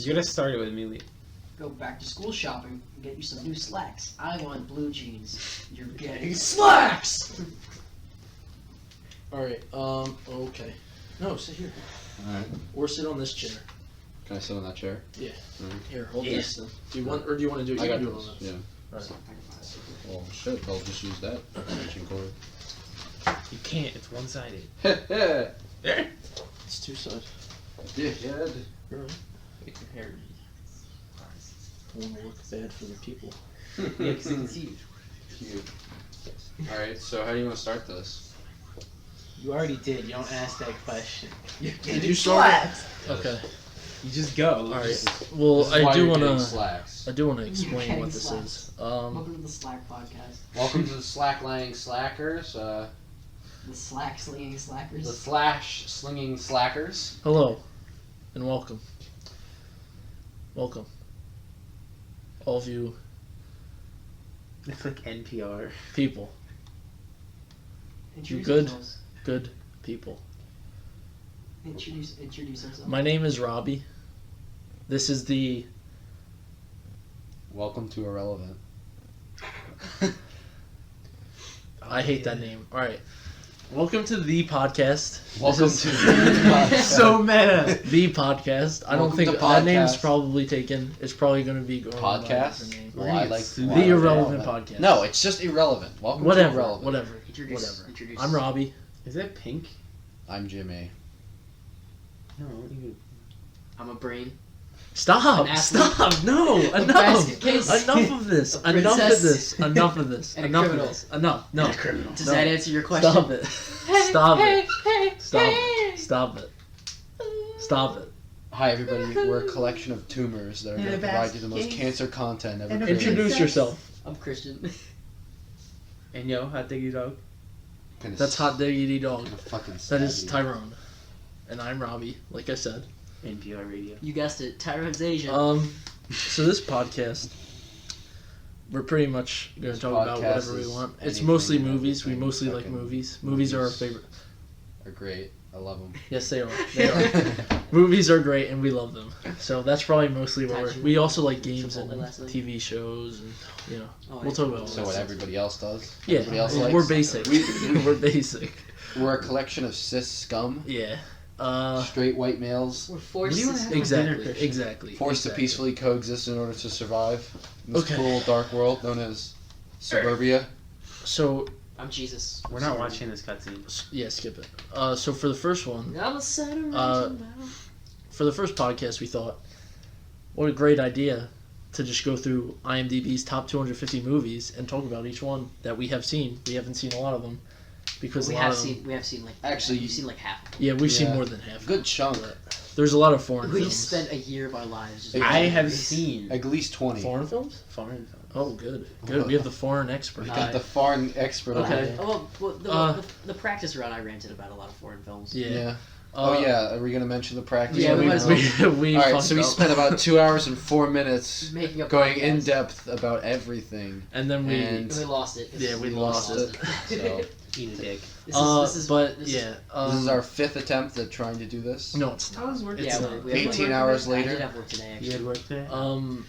You gotta start it with me. Go back to school shopping and get you some new slacks. I want blue jeans. You're getting slacks! Alright, okay. No, sit here. Alright. Or sit on this chair. Can I sit on that chair? Yeah. Alright. Here, hold Yeah. this then. Do you want to do it? I You got can do it this. on Yeah. Right. Well, shit, I'll just use that extension cord. You can't. It's one-sided. Yeah. It's two-sided. Dickhead. Right. Get your hair. I want to look bad for the people. Yeah, because they can see you. Cute. Alright, so how do you want to start this? You already did. You don't ask that question. Did you start? Okay. You just go. Alright. Well, This is why I do you're want getting to. slacks. I do want to You're explain getting what this slacks. is. Welcome to the Slack podcast. Welcome to the slack-lying slackers. The slack slinging slackers. The slash-slinging slackers. Hello, and welcome. Welcome. All of you It's like NPR. people, Introduce good? ourselves. good people. Introduce ourselves. My name is Robbie. This is the Welcome to Irrelevant. I hate that name. All right. Welcome to the podcast. Welcome This to is the So meta. the podcast. I don't Welcome think to that name's podcast. probably taken. It's probably going to be going by a different Podcast? name. Well, I like The why Irrelevant Podcast. No, it's just irrelevant. Welcome to Whatever. Irrelevant. Whatever. Introduce. I'm Robbie. Is that pink? I'm Jimmy. No, you. I'm a brain. Stop! An athlete. Stop! No! A Enough! basket case. Enough of this! A Enough of princess. this! Enough of this! And a Enough of criminal. this! Enough! No! And a criminal. Does No. that answer your question? Stop it! Stop it! Stop it! Stop it! Stop it! Hi, everybody. We're a collection of tumors that are going to And a provide you the most basket. cancer content ever And a created. Introduce yourself. I'm Christian. And yo, hot diggy dog. Gonna That's Hot Diggity Dog. gonna fucking That stab is you. Tyrone. And I'm Robbie, like I said. NPR radio. You guessed it. Tyrone's Asian. So this podcast, we're pretty much going This to talk about podcast whatever we is want. It's anything mostly and movies. We everything. mostly like Fucking movies. Movies are our movies. favorite. Are great. I love them. Yes, they are. They are. Movies are great, and we love them. So that's probably mostly what we're. We also like games and Chipotle last night. TV shows, and you know, Oh, we'll talk about all So that what stuff. everybody else does. Yeah, Everybody else we're likes. basic. We're basic. We're a collection of cis scum, Yeah. straight white males, We're What forced do you to... wanna have for dinner, Exactly. Christian? Exactly. forced to exactly. peacefully coexist in order to survive in this Okay. cruel, dark world known as suburbia. So I'm Jesus. We're not watching this cutscene. yeah, skip it. So for the first one, I'm a center for the first podcast, we thought, what a great idea to just go through IMDb's top 250 movies and talk about each one that we have seen. We haven't seen a lot of them because we a lot have of them, seen. We have seen like. Actually, you've seen like half. Of them. yeah, we've seen Yeah. more than half. Good chunk. There's a lot of foreign We films. spent a year of our lives. Just I I watching have movies. seen At least 20. Foreign films? foreign films. Oh, good. Good. We have the foreign expert. We got the foreign expert over Okay. here. Oh, well, the practice run, I ranted about a lot of foreign films. Yeah. Yeah. Oh yeah. Are we gonna mention the practice? Yeah, run we now? might as well. we All right. fucked So we up. spent about 2 hours and 4 minutes Making a going podcast. in depth about everything. and then we. and- And we lost it. Yeah, we lost it. So Eat a dick. This is, but this is- yeah. this is our 5th attempt at trying to do this. No, it's not. How was work? It's Yeah, not. we had 18 work hours today. later. I did have work today, You actually. had work today?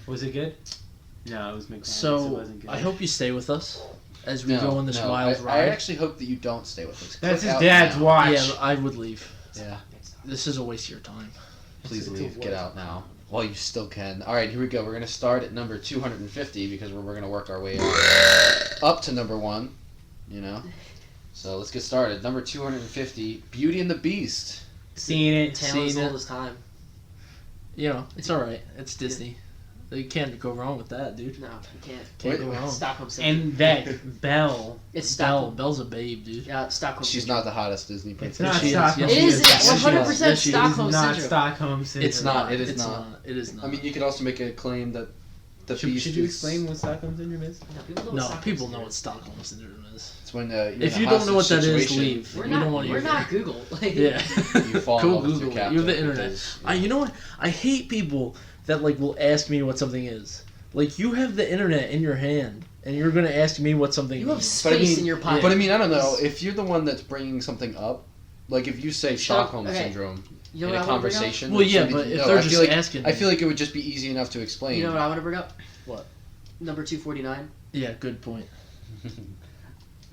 Was it good? No, it was McDonald's. It So wasn't good. I hope you stay with us as we No, go on this no, wild I ride. actually hope that you don't stay with us. That's Click his out dad's now. watch. Yeah, I would leave. Yeah. This is a waste of your time. Please It's a leave. Get what? out now. Well, you still can. All right, here we go. We're gonna start at number 250 because we're gonna work our way up to number 1. You know. So let's get started. Number 250, Beauty and the Beast. Seen it. Tale as Seen old it. as time. You know, it's all right. It's Disney. You can't go wrong with that, dude. No, you can't. Can't Wait, go wrong. Stockholm Syndrome. And that Belle. It's Belle, Stockholm. Belle's a babe, dude. Yeah, Stockholm She's Syndrome. not the hottest Disney It's princess. not She is. Stockholm. Yes, It she is. Yes, she is. 100% Yes, she is. It's Stockholm not Syndrome. Stockholm Syndrome. It's not. It is it's not. It is not. I mean, you could also make a claim that the Should Beast you is- explain what Stockholm Syndrome is? No, people know, no, Stockholm people Syndrome know what is. Stockholm Syndrome is. It's when you're If in you a don't know what hostage that is, situation, leave. We're You not. don't want to We're hear not it. Google. Like, Yeah. You fall in Go love with Google your it. You have the captain internet. because, You know what? I hate people that like will ask me what something is. Like you have the internet in your hand, and you're gonna ask me what something You have means. But I space mean- in your pocket. But I mean, I don't know. If you're the one that's bringing something up, like if you say Shut up. Stockholm Okay. Syndrome, You know in what a I wanna bring up? conversation. Well, yeah, somebody- but if no, they're I just feel like, asking, I feel like it would just be easy enough to explain. You know what I want to bring up? What? Number 249. Yeah, good point.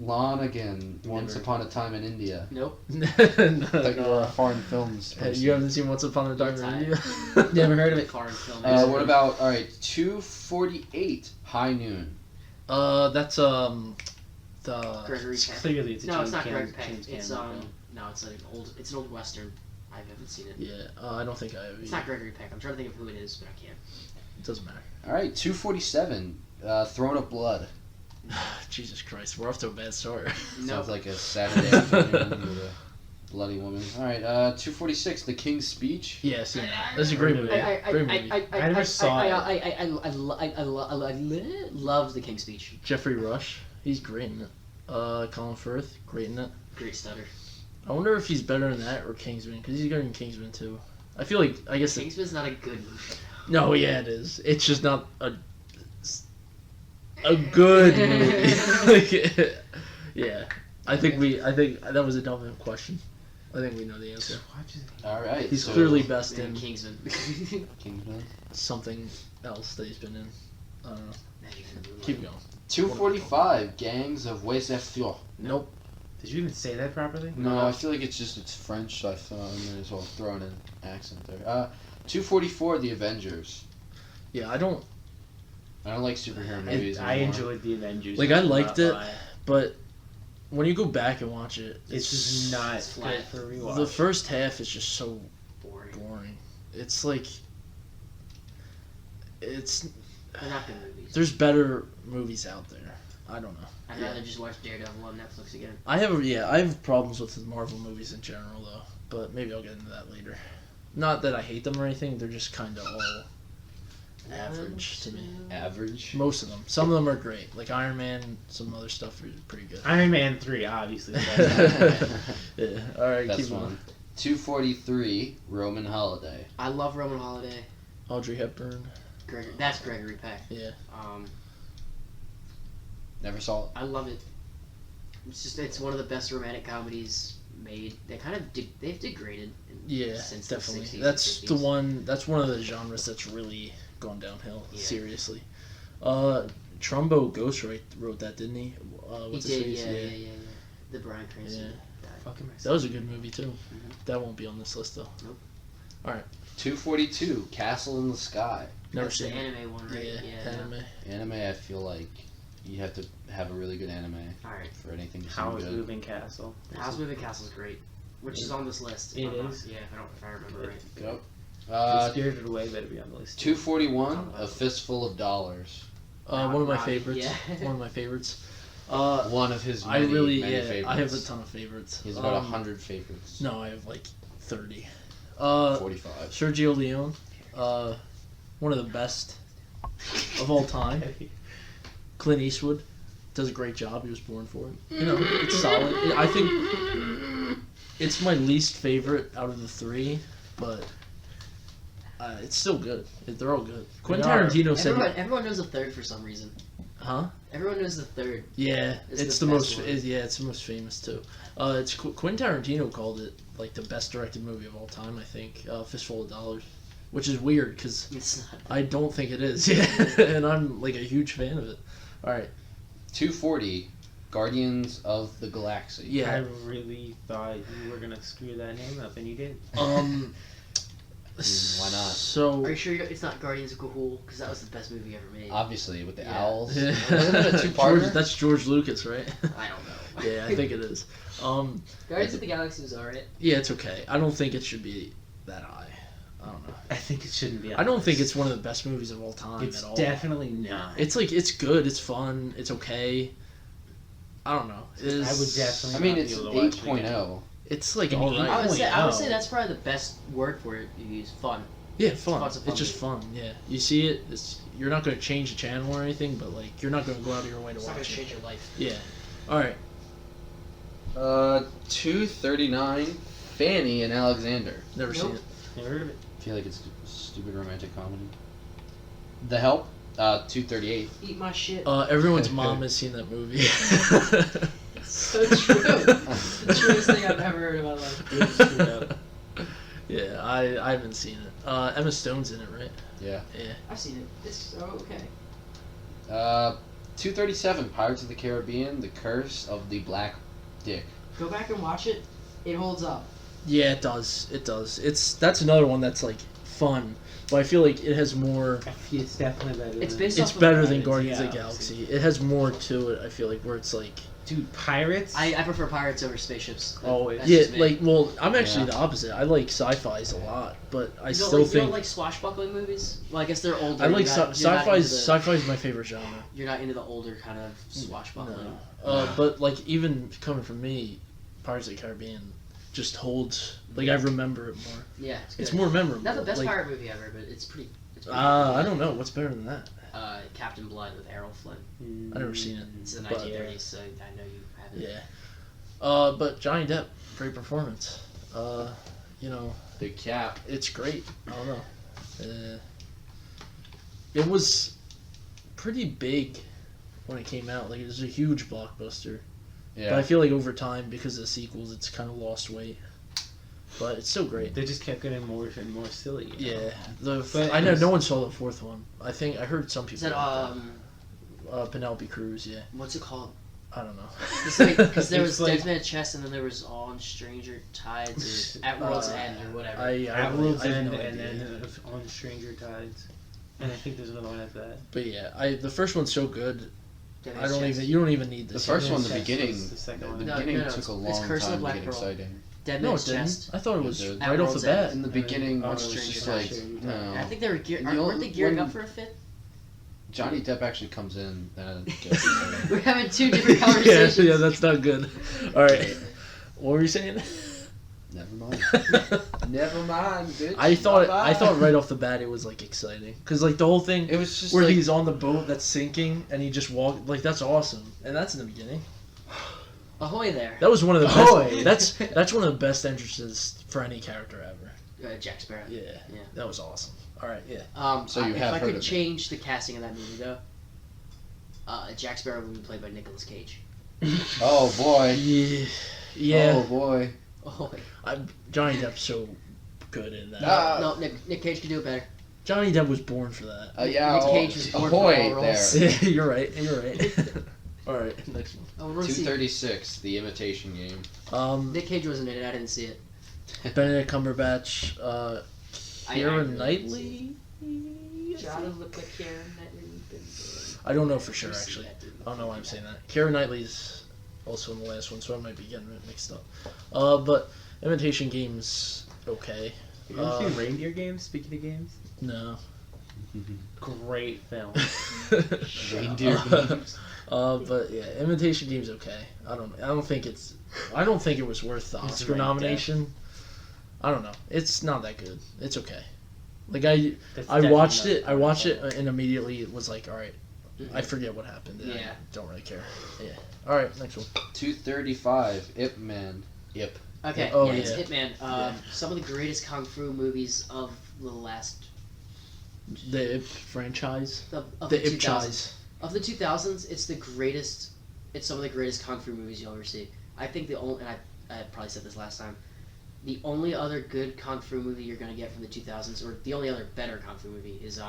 Lon again. Never. Once Upon a Time in India. Nope. No, I thought you were a no. foreign films Hey, person. you haven't seen Once Upon a Time in Anti. India? Never heard of it. Foreign film. What about, alright, 248, High Noon. That's the Gregory Peck. Clearly, it's a No, James it's not Cameron- Greg Peck. James It's Cameron film. no, it's an old western. I haven't seen it. yeah. I don't think I have. It's not Gregory Peck. I'm trying to think of who it is, but I can't. It doesn't matter. Alright, 247, Throne of Blood. Jesus Christ, we're off to a bad start. No. Sounds like a Saturday afternoon with a bloody woman. Alright, 246, The King's Speech. Yeah, seen that. That's a great movie. Great movie. I never saw it. I love The King's Speech. Jeffrey Rush, he's great in it. Colin Firth, great in it. Great stutter. I wonder if he's better in that or Kingsman, because he's good in Kingsman too. I feel like, I guess... Kingsman's not a good movie. No, yeah, it is. It's just not a good movie. Like, yeah. I think that was a dumb question. I think we know the answer. Alright, He's so clearly best Man, in Kingsman. Kingsman. something else that he's been in. I don't know. Keep going. 245, Gangs of Westfield. Nope. Did you even say that properly? No, I feel like it's French, so I thought I might as well throw in an accent there. 244, The Avengers. Yeah, I don't... I don't like superhero movies I anymore. enjoyed the Avengers. Like, I I'm liked not it. lying. But when you go back and watch it, It's just not It's good flat. for rewatch. the first half is just so Boring. boring. It's like... It's... They're not good movies. There's better movies out there. I don't know. I'd rather just watch Daredevil on Netflix again. I have problems with the Marvel movies in general though, but maybe I'll get into that later. Not that I hate them or anything, they're just kind of all average to me. Average. Most of them. Some of them are great. Like Iron Man, some other stuff is pretty good. Iron Man 3, obviously. Yeah. Alright, That's keep one. going. 243, Roman Holiday. I love Roman Holiday. Audrey Hepburn. That's Gregory Peck. Yeah. Never saw it. I love it. It's one of the best romantic comedies made. They've degraded. Yeah, since definitely. The 60s That's and the 50s. one. That's one of the genres that's really gone downhill. Yeah. Seriously. Trumbo Ghost wrote that, didn't he? What's He his did, face? yeah. The Bryan Cranston. Yeah. guy. Fucking That was a good movie too. Mhm. That won't be on this list though. Nope. 242, Castle in the Sky. Never That's the seen it. anime one, right? Yeah, anime. Anime, I feel like you have to have a really good anime Alright. for anything to House seem good. Moving Castle. House Moving Castle's great. Which is on this list. It if I'm not- is? Yeah, if I remember right. Yep. Spirited Away better be on the list. 241, A Fistful of Dollars. One of my Robbie, favorites. yeah. One of my favorites. One of his I many, really, many yeah, favorites. I have a ton of favorites. He has about 100 favorites. No, I have like 30. 45. Sergio Leone, one of the best of all time. Clint Eastwood does a great job. He was born for it. You know, it's solid. I think it's my least favorite out of the three, but it's still good. They're all good. Quentin are. Tarantino said, Everyone knows the third for some reason. "Huh? Everyone knows the third. Yeah, It's it's the the best most. one. Yeah, it's the most famous too. It's Quentin Tarantino called it like the best directed movie of all time. I think Fistful of Dollars, which is weird because It's not. I don't think it is. Yeah, and I'm like a huge fan of it. All right. 240, Guardians of the Galaxy. I Yeah. really thought you were gonna screw that name up, and you did. Why not? So. Are you sure it's not Guardians of Gahul? Because that was the best movie ever made. Obviously, with the Yeah. owls. Yeah. Wasn't it a two-parter? That's George Lucas, right? I don't know. Yeah, I think it is. Guardians of the Galaxy was alright. Yeah, it's okay. I don't think it should be that high. I don't know. I think it shouldn't be. On I don't the think list. it's one of the best movies of all time It's at all. definitely not. It's like it's good. It's fun. It's okay. I don't know. I would definitely. I mean, not it's be able to watch it 8.0. again. It's like I mean, all right. I would say 8.0. that's probably the best word for it. You use fun. Yeah, fun. It's a fun It's just fun. Yeah, you see it. You're not going to change the channel or anything, but like you're not going to go out of your way to It's not gonna watch it. change your life. Yeah. All right. 239, Fanny and Alexander. Never seen Nope. it. Never heard of it. I feel like it's a stupid romantic comedy. The Help, 238. Eat my shit. Everyone's mom has seen that movie. So true. The truest thing I've ever heard in my life. It's screwed up. Yeah, I haven't seen it. Emma Stone's in it, right? Yeah. Yeah. I've seen it. It's okay. 237, Pirates of the Caribbean, The Curse of the Black Dick. Go back and watch it. It holds up. Yeah, it does. It does. That's another one that's like fun, but I feel like it has more. It's definitely better. It's than- based It's off of better than Guardians Guardians of the Galaxy. It has more to it. I feel like where it's like. Dude, pirates. I prefer pirates over spaceships. Always. That's Yeah, just me. like well, I'm actually Yeah. the opposite. I like sci-fi's a lot, but I You still don't think like swashbuckling movies? Well, I guess they're older. I like You're not sci-fi's. into the- Sci-fi's my favorite genre. You're not into the older kind of swashbuckling. No. But like even coming from me, Pirates of the Caribbean just holds. Like I remember it more. Yeah, It's good. more memorable. Not the best like, pirate movie ever, but it's pretty. It's pretty I don't know what's better than that. Captain Blood with Errol Flynn. I've never seen it. It's the But- 1930s, so I know you haven't. Yeah. But Johnny Depp, great performance. You know, Big Cap. it's great. I don't know. It was pretty big when it came out. Like it was a huge blockbuster. Yeah. But I feel like over time, because of the sequels, it's kind of lost weight. But it's still great. They just kept getting more and more silly. You know? Yeah, But I know it's- no one saw the fourth one. I think I heard some Is people. that like Penelope Cruz. Yeah, what's it called? I don't know. Because there was It's like- Dead Man's Chest, and then there was On Stranger Tides, or At World's End, or whatever. At really- World's I have End, no and idea. then on Stranger Tides, and I think there's another one after that. But yeah, the first one's so good. Dead I Man's don't Chest. even. You don't even need The this. first Yeah, one, the Chest beginning, was the second one. the No, beginning no, took a it's long Curse of the time to Black get Pearl. exciting. Dead No, it Man's didn't. Chest. I thought it was It did. right At off the World's bat. In the beginning, Oh, it was Stranger just Tides. like, I think they were You weren't they gearing when- up for a fifth? Johnny Depp actually comes in and gets exciting. We're having two different yeah, conversations. yeah, that's not good. All right, what were you saying? Never mind. Never mind, bitch. I thought Bye-bye. right off the bat it was like exciting because like the whole thing It was just where like, he's on the boat that's sinking and he just walked like that's awesome and that's in the beginning. Ahoy there. That was one of the Ahoy! best. That's one of the best entrances for any character ever. Jack Sparrow. Yeah, Yeah. that was awesome. All right, yeah. So you if have I heard could of it. change the casting of that movie though, Jack Sparrow would be played by Nicolas Cage. oh boy. Yeah, yeah. Oh boy. Oh, Johnny Depp's so good in that. Ah. no, Nick Cage could do it better. Johnny Depp was born for that. Yeah. Nick oh, Cage was born for ahoy all roles. there. Yeah, you're right. You're right. All right, next one. Oh, we're gonna see. 236, The Imitation Game. Nick Cage wasn't in it. I didn't see it. Benedict Cumberbatch, Keira really Knightley. look like Karen I don't know for sure actually. I don't know why I'm saying that. Keira Knightley's also in the last one, so I might be getting it mixed up. But Imitation Game's okay. You ever seen Reindeer Games? Speaking of games, No. great film. Reindeer Games. But yeah, Imitation Game's okay. I don't think it was worth the It's Oscar right nomination. I don't know. It's not that good. It's okay. Like I That's watched definitely it. not I watched horrible. it and immediately was like, all right, I forget what happened. and I Yeah. don't really care. Yeah. All right, next one. 235, Ip Man. Ip. Okay, Oh, yeah, it's yeah. Hitman. Some of the greatest kung fu movies of the last The Ip franchise. of The the Ip 2000s. Chais. Of the 2000s, it's the greatest. It's some of the greatest kung fu movies you'll ever see. I think the only, and I probably said this last time, the only other good kung fu movie you're gonna get from the 2000s, or the only other better kung fu movie is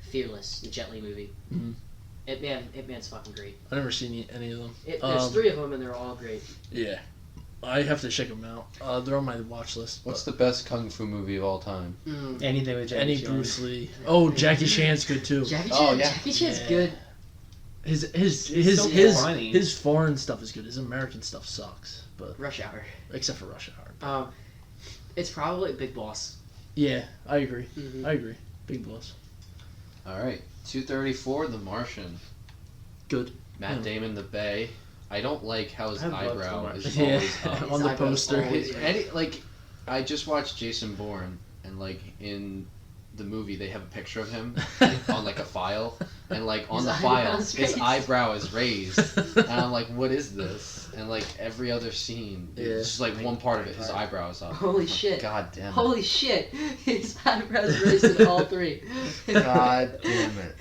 Fearless, the Jet Li movie. Mhm. Ip Man's fucking great. I've never seen any of them. There's three of them, and they're all great. Yeah. I have to check them out. They're on my watch list. What's but the best kung fu movie of all time? Anything with Jackie any Chan. Bruce Lee? Oh, Jackie Chan's good too. Jackie Oh, Chan, yeah. Jackie Chan's Yeah. good. His foreign stuff is good. His American stuff sucks, but Rush Hour. except for Rush Hour. It's probably Big Boss. Yeah, I agree. Mhm. I agree. Big Boss. All right. 234, The Martian. Good. Matt Yeah. Damon, The Bay. I don't like how his I love The eyebrow Martian. is Yeah, always up. on the eyebrows poster. always- I just watched Jason Bourne, and like in the movie they have a picture of him on like a file, and like on His the eyebrow file is his raised. eyebrow is raised, and I'm like, what is this? And like every other scene, Yeah. it's just like one part of it, his eyebrow is up. Holy I'm like, shit. God damn it! Holy shit! His eyebrows raised in all three. God damn it!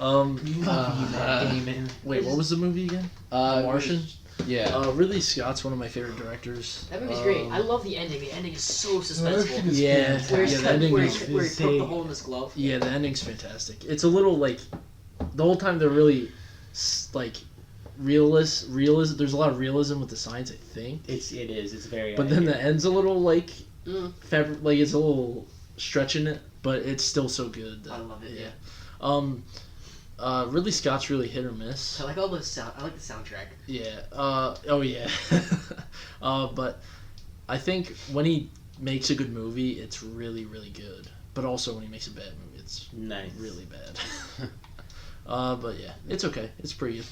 Love you, Matt Damon. Wait, what was the movie again? The Martian? Yeah. Ridley Scott's one of my favorite directors. That movie's great. I love the ending. The ending is so suspenseful. Yeah, Where yeah, he the ending where is he poked the hole in his glove. Yeah, the ending's fantastic. It's a little like the whole time they're really like realism. There's a lot of realism with the science, I think. It is. It's very. But then the end's a little like Mm. it's a little stretching it, but it's still so good. I love it. Yeah. Ridley Scott's really hit or miss. I like all the sound. I like the soundtrack. Yeah. Oh yeah. But I think when he makes a good movie, it's really really good. But also when he makes a bad movie, it's nice. really bad. But yeah, it's okay. It's pretty good.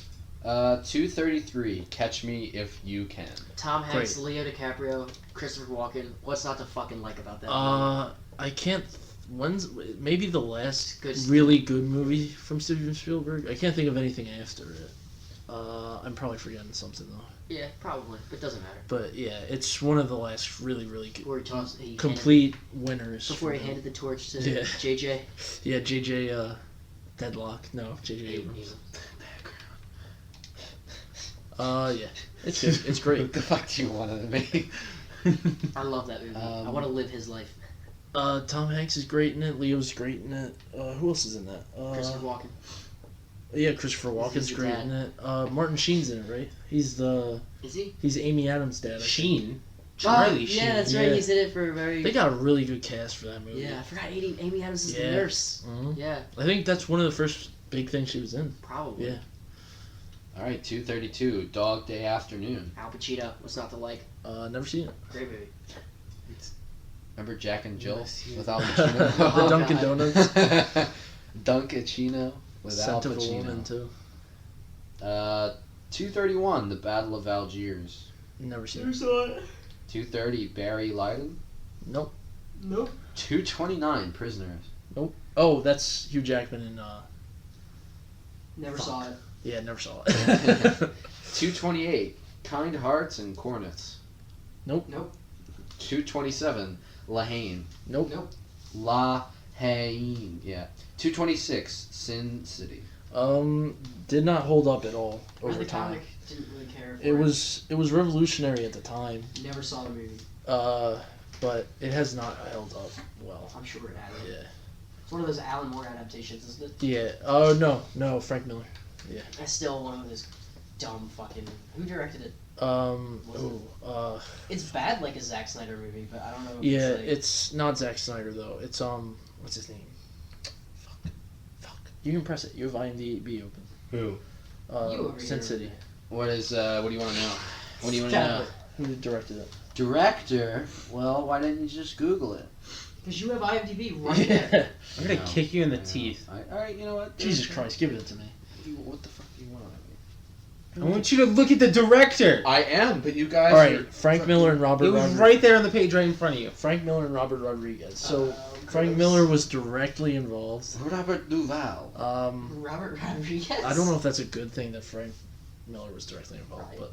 233. Catch Me If You Can. Tom Hanks, Great. Leo DiCaprio, Christopher Walken. What's not to fucking like about that? I can't. When's maybe the last Good. really good movie from Steven Spielberg? I can't think of anything after it. I'm probably forgetting something though. Yeah, probably, but it doesn't matter. But yeah, it's one of the last really really good, Before he complete winners. before he for him. handed the torch to Yeah. JJ. Yeah, JJ Deadlock. No, JJ Abrams. Yeah, it's good. It's What great. the fuck do you want to make? I love that movie. I want to live his life. Tom Hanks is great in it. Leo's great in it. Who else is in that? Christopher Walken. Yeah, Christopher Walken's He's the great dad. in it. Martin Sheen's in it, right? He's Is he? Amy Adams' dad. I think. Sheen. Charlie Oh, Sheen. yeah, that's right. Yeah. He's in it for a very. They got a really good cast for that movie. Yeah, I forgot Amy Adams is the Yeah. nurse. Mhm. Yeah, I think that's one of the first big things she was in. probably. Yeah. All right, 232. Dog Day Afternoon. Al Pacino. What's not to like? Never seen it. Great movie. Remember Jack and Jill Yes, yeah. with Al The Pacino? Oh, Dunkin' God. Donuts. Dunkachino with Al Scent of a Woman Pacino. too. 231. The Battle of Algiers. Never seen it. saw it. 230. Barry Lyndon. Nope. Nope. 229. Prisoners. Oh, that's Hugh Jackman in. Never Fuck. saw it. Yeah, never saw it. 228. Kind Hearts and Cornets. Nope. 227. La Haine. Nope. Nope. La Haine. Yeah. 226. Sin City. Did not hold up at all Read over the time. comic. Didn't really care. For It was revolutionary at the time. Never saw the movie. But it has not held up well. I'm sure it had. Yeah. It's one of those Alan Moore adaptations, isn't it? Yeah. Oh no, Frank Miller. That's still one of those dumb fucking. Who directed it? It's bad like a Zack Snyder movie, but I don't know. If Yeah, It's like, it's not Zack Snyder though. It's what's his name? Fuck. You can press it. You have IMDb open. Who? You over Sin here. City. What do you want to know? What do you want to know? Who directed it? Director? Well, why didn't you just Google it? Because you have IMDb right there. I'm gonna No, kick you in the I know. teeth. Alright, you know what? Jesus Christ, give it to me. What the fuck do you want? I want you to look at the director. I am, but you guys All right, are... Frank Miller and Robert. It was Rodriguez. right there on the page, right in front of you. Frank Miller and Robert Rodriguez. So Frank gross. Miller was directly involved. Robert Duvall. Robert Rodriguez. I don't know if that's a good thing that Frank Miller was directly involved, Right.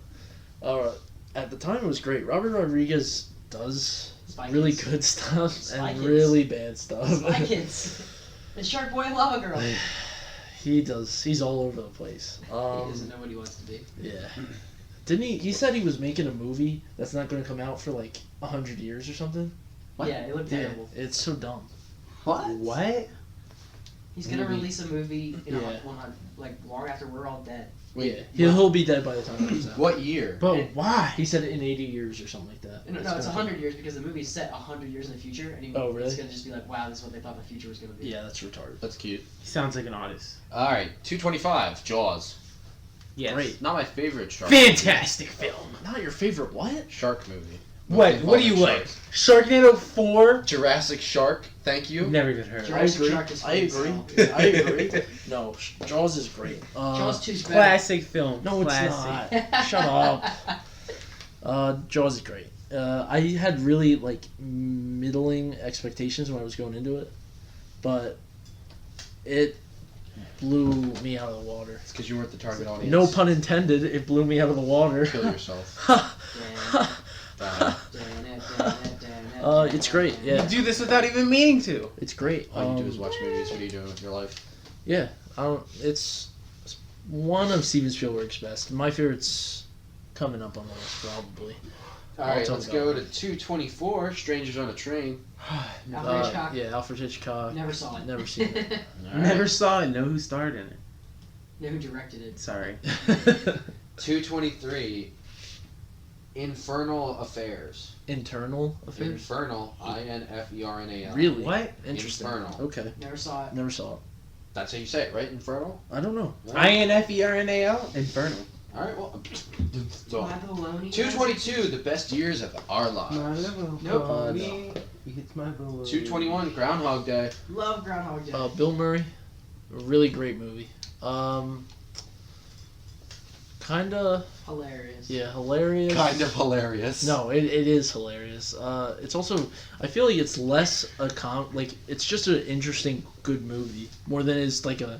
but at the time it was great. Robert Rodriguez does Spy really Kids. good stuff Spy and Kids. really bad stuff. Spy Kids. And Shark Boy and Lava Girl. He does. He's all over the place. He doesn't know what he wants to be. Yeah. Didn't he? He said he was making a movie that's not going to come out for like 100 years or something. What? Yeah, it looked Yeah, terrible. it's so dumb. What? What? He's gonna Maybe. release a movie, Yeah. like long after we're all dead. Yeah, he'll be dead by the time it comes out. What year? But why? He said in 80 years or something like that. No, it's 100 years because the movie's set 100 years in the future, and Oh, really? it's gonna just be like, wow, this is what they thought the future was gonna be. Yeah, that's retarded. That's cute. He sounds like an artist. Alright, 225. Jaws. Yes. Great. Not my favorite shark Fantastic film. Not your favorite what? movie. Shark movie. What? What do you like? Sharknado 4? Jurassic Shark, thank you. Never even heard of it. Jurassic I agree. Shark is I agree. funny. I agree. No, Jaws is great. Jaws 2's better. Classic film. No, it's Classic. not. Shut up. Jaws is great. I had really like middling expectations when I was going into it, but it blew me out of the water. It's because you weren't the target audience. No pun intended. It blew me out of the water. Kill yourself. It's great. Yeah, You do this without even meaning to. it's great. All you do is watch movies. What are you doing with your life? Yeah, it's one of Steven Spielberg's best. My favorite's coming up on the list probably. All I'll right, talk let's about go it. to 224. Strangers on a Train. Alfred Hitchcock. Yeah, Alfred Hitchcock. Never saw it. Never seen it. All right. Never saw it. Know who starred in it? Know who directed it? Sorry. 223. Infernal Affairs. Internal affairs. Infernal. Infernal. Really? What? Interesting. Infernal. Okay. Never saw it. Never saw it. That's how you say it, right? Infernal. I don't know. INFERNAL? Infernal. All right. Well. So, My baloney. 222. The best years of our lives. Nope. It's my balloon. 221. Groundhog Day. Love Groundhog Day. Bill Murray. A really great movie. Kinda. Hilarious. Yeah, hilarious. Kind of hilarious. No, it is hilarious. It's also, I feel like it's less like it's just an interesting, good movie more than it's like a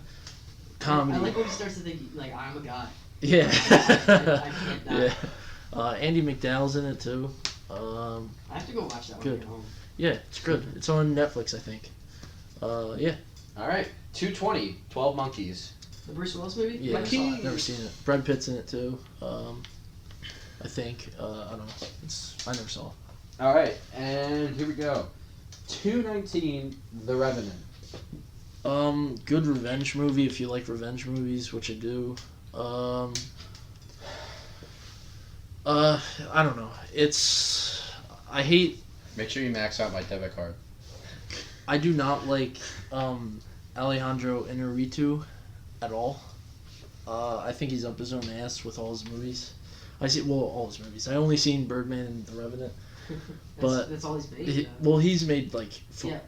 comedy. I like when he starts to think like I'm a guy. Yeah. I can't die. Yeah. Andy McDowell's in it too. I have to go watch that Good. when I get home. Yeah, it's good. It's on Netflix, I think. Yeah. All right. 220. 12 Monkeys. The Bruce Willis movie? Yeah. Never saw it. Never seen it. Brad Pitt's in it too. I think. I don't know. I never saw it. All right, and here we go. 219. The Revenant. Good revenge movie if you like revenge movies, which I do. I don't know. I hate. Make sure you max out my debit card. I do not like Alejandro Inarritu at all. I think he's up his own ass with all his movies. All his movies. I only seen Birdman and The Revenant. But that's all he's made. He's made like yeah.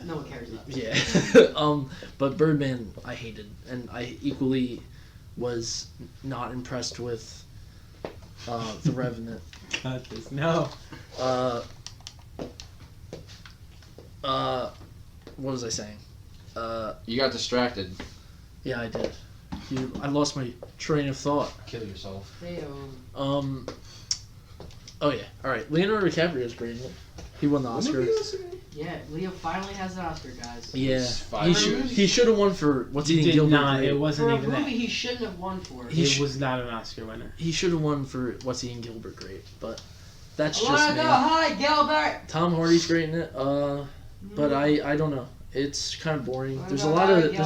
No one cares about that. Yeah. But Birdman I hated, and I equally was not impressed with The Revenant. Got this. No. What was I saying? You got distracted. Yeah, I did. I lost my train of thought. Kill yourself. Oh yeah. All right. Leonardo DiCaprio's great in it. He won the Oscar. Yeah, Leo finally has an Oscar, guys. Yeah. Five years. He should have won for What's He Eating did Gilbert not. Grape. It For wasn't a even movie that. he shouldn't have won for. It was not an Oscar winner. He should have won for What's Eating Gilbert Grape, but that's I just wanna me. go high, Gilbert! Tom Hardy's great in it. But I don't know. It's kind of boring. Wanna There's go a lot high, of Gilbert?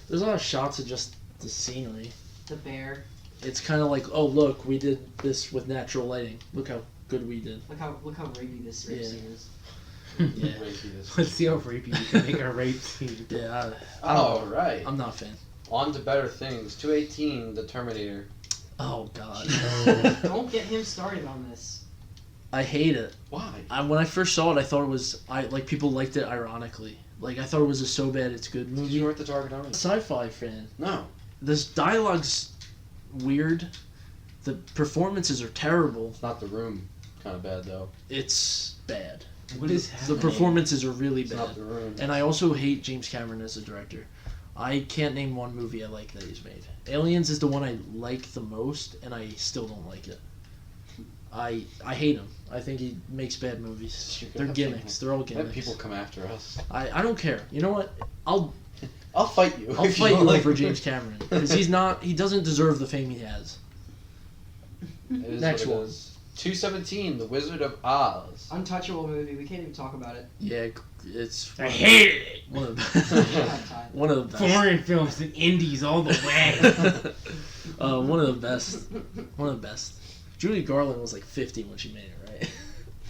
there's a lot of shots of just the scenery. The bear. It's kind of like, oh look, we did this with natural lighting. Look how good we did. Look how rapey this rape Yeah. scene is. Yeah. Let's see how rapey you can make a rape scene. Yeah. All right. I'm not a fan. On to better things. 218. The Terminator. Oh god. Don't get him started on this. I hate it. Why? When I first saw it, I thought it was people liked it ironically. Like I thought it was a so bad it's good Did movie. you weren't the target audience? Sci-fi fan. No. This dialogue's weird. The performances are terrible. It's not The Room. Kind of bad though. It's bad. What is The happening? performances are really It's bad. not The Room. And I also hate James Cameron as a director. I can't name one movie I like that he's made. Aliens is the one I like the most, and I still don't like it. I hate him. I think he makes bad movies. You're gonna They're have gimmicks. They're all Let gimmicks. people come after us. I don't care. You know what? I'll fight you. if fight don't you like over me. James Cameron because he doesn't deserve the fame he has. It is Next what it one. is. 217. The Wizard of Oz. Untouchable movie. We can't even talk about it. Yeah, it's I hated it. one of I the have time. one of the best. Foreign films and indies all the way. One of the best. One of the best. Judy Garland was like 50 when she made it, right?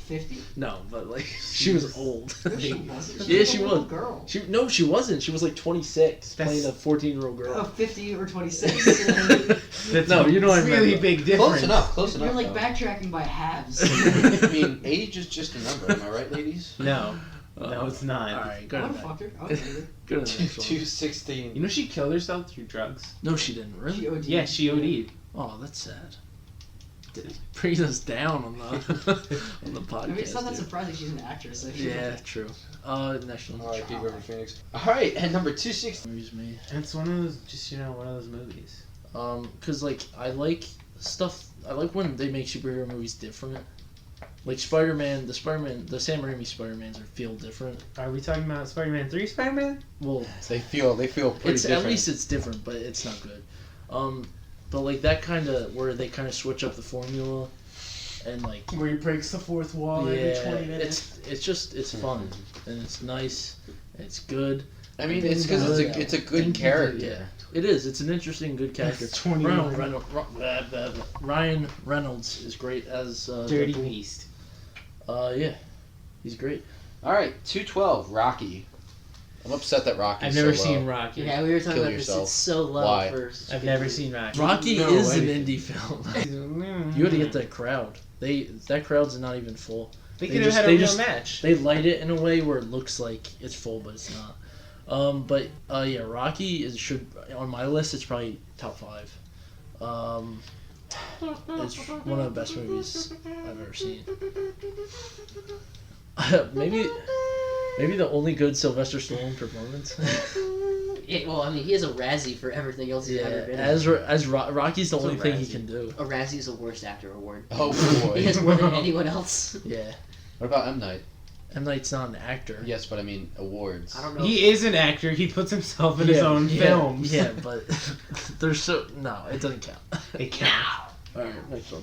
50? No, but like she was old. No, she wasn't. Yeah, was she a little was. girl. She wasn't. She was like 26, That's- playing a 14-year-old Oh, girl. 50 or 26. That's No, you know what I meant, really though. big difference. Close enough. Close enough. You're like though. backtracking by halves. I mean, age is just a number. Am I right, ladies? No, no, it's not. All right, I go to would the have next. fucked her. I would have Go to the next one. 216. You know she killed herself through drugs. No, she didn't. She Really? OD'd. Yeah, she OD'd. Oh, that's sad. It brings us down on the on the podcast. I mean, it's not that dude. surprising she's an actress. So she- Yeah, true. Next one. Alright, Big River Phoenix. Alright, and number 216. Excuse me. It's one of those, just one of those movies. Cause like I like stuff. I like when they make superhero movies different. Like Spider-Man, the Sam Raimi Spider-Mans feel different. Are we talking about Spider-Man 3 Spider-Man? Well, They feel pretty it's different. at least it's different, but it's not good. But like that kind of where they kind of switch up the formula, and like Where he breaks the fourth wall every 20 minutes. it's fun and it's nice, and it's good. I mean, it's because it's a good character. Yeah, it is. It's an interesting, good character. It's 20 Ryan Reynolds is great as Dirty Deadpool. Beast. Yeah, he's great. All right, 212, Rocky. I'm upset that Rocky's I've never so seen low. Rocky. Yeah, we were talking Kill about this. yourself. It's so low Why? for such a I've good never movie. seen Rocky. Rocky No, is an anything. indie film. You got to get that crowd. That crowd's not even full. They They could have just- had a they real just- match. They light it in a way where it looks like it's full, but it's not. Yeah, Rocky should on my list. It's probably top 5. It's one of the best movies I've ever seen. maybe the only good Sylvester Stallone performance. Well, I mean, he has a Razzie for everything else he's ever been in. Rocky's the It's a only thing he Razzie. can do. A Razzie is the worst actor award. Oh boy. He has more than anyone else. Yeah, What about M. Night? M. Night's not an actor. Yes, but I mean awards. I don't know. He is an actor. He puts himself in his own films. Yeah, but there's no, it doesn't count. It counts. All right, next one.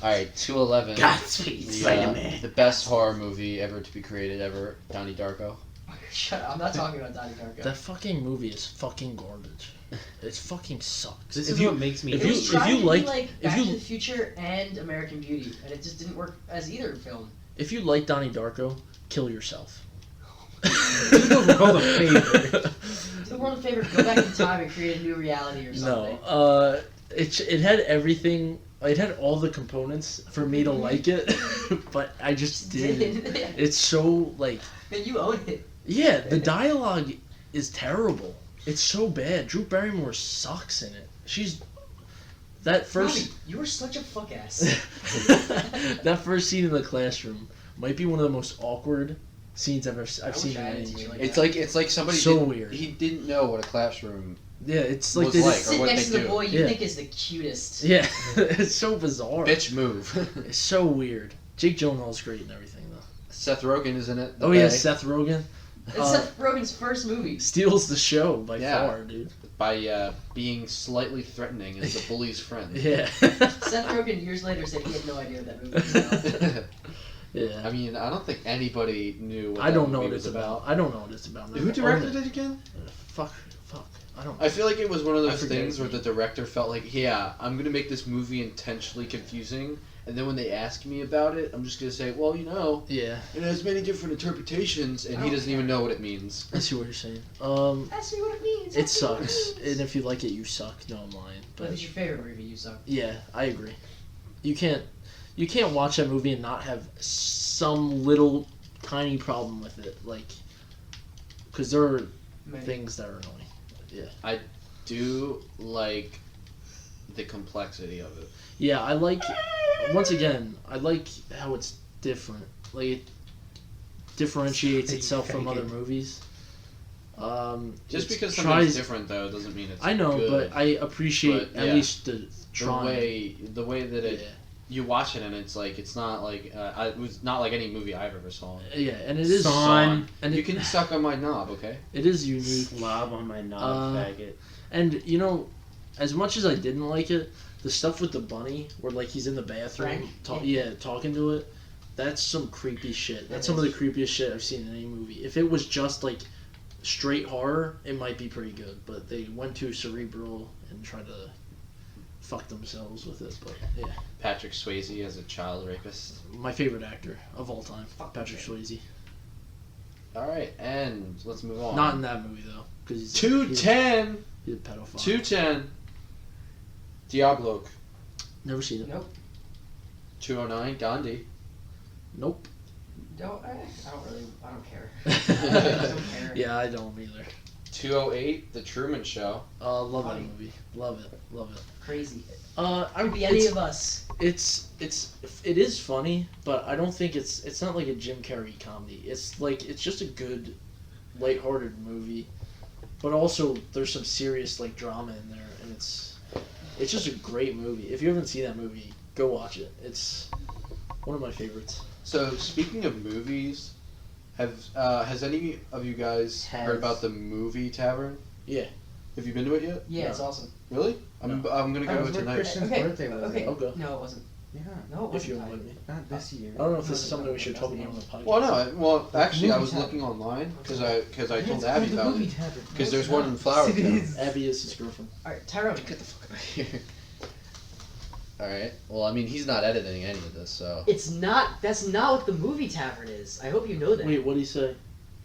All right, 211. Godspeed, The, Spider-Man. the best horror movie ever to be created ever, Donnie Darko. Shut up. I'm not talking about Donnie Darko. That fucking movie is fucking garbage. It fucking sucks. This If is you- what makes me. if It you- was trying to like- be like if Back you- to the Future and American Beauty, and it just didn't work as either film. If you like Donnie Darko, kill yourself. Do the world a favor. Do the world a favor, go back in time and create a new reality or something. No, it had everything. It had all the components for me to like it, but I just didn't. It's so like, Then you own it. yeah, the dialogue is terrible. It's so bad. Drew Barrymore sucks in it. She's that first. Robbie, you are such a fuck ass. That first scene in the classroom might be one of the most awkward scenes I've I seen wish in I had any a teacher movie. like It's like somebody So didn't, weird. He didn't know what a classroom. Yeah, it's like Was they like, just, or Sit what next they to the do. boy you Yeah. think is the cutest. yeah, it's so bizarre. Bitch move. It's so weird. Jake Gyllenhaal's great and everything though. Seth Rogen is in it. The Oh yeah, Bay, Seth Rogen It's Seth Rogen's first movie. steals the show by Yeah. far, dude. by being slightly threatening as the bully's friend. Yeah. Seth Rogen years later said he had no idea what that movie was about. Yeah. I mean, I don't think anybody knew what I that don't know movie what was it's about. I don't know what it's about. Who directed it again? Fuck. I don't. I feel like it was one of I those forget things his where the name. director felt like, yeah, I'm going to make this movie intentionally confusing, and then when they ask me about it, I'm just going to say, well, you know, Yeah. it has many different interpretations, and he doesn't even know what it means. I see what you're saying. Ask me what it means. It ask me what sucks, means. and if you like it, you suck. No, I'm lying. What But is your favorite movie you saw? yeah, I agree. You can't watch that movie and not have some little tiny problem with it, like, because there are Many. things that are annoying. Do like the complexity of it. Yeah, I like. Once again, I like how it's different. Like it differentiates itself from other movies. Just it because something's tries. different, though, doesn't mean it's I know, good. but I appreciate But, at yeah. least the the trying. way that it Yeah. you watch it and it's like it's not like it was not like any movie I've ever saw. Yeah, and it is Son. and You it, can suck on my knob, okay? it is unique. Slob on my knob, Uh, faggot. And you know, as much as I didn't like it, the stuff with the bunny, where like he's in the bathroom, Frank? talking to it, that's some creepy shit. That's That some of the is. creepiest shit I've seen in any movie. If it was just like straight horror, it might be pretty good. But they went too cerebral and tried to fuck themselves with it. But yeah, Patrick Swayze as a child rapist. my favorite actor of all time, Fuck Patrick yeah. Swayze. All right, and let's move on. Not in that movie though, because he's 210. He's a pedophile. 210. Diablo. Never seen it. Nope. 209. Gandhi. Nope. I don't care. I don't care. Yeah, I don't either. 208. The Truman Show. Love that Funny. movie. Love it. Crazy. I Could be any of us. it is funny, but I don't think it's not like a Jim Carrey comedy. It's just a good, lighthearted movie, but also there's some serious like drama in there, and it's just a great movie. If you haven't seen that movie, go watch it. It's one of my favorites. So speaking of movies, has any of you guys heard about the Movie Tavern? Yeah. Have you been to it yet? Yeah, No. it's awesome. Really? I'm gonna go was with tonight. Christian's Okay, birthday was okay. it? Okay. No, it wasn't. Yeah. No, it wasn't. If you invite me. Not this year. I don't know if this is something we should talk about on the podcast. Well, no. Well, actually, I was Movie looking online because I told It's Abby called the about movie it. tavern. Because No, there's it's one not. in Flower Yes, it Town. is. Abby is his girlfriend. Alright, Tyrone. Get the fuck out of here. All right. Well, I mean, he's not editing any of this, so. It's not. That's not what the movie tavern is. I hope you know that. Wait, what did he say?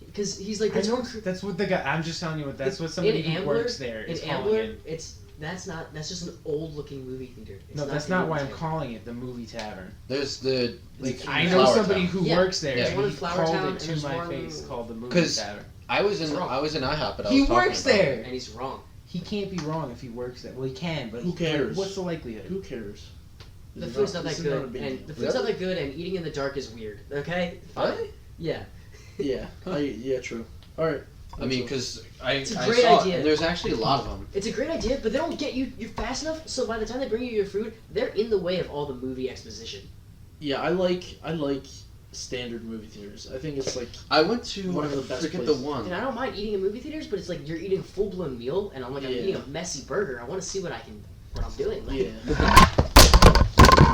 Because he's like, I that's know, what that's what the guy. I'm just telling you what. That's what somebody in who Ambler, works there in is calling Ambler, it. it's that's just an old looking movie theater. It's No, that's the not why movie I'm tavern. calling it the movie tavern. There's the. Like the I know Flower somebody Town. who Yeah. works there. Yeah. and One in he Flower called Town, it and to there's my one- face called the movie 'Cause tavern. I was in wrong. IHOP, but I He was talking works about there. And he's wrong. He can't be wrong if he works there. Well, he can, but Who cares? What's the likelihood? Who cares? The This food's is not that this is good, a big and deal. the food's not that good, and eating in the dark is weird. Okay. Really? Yeah. Yeah, yeah, true. All right. I mean, because I It's a I great saw idea. it, and there's actually a lot of them. It's a great idea, but they don't get you. You're fast enough, so by the time they bring you your food, they're in the way of all the movie exposition. Yeah, I like standard movie theaters. I think it's like I went to One of the best forget places. the one. And I don't mind eating in movie theaters, but it's like you're eating a full blown meal, and I'm like I'm Yeah. eating a messy burger. I want to see what I'm doing. Like, yeah.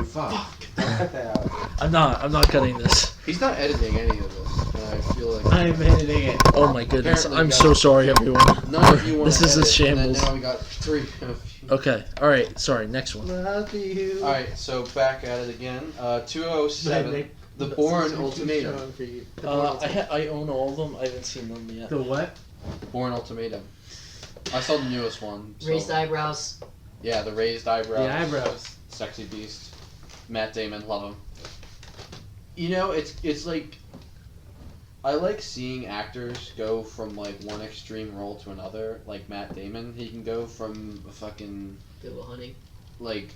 Fuck. Cut that out. I'm not cutting this. He's not editing any of this, and I feel like I'm editing it. Oh my goodness. Apparently I'm we so got- sorry, everyone. none of you want This is a shambles. Now we got 3 of you. Okay. All right. Sorry. Next one. Love you. All right, so back at it again. 207. The Bourne Ultimatum. I own all of them. I haven't seen them yet. The what? Bourne Ultimatum. I saw the newest one. So. raised eyebrows. Yeah, the raised eyebrows. The eyebrows. Sexy beast. Matt Damon, love him. You know, it's like I like seeing actors go from like one extreme role to another. Like Matt Damon, he can go from a fucking Good Will Hunting. like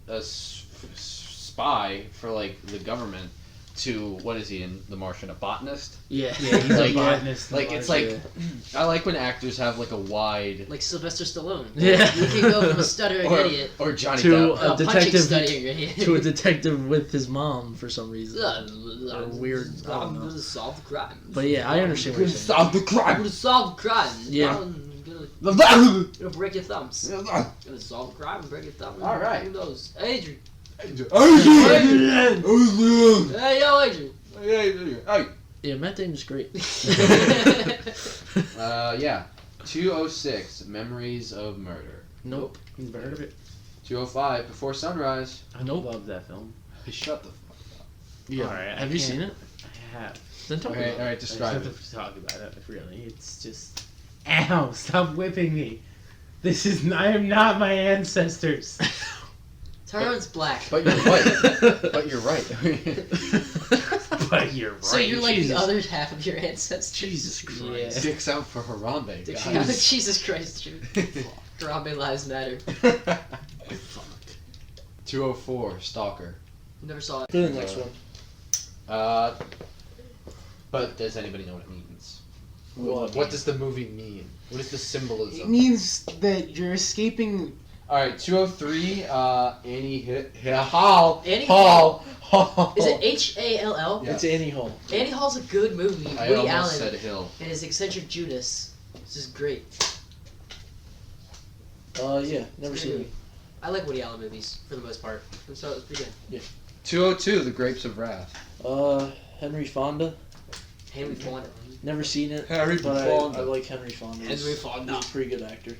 a spy for like the government to what is he in The Martian, a botanist? Yeah. Yeah, he's Like, a botanist. Like it's like I like when actors have like a wide Like Sylvester Stallone. Yeah. You can go from a stuttering or, idiot or Johnny To, Depp. a punching detective- stuttering idiot. to a detective with his mom for some reason. Or weird. I don't I'm know. gonna solve the crime. But yeah, I understand what you're saying. Stop the I'm crime. gonna solve the crime. Yeah. I'm gonna break your thumbs. All Gonna solve the crime and break your thumbs. All right. Who knows? Adrian. right. Hey, yo, Adrian. Yeah, Matt Damon's great. Yeah. 206, Memories of Murder. Nope. Never heard of it. 205, Before Sunrise. I love that film. Shut the fuck up. Yeah. Alright, I Have you can't- seen it? I have. Then talk Okay, about alright, I just describe have it. to talk about it. Really, it's just. Ow! Stop whipping me. This is. I am not my ancestors. Tyrone's black. But you're right. But you're right. But you're right. So you're like Jesus. the other half of your ancestors. Jesus Christ. Yeah. Dicks out for Harambe. Dick- guys. Jesus Christ, dude. Harambe lives matter. 204, Stalker. Never saw it. To the next one. But does anybody know what it means? What? What does the movie mean? What is the It symbolism? means that you're escaping. Alright, 203, Annie Hall. Annie Hall. Is it H-A-L-L? Yeah. It's Annie Hall. Annie Hall's a good movie. I Woody almost Allen said Hill. and his eccentric Judas. This is great. Yeah, never seen it. I like Woody Allen movies for the most part. And so it's pretty good. 202, The Grapes of Wrath. Henry Fonda. Henry Fonda. Never seen it. Henry but Fonda. I like Henry Fonda. Henry Fonda. He's a pretty good actor.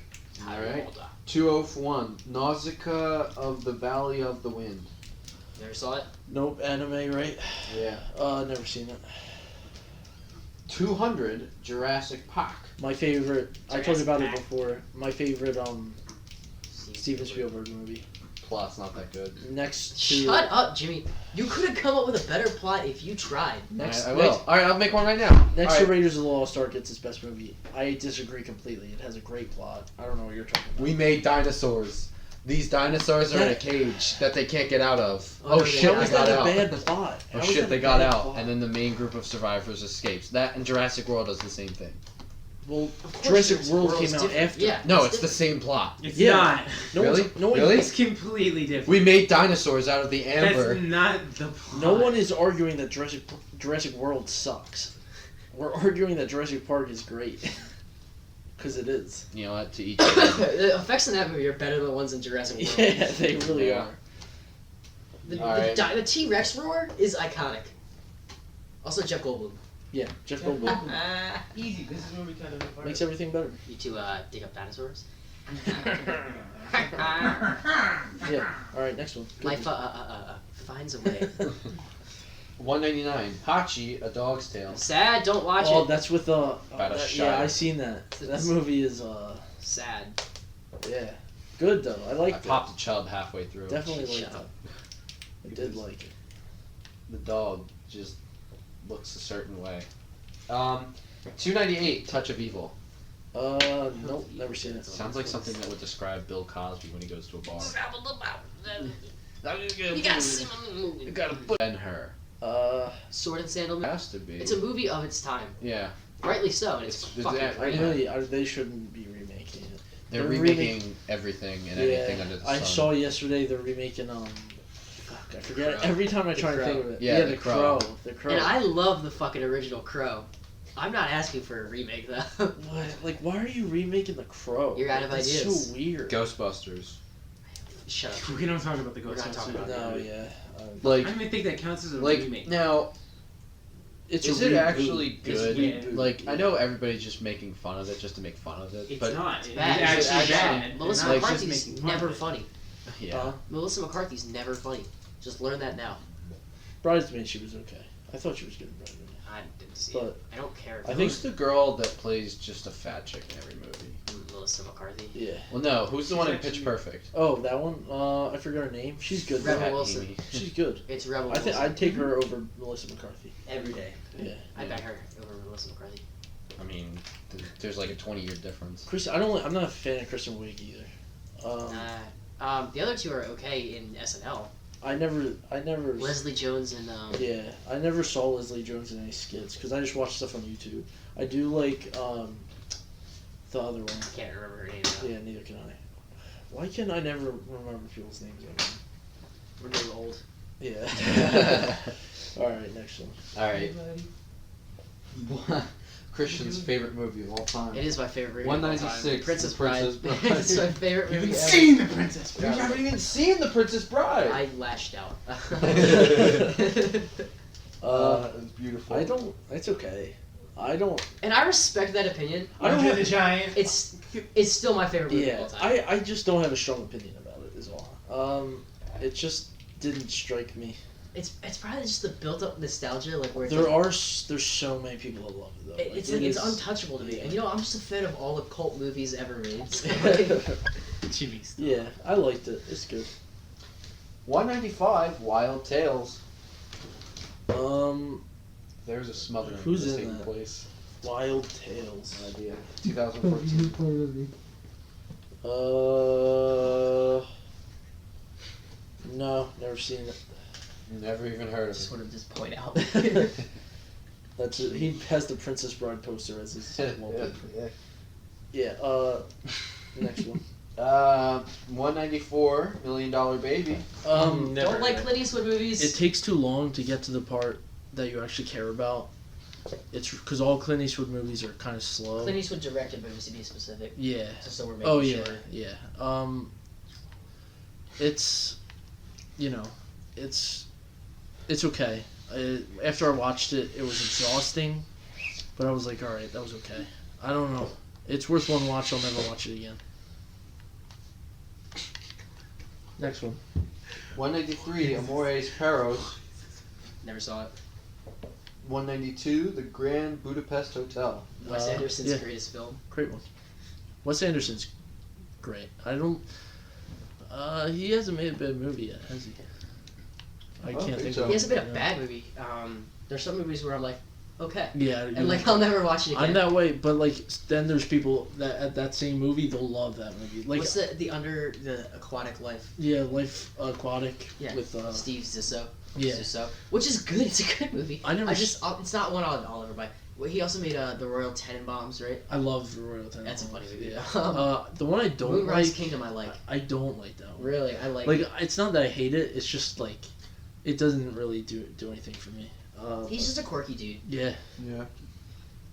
Alright. 201, Nausicaa of the Valley of the Wind. Never saw it. Nope, anime, right? Yeah. Never seen it. 200, Jurassic Park. My favorite. I talked Jurassic about it Park. before. My favorite Steven Spielberg movie. Plot's not that good. Next to Shut up, Jimmy. You could have come up with a better plot if you tried. next I will. next, Alright, I'll make one right now. next All to right. Raiders of the Lost Ark gets its best movie. I disagree completely. It has a great plot. I don't know what you're talking about. We made dinosaurs. These dinosaurs are in a That- cage that they can't get out of. Oh, Oh, they shit, got How they is got that a out. bad plot? Oh How is shit, that they a got bad out. plot? And then the main group of survivors escapes. That and Jurassic World does the same thing. Well, Of course Jurassic Jurassic World World's came out different. after. Yeah. No, it's the different. same plot. It's Yeah. not. No Really? one's, no one, Really? It's completely different. We made dinosaurs out of the amber. That's not the plot. No one is arguing that Jurassic World sucks. We're arguing that Jurassic Park is great. Because it is. You know what? To each their own. The effects in that movie are better than the ones in Jurassic World. Yeah, they really Yeah. are. Alright. The T-Rex roar is iconic. Also, Jeff Goldblum. Yeah, Jeff Goldblum Easy. This is where we cut it apart. makes everything better. You two dig up dinosaurs. Yeah. All right, next one. Good Life one. finds a way. $1.99. Hachi, A Dog's Tale. Sad. Don't watch Oh, it. that's with About a yeah, shot. I seen that. It's- That movie is Sad. yeah, good though. I I liked it. popped a chub halfway through. Definitely liked Shut it. up. I did like it. The dog just looks a certain way. $2.98. Touch of Evil. Nope, never seen it. Sounds like something that would describe Bill Cosby when he goes to a bar. You gotta see my movie. And Her. Sword and Sandal movie. Has to be. It's a movie of its time. Yeah. Rightly so. And it's It's- fucking it's- great. They shouldn't be remaking it. They're They're remaking everything and anything under the sun. I saw yesterday they're remaking fuck, I forget. Crow. Every time I The try to Crow. think of it. Yeah, the The Crow. Crow. The Crow. And I love the fucking original Crow. I'm not asking for a remake though. What? Like, why are you remaking The Crow? You're out of That's ideas. so weird. Ghostbusters. Shut up. We don't talk about the We're not talking Ghostbusters. about No, yeah. Like, I don't even think that counts as a like remake. now, It's is a it reboot. actually It's a good? reboot. Like, I know everybody's just making fun of it just to make fun of it, It's but not. It's bad. actually It's actually bad. Melissa They're not just McCarthy's making fun of never it. funny. yeah. Melissa McCarthy's never funny. Just learn that now. Bridesmaid, she was okay. I thought she was good in Bridesmaid. I didn't see But it. I don't care. I think- Who's the girl that plays just a fat chick in every movie? Melissa McCarthy. Yeah. Well, no. Who's the one in She's Pitch actually- Perfect? Oh, that one? I forgot her name. She's good. Rebel though. Fat Wilson. Amy. She's good. It's Rebel I think Wilson. I'd take her over Melissa McCarthy. Every day. Yeah. I bet her over Melissa McCarthy. I mean, there's like a 20-year difference. Chris, I'm not a fan of Kristen Wiig either. The other two are okay in SNL. I never. Leslie Jones and Yeah, I never saw Leslie Jones in any skits because I just watch stuff on YouTube. I do like the other one. I can't remember her name now. Yeah, neither can I. Why can I never remember people's names? We're getting old. Yeah. All right, next one. All right. Christian's favorite movie of all time. It is my favorite movie. of all time. 196, Princess The Bride. Princess Bride. It's my favorite You movie haven't ever. seen the Princess You Bride. haven't even seen The Princess Bride. I lashed out. It was beautiful. I don't. It's okay. I don't. And I respect that opinion. I don't Andre have, the Giant. It's still my favorite movie of yeah, all time. I just don't have a strong opinion about it. Is all. It just didn't strike me. It's probably just the built up nostalgia, like where it's There's so many people that love it though. it's it it's is- untouchable to me. And you know, I'm just a fan of all the cult movies ever made. So, Jimmy Star. Yeah, I liked it. It's good. 195, Wild Tales. There's a smothering Who's that's in taking that? place. Wild Tales. No idea. 2014. No, never seen it. Never even heard of just it. want to just point out. That's it. He has the Princess Bride poster as his wallpaper. Yeah. Yeah. Next one. 194, $1 Million Baby. Um, Never Don't like heard. Clint Eastwood movies. It takes too long to get to the part that you actually care about. It's because all Clint Eastwood movies are kind of slow. Clint Eastwood directed movies, to be specific. Yeah. Just so we're making Oh yeah, sure. yeah. It's, you know, it's okay. After I watched it, it was exhausting, but I was like, all right, that was okay. I don't know. It's worth one watch. I'll never watch it again. Next one. 193, Amores Perros. Never saw it. 192, The Grand Budapest Hotel. Wes Anderson's yeah. greatest film. Great one. Wes Anderson's great. I don't. He hasn't made a bad movie yet, has he? I don't can't think think so. of. He hasn't made a Yeah. bad movie. There's some movies where I'm like, okay, Yeah, and like I'll never watch it again. I'm that way, but like then there's people that at that same movie they'll love that movie. Like What's the Aquatic Life? yeah, Life Aquatic Yeah. with Steve Zissou. yeah. Zissou, which is good. It's a good movie. I never It's not one I'll ever buy. Well, he also made the Royal Tenenbaums, right? I love the Royal Tenenbaums. That's a funny movie. Yeah. The one I don't Moonrise like. Kingdom I like. I don't like that one. Really, I like. Like it's not that I hate it. It's just like it doesn't really do anything for me. He's just a quirky dude. Yeah. Yeah.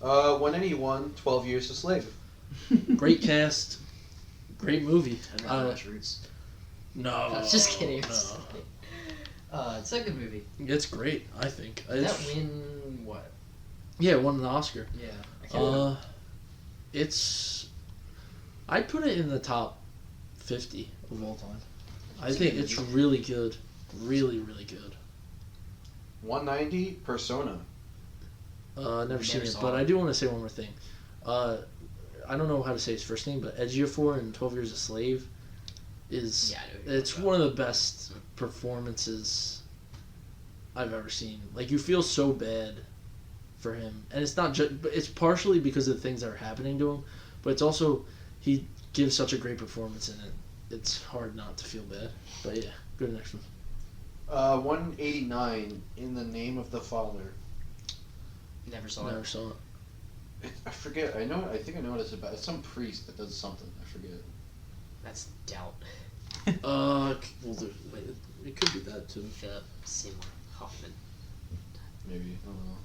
191, 12 Years a Slave. Great cast. Great movie. I've never watched Roots. No. I was just kidding. No. It's a good movie. It's great, I think. Did that win what? Yeah, it won an Oscar. Yeah. I can't remember. It's. I'd put it in the top 50 of all time. I It's a think good it's movie. really good. Really, really good. 190 Persona. Never seen Never it, saw but it. I do want to say one more thing. I don't know how to say his first name, but Ejiofor in 12 Years a Slave is. Yeah, I know who you're It's talking one of the best performances I've ever seen. Like, you feel so bad for him, and it's not just. It's partially because of the things that are happening to him, but it's also he gives such a great performance in it. It's hard not to feel bad. But yeah, go to the next one. 189 In the Name of the Father. Never saw Never it. saw it. I forget. I know. I think I know what it's about. It's some priest that does something. I forget. That's Doubt. Well, it could be that too. Philip Seymour Hoffman. Maybe. I don't know.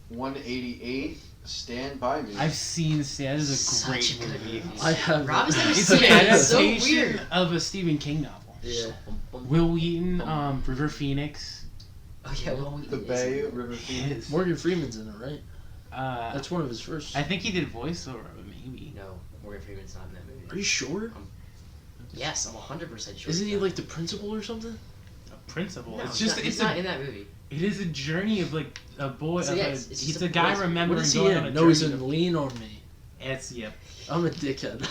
188 Stand By Me. I've seen Stand is a Such great a good movie. movie. I have. Rob has never It's seen an it. It's so adaptation weird. of a Stephen King novel. Yeah. Will Wheaton, River Phoenix. Oh yeah, well, The Bay, River Phoenix. Yes. Morgan Freeman's in it, right? Uh, That's one of his first. I think he did voiceover, maybe. No, Morgan Freeman's not in that movie. Are you sure? Yes, I'm 100% sure. Isn't he's he not. like the principal or something? A principal. No, It's just he's it's not a, in that movie. it is a journey of like a boy. So, of yeah, a, it's just he's a a guy boy's- remembering What is he going on a in? journey. No, he's in of- Lean on Me. It's yep. I'm a dickhead.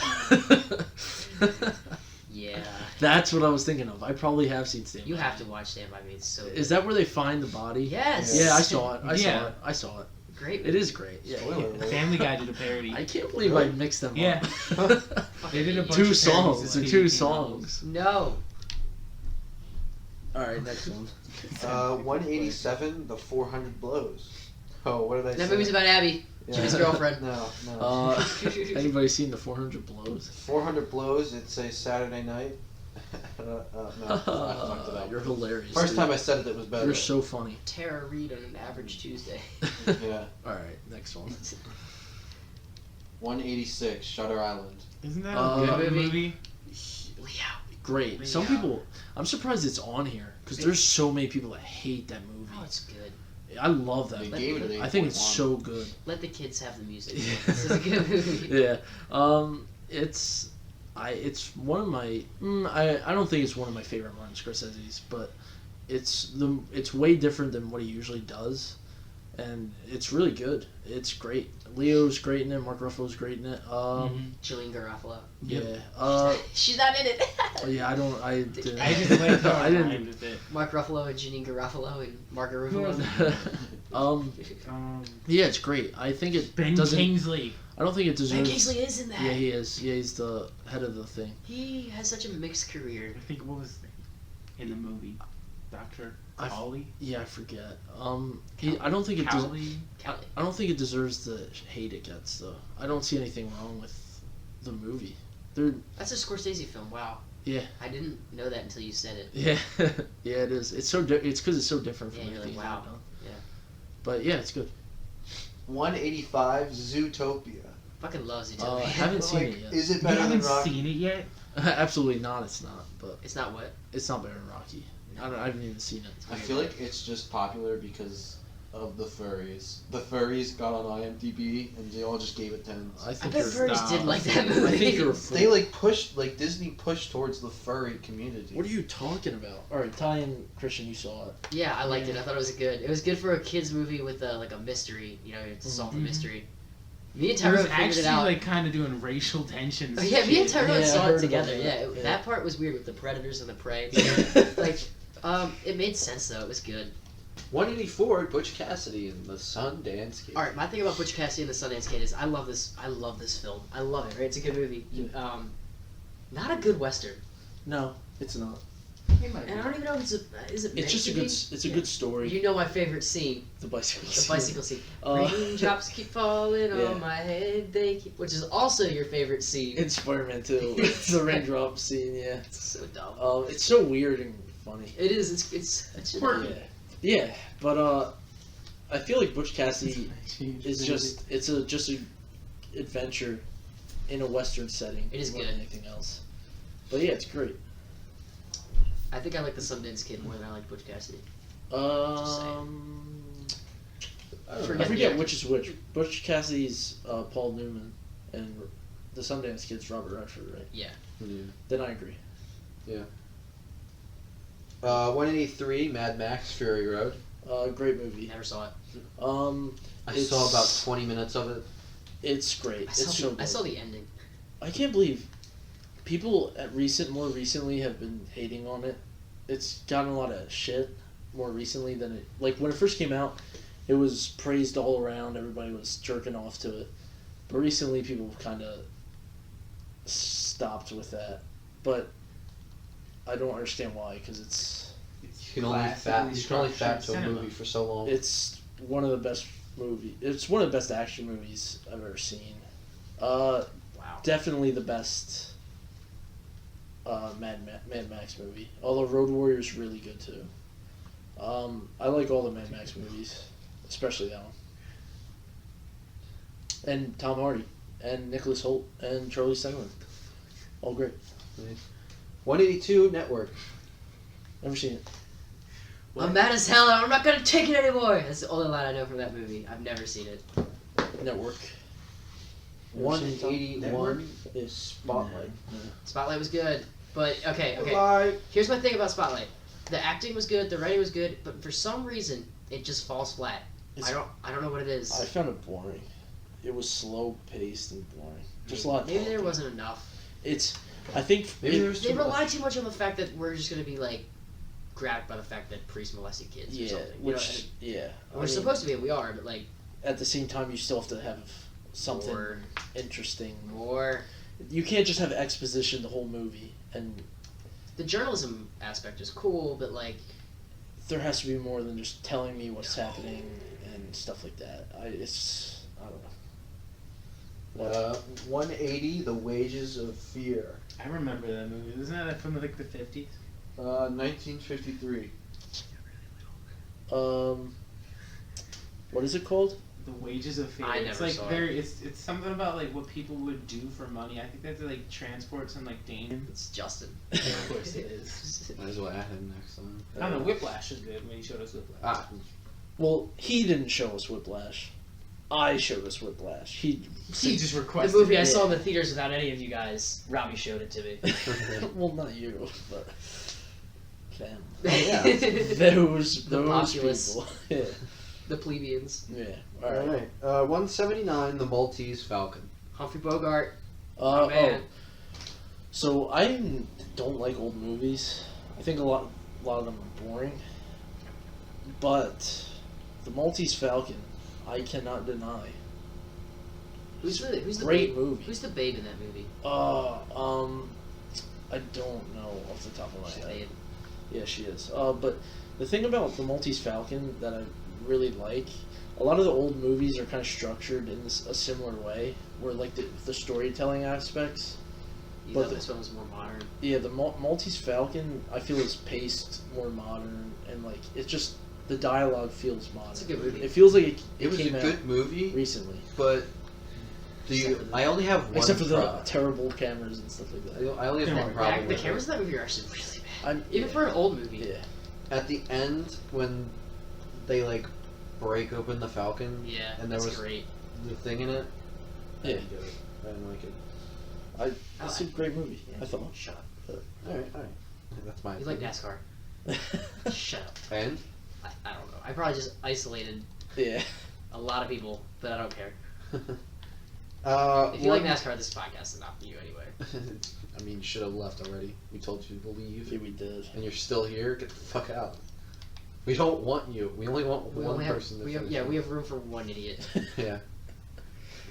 Yeah. That's what I was thinking of. I probably have seen Stand You By have Me. to watch Stand By Me. It's so Is that where they find the body? Yes. Yeah, I saw it. Yeah. I saw it. Great. It is great. Yeah. Spoiler alert. Family Guy did a parody. I can't believe I mixed them Yeah. up. They did a bunch Two of parodies songs. of It's Stephen two King songs. No. All right, next one. 187 The 400 Blows. Oh, what did I say? That movie's about Abby, Yeah. Jimmy's girlfriend. No, no. Anybody seen the 400 Blows? 400 Blows. It's a Saturday night. No, I fucked it up. You're hilarious. First dude. time I said it was better. You're so funny. Tara Reid on an average Tuesday. Yeah. All right, next one. 186 Shutter Island. Isn't that Uh, a good movie? movie? Great. Some Yeah. people. I'm surprised it's on here because there's so many people that hate that movie. Oh, it's good. I love that They movie. gave it an 8.1. I think it's so good. Let the kids have the music. Yeah. This is a good movie. Yeah. It's one of my. I don't think it's one of my favorite Martin Scorsese's, but it's way different than what he usually does, and it's really good. It's great. Leo's great in it. Mark Ruffalo's great in it. Jillian Garofalo. Yeah. She's not in it. Yeah. I don't. I didn't. I just like how I it didn't. rhymed with it. Mark Ruffalo and Janine Garofalo and Margaret Ruffalo. Yeah, it's great. I think it Ben doesn't. Kingsley. I don't think it Ben deserves. Kingsley is in that. Yeah, he is. Yeah, he's the head of the thing. He has such a mixed career. I think what was his name in the movie? Dr. I- Cawley? Yeah, I forget. I don't think it. Cowley? Kelly. I don't think it deserves the hate it gets, though. I don't see anything wrong with the movie. That's a Scorsese film. Wow. Yeah. I didn't know that until you said it. Yeah, yeah, it is. It's so. It's because it's so different from Yeah, you're anything like, wow. I've done. Yeah. But yeah, it's good. 185 Zootopia. Fucking love I Zootopia. haven't seen Like, it yet. is it You better than haven't Rocky? seen it yet? Absolutely not. It's not. But It's not what? it's not better than Rocky. I haven't even seen it. I feel like it's just popular because of the furries. The furries got on IMDb and they all just gave it 10s. I I think bet you're. furries did like that I movie. think you're. They like pushed, like Disney pushed towards the furry community. What are you talking about? All right, Ty and Christian, you saw it. Yeah, I liked it. I thought it was good. It was good for a kids movie with like a mystery. You know, to solve the Mhm. mystery. Me and It Tyrone was figured actually it out. like kind of doing racial tensions. Oh, yeah, me and Tyrone Yeah, I saw heard it about together. that. Yeah, Yeah. that part was weird with the predators and the prey. Like, it made sense though. It was good. 184 Butch Cassidy and the Sundance Kid. All right, my thing about Butch Cassidy and the Sundance Kid is I love this. I love this film. I love it. Right, it's a good movie. Not a good western. No, it's not. And I don't even know if it's is it. It's just a good. It's a good story. You know my favorite scene, The bicycle. the bicycle scene. Uh, Raindrops keep falling yeah. on my head. They keep, which is also your favorite scene. In Spider-Man 2, it's the raindrop scene. Yeah. It's so dumb. It's so weird and funny. It is. It's such a Quirky. Yeah, but I feel like Butch Cassidy is just a adventure in a Western setting. It is more good. than anything else. But yeah, it's great. I think I like the Sundance Kid more than I like Butch Cassidy. I Forget forget the which is which. Butch Cassidy's Paul Newman, and the Sundance Kid's Robert Redford, right? Yeah. Then I agree. 183, Mad Max, Fury Road. Great movie. Never saw it. I It's- saw about 20 minutes of it. It's great. It's so good. I saw the ending. I can't believe people more recently have been hating on it. It's gotten a lot of shit more recently than it. Like when it first came out, it was praised all around. Everybody was jerking off to it. But recently, people kind of stopped with that. But I don't understand why, because You can only fat to a movie for so long. it's one of the best movie. It's one of the best action movies I've ever seen. Wow. Definitely the best Mad Max movie. Although Road Warrior is really good too. I like all the Mad Max movies, especially that one. And Tom Hardy, and Nicholas Hoult, and Charlie Stein. All great. 182, Network. Never seen it. I'm mad as hell. I'm not gonna take it anymore. That's the only line I know from that movie. I've never seen it. Network. Never seen it, Tom? 181, Yes. Spotlight. Spotlight was good, but okay. Bye. Here's my thing about Spotlight. The acting was good, the writing was good, but for some reason it just falls flat. I don't know what it is. I found it boring. It was slow paced and boring. Just a lot. Of Maybe there talking. wasn't enough. I think Maybe there was They too much. rely too much on the fact that we're just gonna be like grabbed by the fact that priests molested kids or Yeah, something. which yeah. We're supposed to be. We are, but like At the same time, you still have to have something more. interesting. You You can't just have exposition the whole movie, and the journalism aspect is cool, but like there has to be more than just telling me what's happening and stuff like that. I don't know. 180, The Wages of Fear. I remember that movie. Isn't that from like the 50s? 1953. What is it called? The Wages of Fear. I It's never like saw very. It's something about like what people would do for money. I think that's like transport some like danger. it's Justin. Yeah, of course it is. Might as well add him next time. I don't know. Whiplash is good when he showed us Whiplash. Ah. Well, he didn't show us Whiplash. I showed us Whiplash. He He just The requested. movie I it. saw in the theaters without any of you guys. Robbie showed it to me. well, not you, but them. yeah. Those populace. people. Yeah. The plebeians. Yeah. All right. Alright. 179, The Maltese Falcon. Humphrey Bogart. Oh, man. So I don't like old movies. I think a lot of them are boring. But the Maltese Falcon, I cannot deny. Who's the Great babe? movie. Who's the babe in that movie? I don't know off the top of my She's head. babe. Yeah, she is. But the thing about the Maltese Falcon that I really like, a lot of the old movies are kind of structured in a similar way, where like the storytelling aspects. You But thought this one was more modern. Yeah, the Maltese Falcon, I feel is paced more modern, and like it's just the dialogue feels modern. It's a good movie. It feels like It was a came out good movie, recently, but I only have one except for the pro- terrible cameras and stuff like that. I only have one Yeah, problem The with cameras it. in that movie are actually really bad. I'm, Even for an old movie. yeah, At the end, when they like break open the Falcon, Yeah, and there that's was great. the thing in it, I Yeah. didn't get it. I didn't like it. it's a great movie. I thought. Shut up. Alright. That's my You like opinion. NASCAR. Shut up. And? I don't know. I probably just isolated Yeah. a lot of people that I don't care. If If you like NASCAR, this podcast is not for you anyway. I mean, you should have left already. We told you to leave, Yeah, we did. and you're still here. Get the fuck out. We don't want you. We only want We one only person to we have, finish yeah, it. we have room for one idiot. Yeah.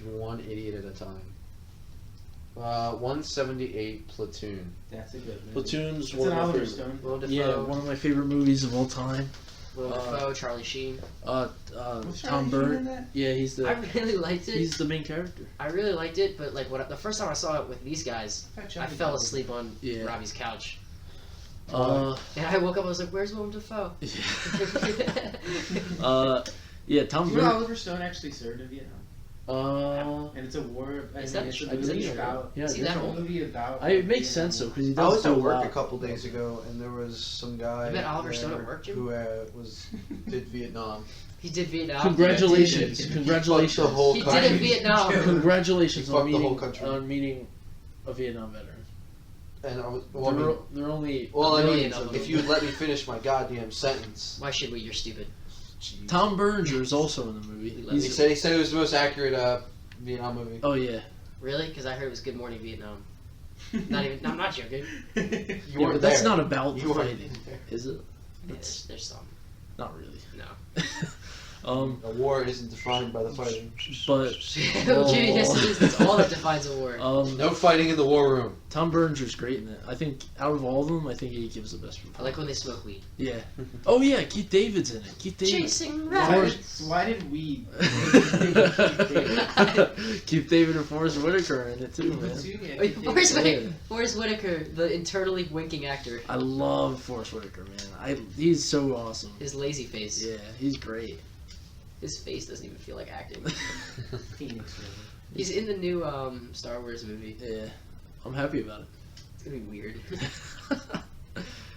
One idiot at a time. 178 Platoon. That's a good movie. Platoon's It's one an of my Oliver favorite. Stone. Willem Dafoe, Yeah, one of my favorite movies of all time. Willem Dafoe, Charlie Sheen. Was Tom Charlie Sheen in Bird. that? Yeah, he's I the really liked it. he's the main character. I really liked it, but like the first time I saw it with these guys, I thought I Charlie fell Sheen- asleep on Yeah. Robbie's couch. Uh, And I woke up, I was like, "Where's Willem Dafoe?" yeah, Tom You know Bird. Oliver Stone actually served in Vietnam. And it's a war. Is that- it's a I movie didn't know. about. Yeah, See I that didn't one? know. Movie about. It makes sense though because he I does was do at a work lot. a couple days ago, and there was some guy You met Oliver there Stone at work, Jim? who did Vietnam. He did Vietnam. Congratulations! He Congratulations! fucked the whole He did country. in Vietnam. Congratulations He on fucked the whole meeting country. a Vietnam veteran. And I was, well, I mean, They're only well, I million mean, of them. if you would let me finish my goddamn sentence. Why should we? You're stupid. Jeez. Tom Berger is also in the movie. He said it was the most accurate Vietnam movie. Oh yeah, Really? Because I heard it was Good Morning Vietnam. Not even. I'm not joking. You yeah, weren't but that's there. not about You the weren't fighting, there. is it? Yeah, there's some. Not really. No. A war isn't defined by the fighting. But Jimmy, yes, it is. That's all that defines a war. No fighting in the war room. Tom Berger's great in it. I think out of all of them, I think he gives the best I performance. like when they smoke weed. Yeah. Oh yeah, Keith David's in it. Keith David. Chasing Why rabbits. did we? Keith David and Forrest Whitaker in it too, man. Wait, Forrest Yeah. Whitaker, Forrest Whitaker, the internally winking actor. I love Forrest Whitaker, man. He's so awesome. His lazy face. Yeah, he's great. His face doesn't even feel like acting. Phoenix River. He's in the new Star Wars movie. Yeah, I'm happy about it. It's gonna be weird.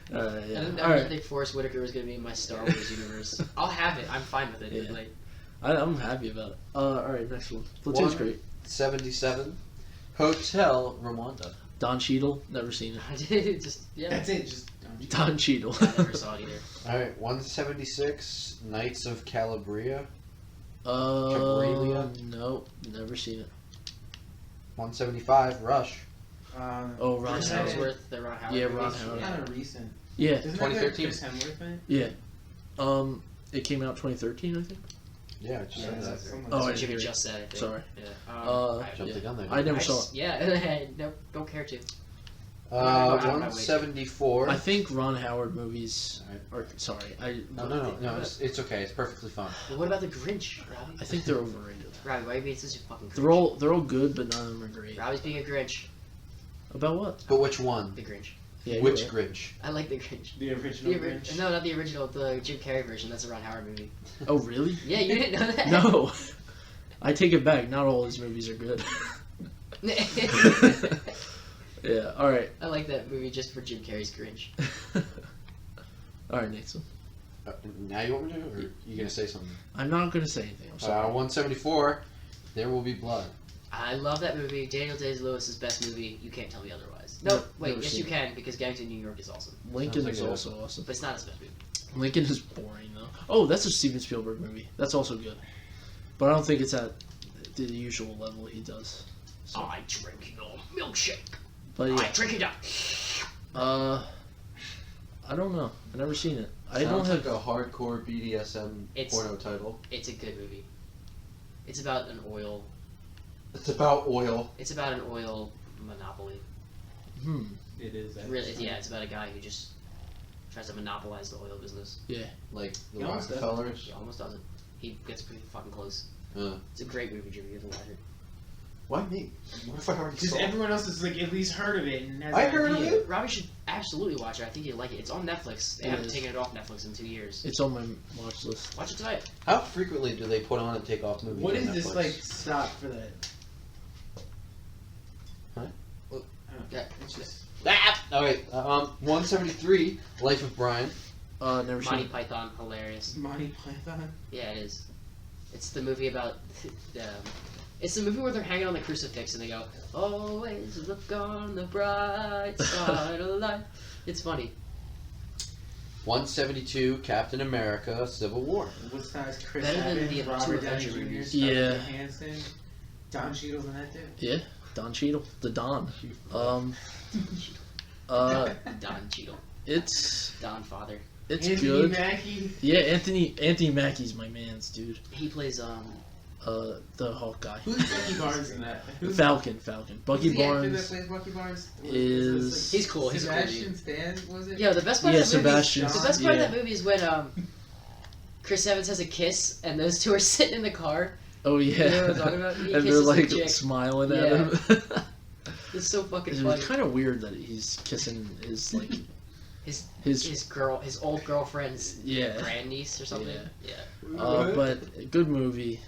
Yeah. I didn't All right. think Forrest Whitaker was gonna be in my Star Wars universe. I'll have it. I'm fine with it. Yeah. Like, I'm happy about it. All right, next one. Platoon's One. great. 77. Hotel Rwanda. Don Cheadle, never seen it. I did just yeah. That's it. Just don't you- Don Cheadle. I never saw it either. All right, 176. Knights of Calabria. Uh, Cabrera? nope, never seen it. 175. Rush. Oh, Ron Chris Howard. Hemsworth, the Ron Howard. Yeah, movie. Ron Howard. Kind of recent. Yeah, Isn't that 2013. Chris Hemsworth in it? yeah. It came out 2013, I think. Yeah, I just Yeah, said that. someone- Oh, That's I what Jimmy agree. just said. I think. Sorry. Yeah. Uh, Jumped the gun there. I never saw it. Yeah. No, don't care to. Uh, I'm not 174. I think Ron Howard movies. Alright. Or sorry, No. It's okay. It's perfectly fine. Well, what about the Grinch, Robbie? I think they're overrated. Robbie, why are you being such a fucking Grinch? They're all good, but none of them are great. Robbie's being a Grinch. About what? But which one? The Grinch. Yeah, you're Which right. Grinch? I like the Grinch. The original The Grinch. No, not the original. The Jim Carrey version. That's a Ron Howard movie. Oh, really? Yeah, you didn't know that. No. I take it back. Not all his movies are good. Yeah. All right. I like that movie just for Jim Carrey's Grinch. All right, Nixon. Now you want me to? Or you gonna say something? I'm not gonna say anything. I'm sorry. 174. There Will Be Blood. I love that movie. Daniel Day-Lewis's best movie. You can't tell me otherwise. No, wait, never yes seen you it. can because Gangs of New York is awesome. Lincoln Sounds is like a- also awesome. But it's not his best movie. Lincoln is boring though. Oh, that's a Steven Spielberg movie. That's also good, but I don't think it's at the usual level he does. So, I drink your milkshake. but yeah, I drink it up. I don't know. I've never seen it. I don't Sounds have. like a hardcore BDSM It's- porno title. It's a good movie. It's about an oil. It's about oil. It's about an oil monopoly. It is. Really, yeah. It's about a guy who just tries to monopolize the oil business. Like the He almost does. Rockefellers. He almost does it. He gets pretty fucking close. Uh, It's a great movie, Jimmy. You have to watch it. why me? What if I already Because saw it? everyone else has like at least heard of it and has I an heard of idea. it. Robbie should absolutely watch it. I think you'd like it. It's on Netflix. They It haven't is. taken it off Netflix in 2 years. It's on my watch list. Watch it tonight. How frequently do they put on and take off movies? What on is this Netflix? like? Stop for that. Huh? I don't know. Yeah. It's just. Ah! All right. 173. Life of Brian. Never seen Monty it. Python, hilarious. Monty Python. Yeah, it is. It's the movie about. It's the movie where they're hanging on the crucifix and they go, "Always look on the bright side of life." It's funny. 172. Captain America: Civil War. What size? Chris Better than Evans, the two Robert Downey Avenger Jr., movies. Scarlett Yeah. Johansson, Don Cheadle's in that too. Yeah, Don Cheadle, the Don. Don Cheadle. It's Don Father. Anthony good. Mackie. Yeah, Anthony Mackie's my man's dude. He plays The Hawk guy. Who's Bucky Barnes in that? Who's Falcon. Bucky who's the actor that Barnes. plays Bucky Barnes? is- He's cool, he's a cool Sebastian Stan, was it? Yeah, the best part Yeah, of that movie. Sebastian. The best part Yeah. of that movie is when Chris Evans has a kiss and those two are sitting in the car. Oh You know what yeah. I'm talking about? He And they're kisses the like chick. smiling at Yeah. him. It's so fucking It's funny. kind of weird that he's kissing his like His his old girlfriend's yeah. grandniece or something. Yeah. Yeah. But good movie.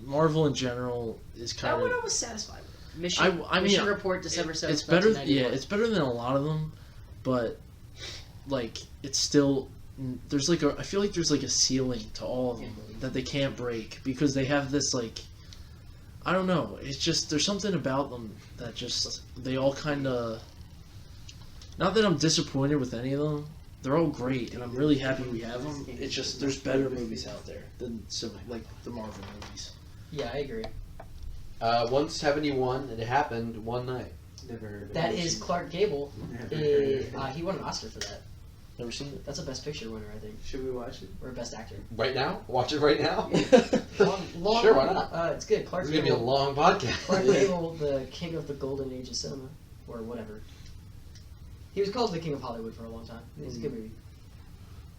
Marvel in general is That kind one of. I was satisfied with. Mission, I mean, Mission Report, December 7th, It's better. 1991. It's better than a lot of them, but like it's still there's like I feel like there's like a ceiling to all of them that they can't break because they have this like I don't know. It's just there's something about them that just they all kind of. Not that I'm disappointed with any of them. They're all great, and I'm really happy we have them. It's just there's better movies out there than some like the Marvel movies. Yeah, I agree. 171. It happened one night. Never heard of it. That is Clark Gable. Never heard of it. He won an Oscar for that. Never seen it. That's a Best Picture winner, I think, Should we watch it? or Best Actor. Right now? Watch it right now? Long, Sure, why not? It's good. Clark This is going to be a Gable. long podcast. Clark Gable, the king of the golden age of cinema, or whatever. He was called the king of Hollywood for a long time. It's a good movie.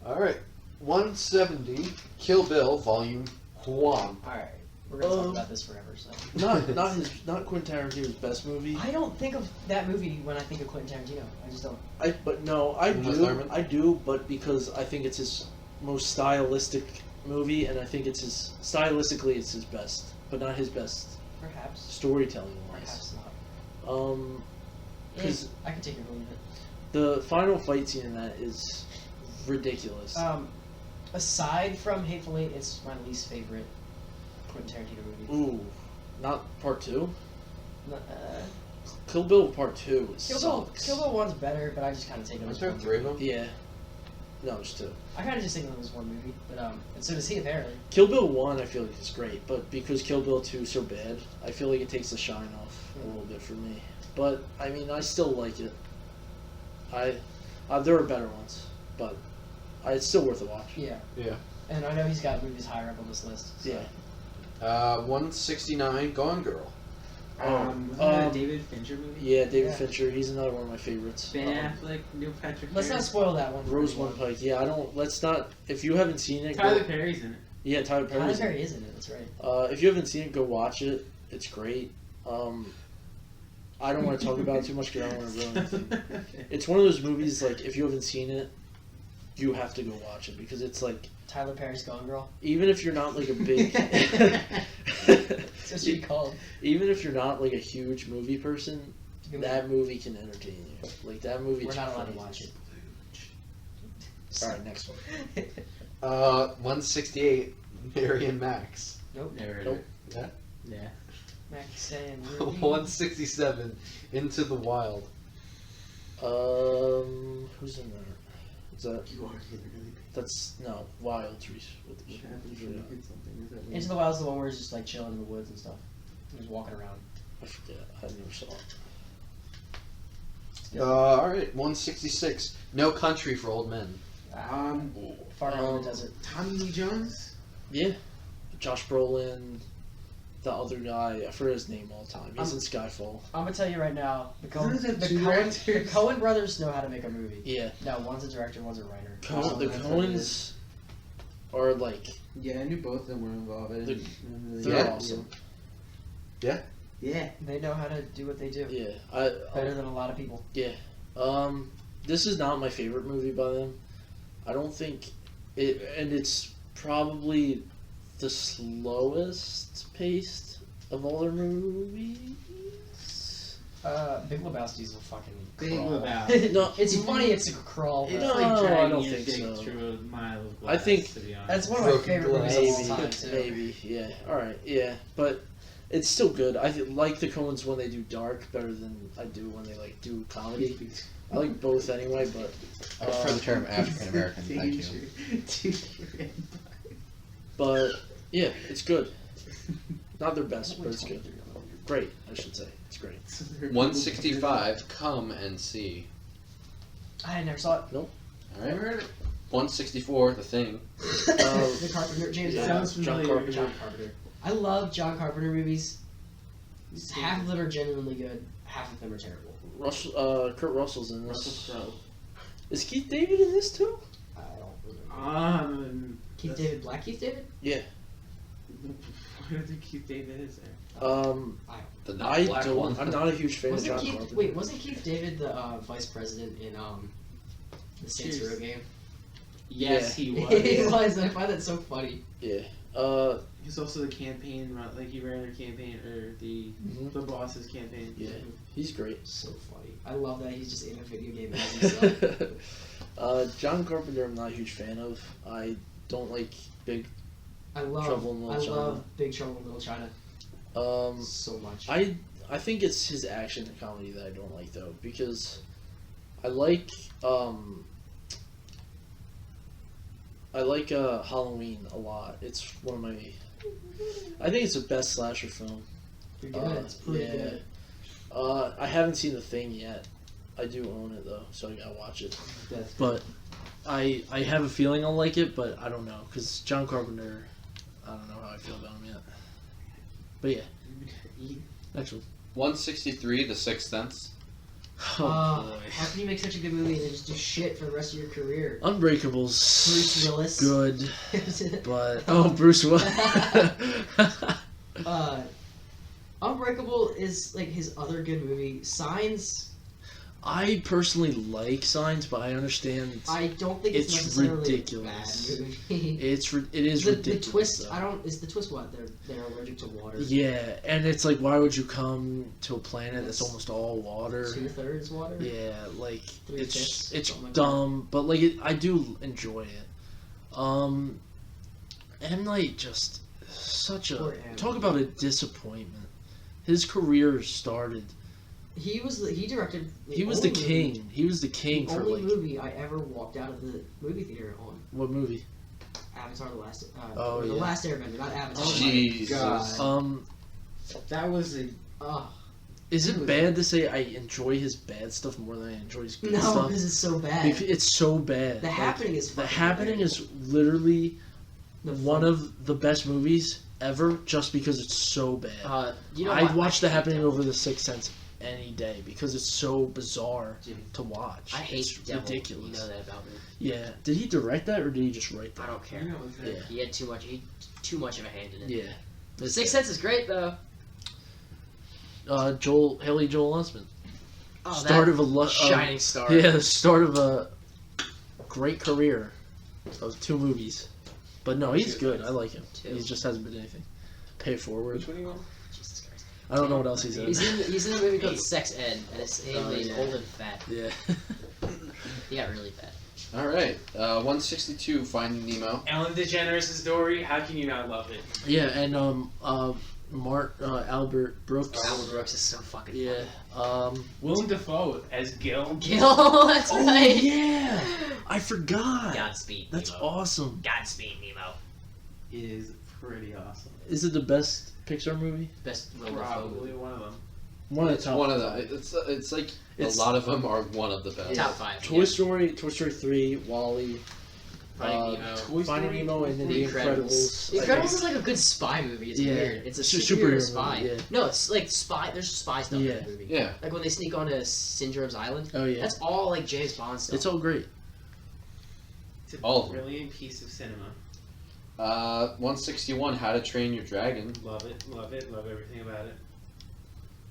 All right. 170. Kill Bill, Volume 1. All right, we're gonna talk about this forever. So Not Quentin Tarantino's best movie. I don't think of that movie when I think of Quentin Tarantino. I just don't. I Uma Thurman? do, but because I think it's his most stylistic movie, and I think it's his stylistically it's his best, but not his best Perhaps. storytelling wise. Perhaps not. Because I can take your believe it. the final fight scene in that is ridiculous. Aside from Hateful Eight, it's my least favorite Quentin Tarantino movie. Ooh, not part 2. Uh, Kill Bill part 2 Kill sucks. Bill 1's better, but I just kind of take them Aren't as there one 3 of movie. them? Yeah. No, there's 2. I kind of just think of them as one movie, but and so does he apparently. Kill Bill 1 I feel like is great, but because Kill Bill 2 is so bad, I feel like it takes the shine off a little bit for me. But, I mean, I still like it. There are better ones, but it's still worth a watch. Yeah. Yeah. And I know he's got movies higher up on this list. So. Yeah. 169. Gone Girl. Wasn't that a David Fincher movie? Yeah, David Yeah. Fincher, he's another one of my favorites. Ben Affleck, Neil Patrick Let's not Harris. spoil that one. for Rosamund anyone. Pike, yeah, let's not, if you haven't seen it, Tyler go, Perry's in it. yeah, Tyler Tyler Perry's. Perry is in it. That's right. If you haven't seen it, go watch it. It's great. I don't want to talk about it too much because I don't want to ruin anything. It's one of those movies, like, if you haven't seen it, you have to go watch it because it's like, Tyler Perry's Gone Girl. even if you're not like a big, That's what she called. even if you're not like a huge movie person, Good that movie can entertain you. Like that movie. We're not allowed to watch it. All right, next one. 168. Mary and Max. Nope. Never heard Nope. of Yeah. it. Yeah. Max and Ruby. 167. Into the Wild. Who's in there? Is that You are getting really big. that's no Wild Reese? What happens when you hit something? Is that Into the Wild's the one where he's just like chilling in the woods and stuff. He's walking around. I forget. I never saw it. All right. 166. No Country for Old Men. Far out in the desert. Tommy Lee Jones? Yeah, Josh Brolin, the other guy. I forget his name all the time. He's in Skyfall. I'm gonna tell you right now, Isn't there two directors? The Coen brothers know how to make a movie. Yeah, No, one's a director, one's a writer. the that's Coens are like Yeah, I knew both of them were involved. I didn't really- they're Yeah. awesome. Yeah. They know how to do what they do. Yeah, Better than a lot of people. This is not my favorite movie by them. I don't think it, and it's probably the slowest paced of all their movies. Big Lebowski's a fucking Big crawl. Lebowski. No, It's funny, it's a crawl. It's but No, like I dragging don't your think dick so. through a mile of glass, I think to be honest. That's one of my Broken favorite glass. movies of all Maybe, time, too. maybe, yeah. All right, yeah, but it's still good. I like the Coens when they do dark better than I do when they like do comedy. I like both anyway, but I prefer the term African American. Thank you. but yeah, it's good. Not their best, but it's good. Great, I should say. It's great. 165. Come and See. I never saw it. All right. 164. The Thing. The Carpenter, James Yeah, Gunn. John familiar. Carpenter. John Carpenter. I love John Carpenter movies. Half of them are genuinely good. Half of them are terrible. Kurt Russell's in this. Russell Crowe. Is Keith David in this too? I don't remember. Keith That's- David, Black Keith David? Yeah. I don't think Keith David is there. The not I black don't. one. I'm not a huge fan of Wasn't John Keith, Carpenter. wait, wasn't Keith David the vice president in the Saints Cheers. Row game? Yes, he was. He was. I find that so funny. Yeah. He's also the campaign, like he ran their campaign or the boss's campaign. Yeah, he's great. So funny. I love that he's just in a video game as himself. John Carpenter, I'm not a huge fan of. I don't like Big Trouble in Little China. love Big Trouble in Little China so much. I think it's his action and comedy that I don't like though, because I like Halloween a lot. It's one of my. I think it's the best slasher film. Pretty good. It's pretty good. I haven't seen The Thing yet. I do own it though, so I gotta watch it. But I have a feeling I'll like it, but I don't know, because John Carpenter, I don't know how I feel about him yet. But yeah, next one. 163, The Sixth Sense. Oh boy. How can you make such a good movie and then just do shit for the rest of your career? Unbreakable's Bruce Willis. good, but Bruce Willis. Unbreakable is like his other good movie. Signs. I personally like Signs, but I understand I don't think it's necessarily ridiculous. a bad movie. It is ridiculous. The twist. though. Is the twist what they're allergic to water? Yeah, and it's like, why would you come to a planet that's almost all water? 2/3 water. Yeah, like 3/5, it's something like dumb, but like I do enjoy it. M. Night just such a Poor M. talk about a disappointment. His career started. He directed. He was the king. He was the king for only like movie I ever walked out of the movie theater on. what movie? Avatar: The Last. Oh, The yeah. Last Airbender, not Avatar. Jesus. God. That was a. Is it bad to say I enjoy his bad stuff more than I enjoy his good No, stuff? because it's so bad. It's so bad. The Like, Happening is. The fucking Happening great. is literally The one fun- of the best movies ever, just because it's so bad. You know I'd what? watch I The hate Happening Devil. over The Sixth Sense any day because it's so bizarre Jimmy. to watch. I hate it's Devil. ridiculous. You know that about me. Yeah. Did he direct that or did he just write I that? don't care. You know, it's Yeah. He had too much. Too much of a hand in it. Yeah. The Sixth Sense is great though. Haley Joel Osment. Oh, Start that of a shining star. Yeah, the start of a great career of 2 movies. But no, he's good. I like him. Two. He just hasn't been anything. Pay it forward. Which one are you on? Jesus Christ. I don't know what else he's in. He's in a movie called Sex Ed, and it's him Oh, being yeah. old and fat. Yeah. He got really fat. All right. 162, Finding Nemo. Ellen DeGeneres' story. How can you not love it? Yeah, and Albert Brooks. Albert Brooks is so fucking Yeah. Willem Dafoe as Gil. funny. Gil, that's Oh right. yeah, I forgot. Godspeed. That's Nemo. awesome. Godspeed, Nemo. Is pretty awesome. Is it the best Pixar movie? Best Willem Dafoe Probably movie. one of them. One of the It's top. one of the. It's like It's- a lot of them are one of the best. Top 5. Toy Story, Toy Story 3, Wall-E, Finding Nemo. Toy Finding Story, Nemo, and then The Incredibles. The Incredibles is like a good spy movie. It's Yeah. weird. It's a It's a superhero superhero spy. movie, yeah. No, it's like spy. There's spy stuff in Yeah. that movie. Yeah. Like when they sneak onto Syndrome's Island. Oh yeah, That's all like James Bond stuff. it's all great. It's a All of them. brilliant piece of cinema. 161, How to Train Your Dragon. Love it, love it, love everything about it.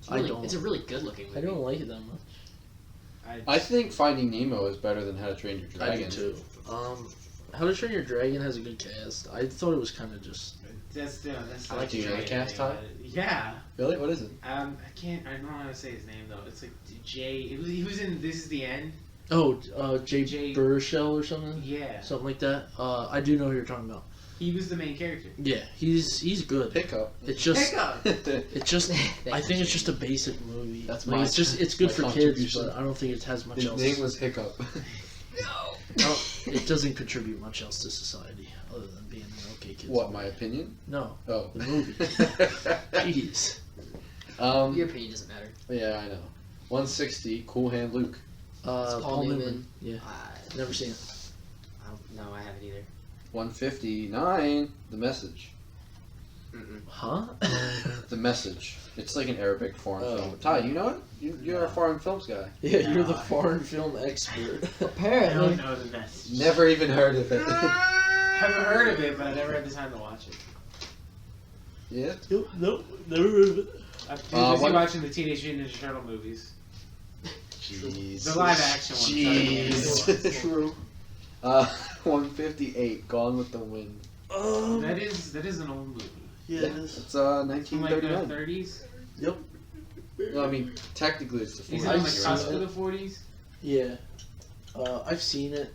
It's really, I don't. It's a really good looking movie. I don't like it that much. I think Finding Nemo is better than How to Train Your Dragon. I do too. How to Train Your Dragon has a good cast. I thought it was kind of just. That's I like the the great cast, thing Todd. about it. Yeah. Really? What is it? I don't know how to say his name though. It's like Jay. He was in This Is the End. Oh, Jay Jay- Baruchel or something. Yeah. Something like that. I do know who you're talking about. He was the main character. Yeah, he's good. Hiccup. It's just. Hiccup. It's just. Thank I you, think it's Jamie. just a basic movie. That's like, my- it's good my for kids, contribution. but I don't think it has much His else. name was Hiccup. No, it doesn't contribute much else to society other than being an okay kid. What, my opinion? No, Oh. the movie. Jeez. Your opinion doesn't matter. Yeah, I know. 160, Cool Hand Luke. It's Paul Newman. Yeah, Uh, never seen it. no, I haven't either. 159, The Message. Mm-mm. Huh? The Message. It's like an Arabic foreign Oh. film. Ty, you know it? You're a foreign films guy. Yeah, you're the No. foreign film expert. I don't Apparently. know the message. Never even heard of it. Haven't heard of it, but I never had the time to watch it. Yeah? Nope, never heard of it. I'm too busy what- watching the Teenage Mutant Ninja Turtle movies. Jeez. The live action ones. not the animated ones. True. 158, Gone with the Wind. That is an old movie. Yeah, it is. It's From like the 1939. 30s. No, I mean, technically it's the 40s. Is it on the I've cusp seen of the 40s? Yeah. I've seen it.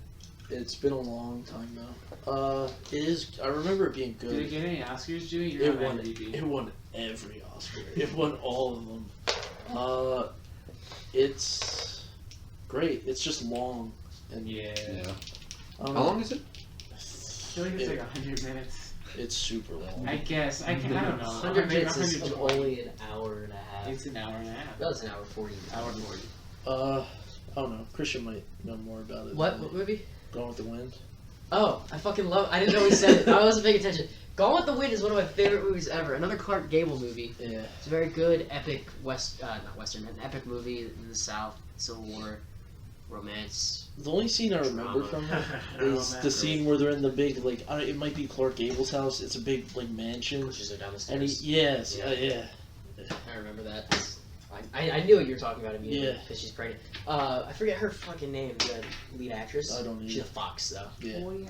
It's been a long time now. It is. I remember it being good. Did it get any Oscars, Jimmy? You're It on won. IMDb. It won every Oscar. It won all of them. It's great. It's just long and Yeah. Yeah. I don't How know. long is it? I feel like it's like 100 minutes. It's super long. I guess. I don't know. 100 Maybe minutes is 120. only an hour and a half. It's an hour and a half. That was an hour 40. Hour 40. I don't know. Christian might know more about it. What? than What me. movie? Gone with the Wind. Oh, I fucking love. I didn't know he said it. I wasn't paying attention. Gone with the Wind is one of my favorite movies ever. Another Clark Gable movie. Yeah. It's a very good, epic not western, an epic movie in the South, Civil War, romance. The only scene I remember Drama. from it is the scene where they're in the big, like, it might be Clark Gable's house. It's a big, like, mansion. Pushes her down the And stairs. yes, Yeah. yeah. I remember that. I knew what you were talking about immediately Yeah. because she's pregnant. I forget her fucking name, the lead actress. I don't She's either. a fox though. Yeah.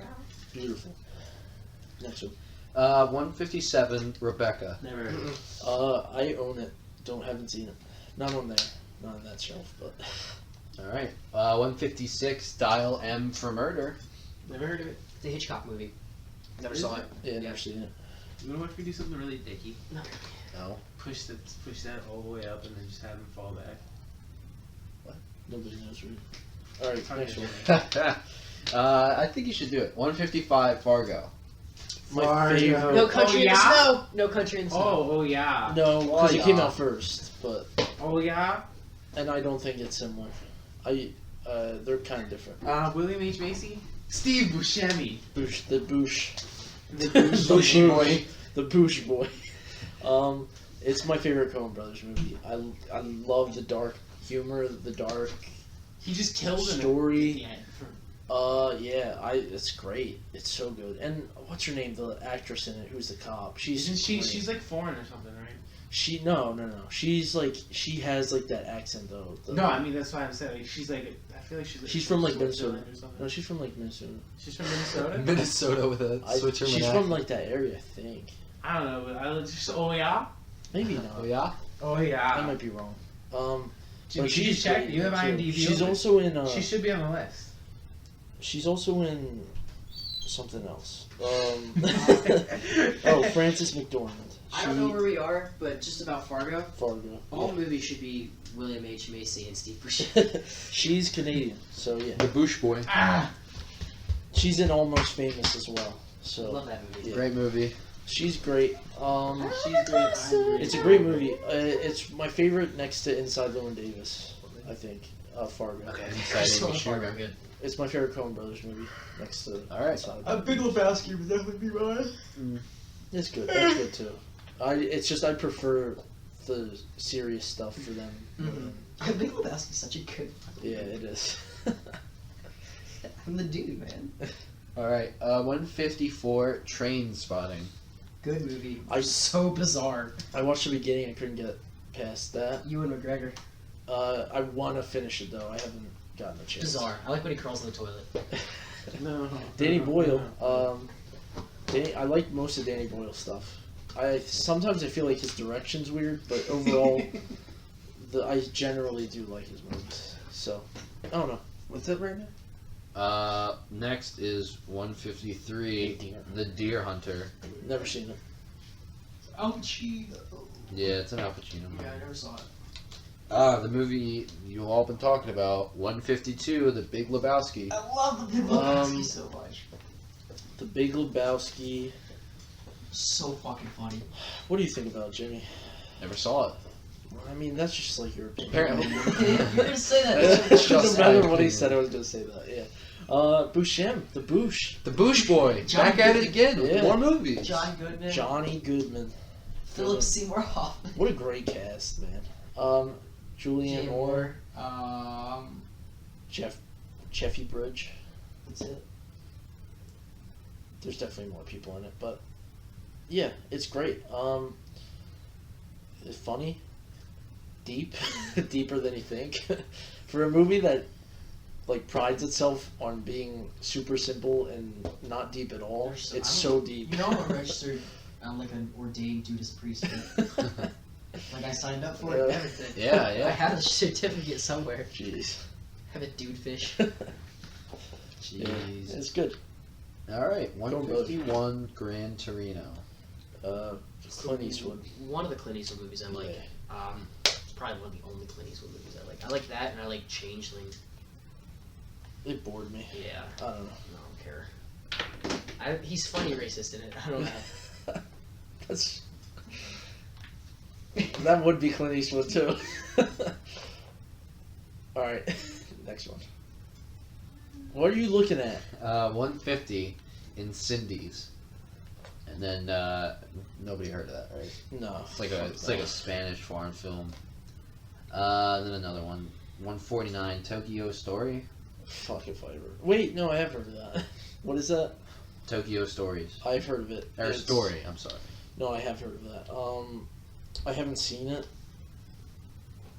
Beautiful. Next one. 157, Rebecca. Never heard of it. I own it. Haven't seen it. Not on there. Not on that shelf, but All right. 156, Dial M for Murder. Never heard of it. It's a Hitchcock movie. Never Is saw it? it. yeah, Yeah. never seen it. You know what if we do something really dicky? No. No. Push that all the way up and then just have him fall back. Nobody knows really. All right, next one. I think you should do it. 155, Fargo. My Fargo. favorite. No country in yeah? the snow. No country in the snow. Oh yeah. No, because it Oh, came yeah. out first, but Oh yeah. and I don't think it's similar. They're kind of different. William H. Macy. Steve Buscemi. Bush, the Bush, The Bushy boy. the Bush boy. It's my favorite Coen Brothers movie. I love the dark humor, the dark. He just killed him Story. at the end. It's great. It's so good. And what's her name? The actress in it, who's the cop? Isn't she? great. She's like foreign or something, right? No. She's like she has like that accent though. No, I mean that's why I'm saying like, she's like I feel like she's. Like She's from like Switzerland Minnesota. or something. No, she's from like Minnesota. She's from Minnesota. Minnesota with a Switzerland She's accent. from like that area, I think. I don't know, but I just yeah. Maybe not. Oh, yeah? Oh I yeah. might be wrong. Jimmy, But can you she's check? great You have in it, too. IMDb. She's open? also in. She should be on the list. She's also in something else. Frances McDormand. I don't know where we are, but just about Fargo. Fargo. All movies should be William H. Macy and Steve Buscemi. She's Canadian, so yeah. The Bush boy. Ah. She's in Almost Famous as well. I So love that movie. Yeah. Great movie. she's great. She's great. It's a great movie. It's my favorite next to Inside Llewyn Davis, I think. Fargo. Okay. Exciting. Fargo, good. It's my favorite Coen Brothers movie next to All right. Inside. Big Lebowski would definitely be mine. It's good. That's good too. It's just I prefer the serious stuff for them. more Mhm. than- Big Lebowski's such a good. Yeah, it is. I'm the dude, man. All right. 154, Train Spotting. Good movie. So bizarre. I watched the beginning. I couldn't get past that. Ewan McGregor. I want to finish it though. I haven't gotten a chance. Bizarre. I like when he crawls in the toilet. No. Danny Boyle. I like most of Danny Boyle's stuff. Sometimes I feel like his direction's weird, but overall, I generally do like his movies. So I don't know. What's that right now? Next is 153, The Deer Hunter. Never seen it. Ouchie. Yeah, it's an Al Pacino movie. Yeah, I never saw it. The movie you all been talking about, 152, The Big Lebowski. I love the Big Lebowski so much. The Big Lebowski. So fucking funny. What do you think about it, Jimmy? Never saw it. I mean, that's just like your opinion. Apparently. You're gonna say that. It Just doesn't matter my what he opinion. said. I was gonna say that. Yeah. Buscemi, the Boosh, The Bush Boy. John Back at it Goodman. again with Yeah. more movies. John Goodman. Johnny Goodman. Philip Seymour Hoffman. What a great cast, man. Julianne Jay Moore, Um, Jeffy Bridge. that's it. There's definitely more people in it, but yeah, it's great. It's funny, deep, deeper than you think. For a movie that like prides itself on being super simple and not deep at all. There's- It's I'm- so deep. You know, I'm a registered, I'm like an ordained Judas priest. Right? Like I signed up for it and everything. Yeah, I yeah. have a certificate somewhere. Jeez. I have a dude fish. Yeah, Jeez. it's good. All right, 151 Gran Torino. Clint Eastwood. One of the Clint Eastwood movies I like. It's probably one of the only Clint Eastwood movies I like. I like that, and I like Changeling. It bored me. Yeah. I don't know. No, I don't care. He's funny racist in it. I don't know. That's that would be Clint Eastwood too. All right, next one. What are you looking at? 150 in Cindy's. And then nobody heard of that, right? No. It's like a Spanish foreign film. Then another one, 149 Tokyo Story. Fuck if I ever. Wait, no, I have heard of that. What is that? Tokyo Stories. I've heard of it. Or It's- Story. I'm sorry. No, I have heard of that. I haven't seen it,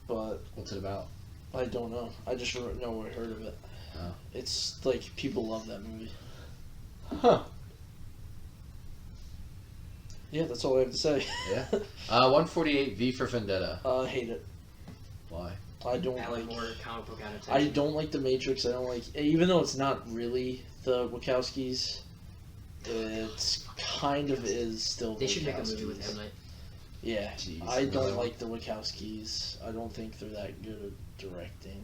but What's it about? I don't know. I just know I heard of it. Oh. It's like people love that movie. Huh. Yeah, that's all I have to say. Yeah. 148 V for Vendetta. I hate it. Why? I don't Alan like. Moore comic book I adaptation. don't like the Matrix. I don't like, even though it's not really the Wachowskis. It's kind of is still. They should make a movie with Wachowskis. M. Night. Yeah, Jeez, I another don't one. like the Wachowskis. I don't think they're that good at directing.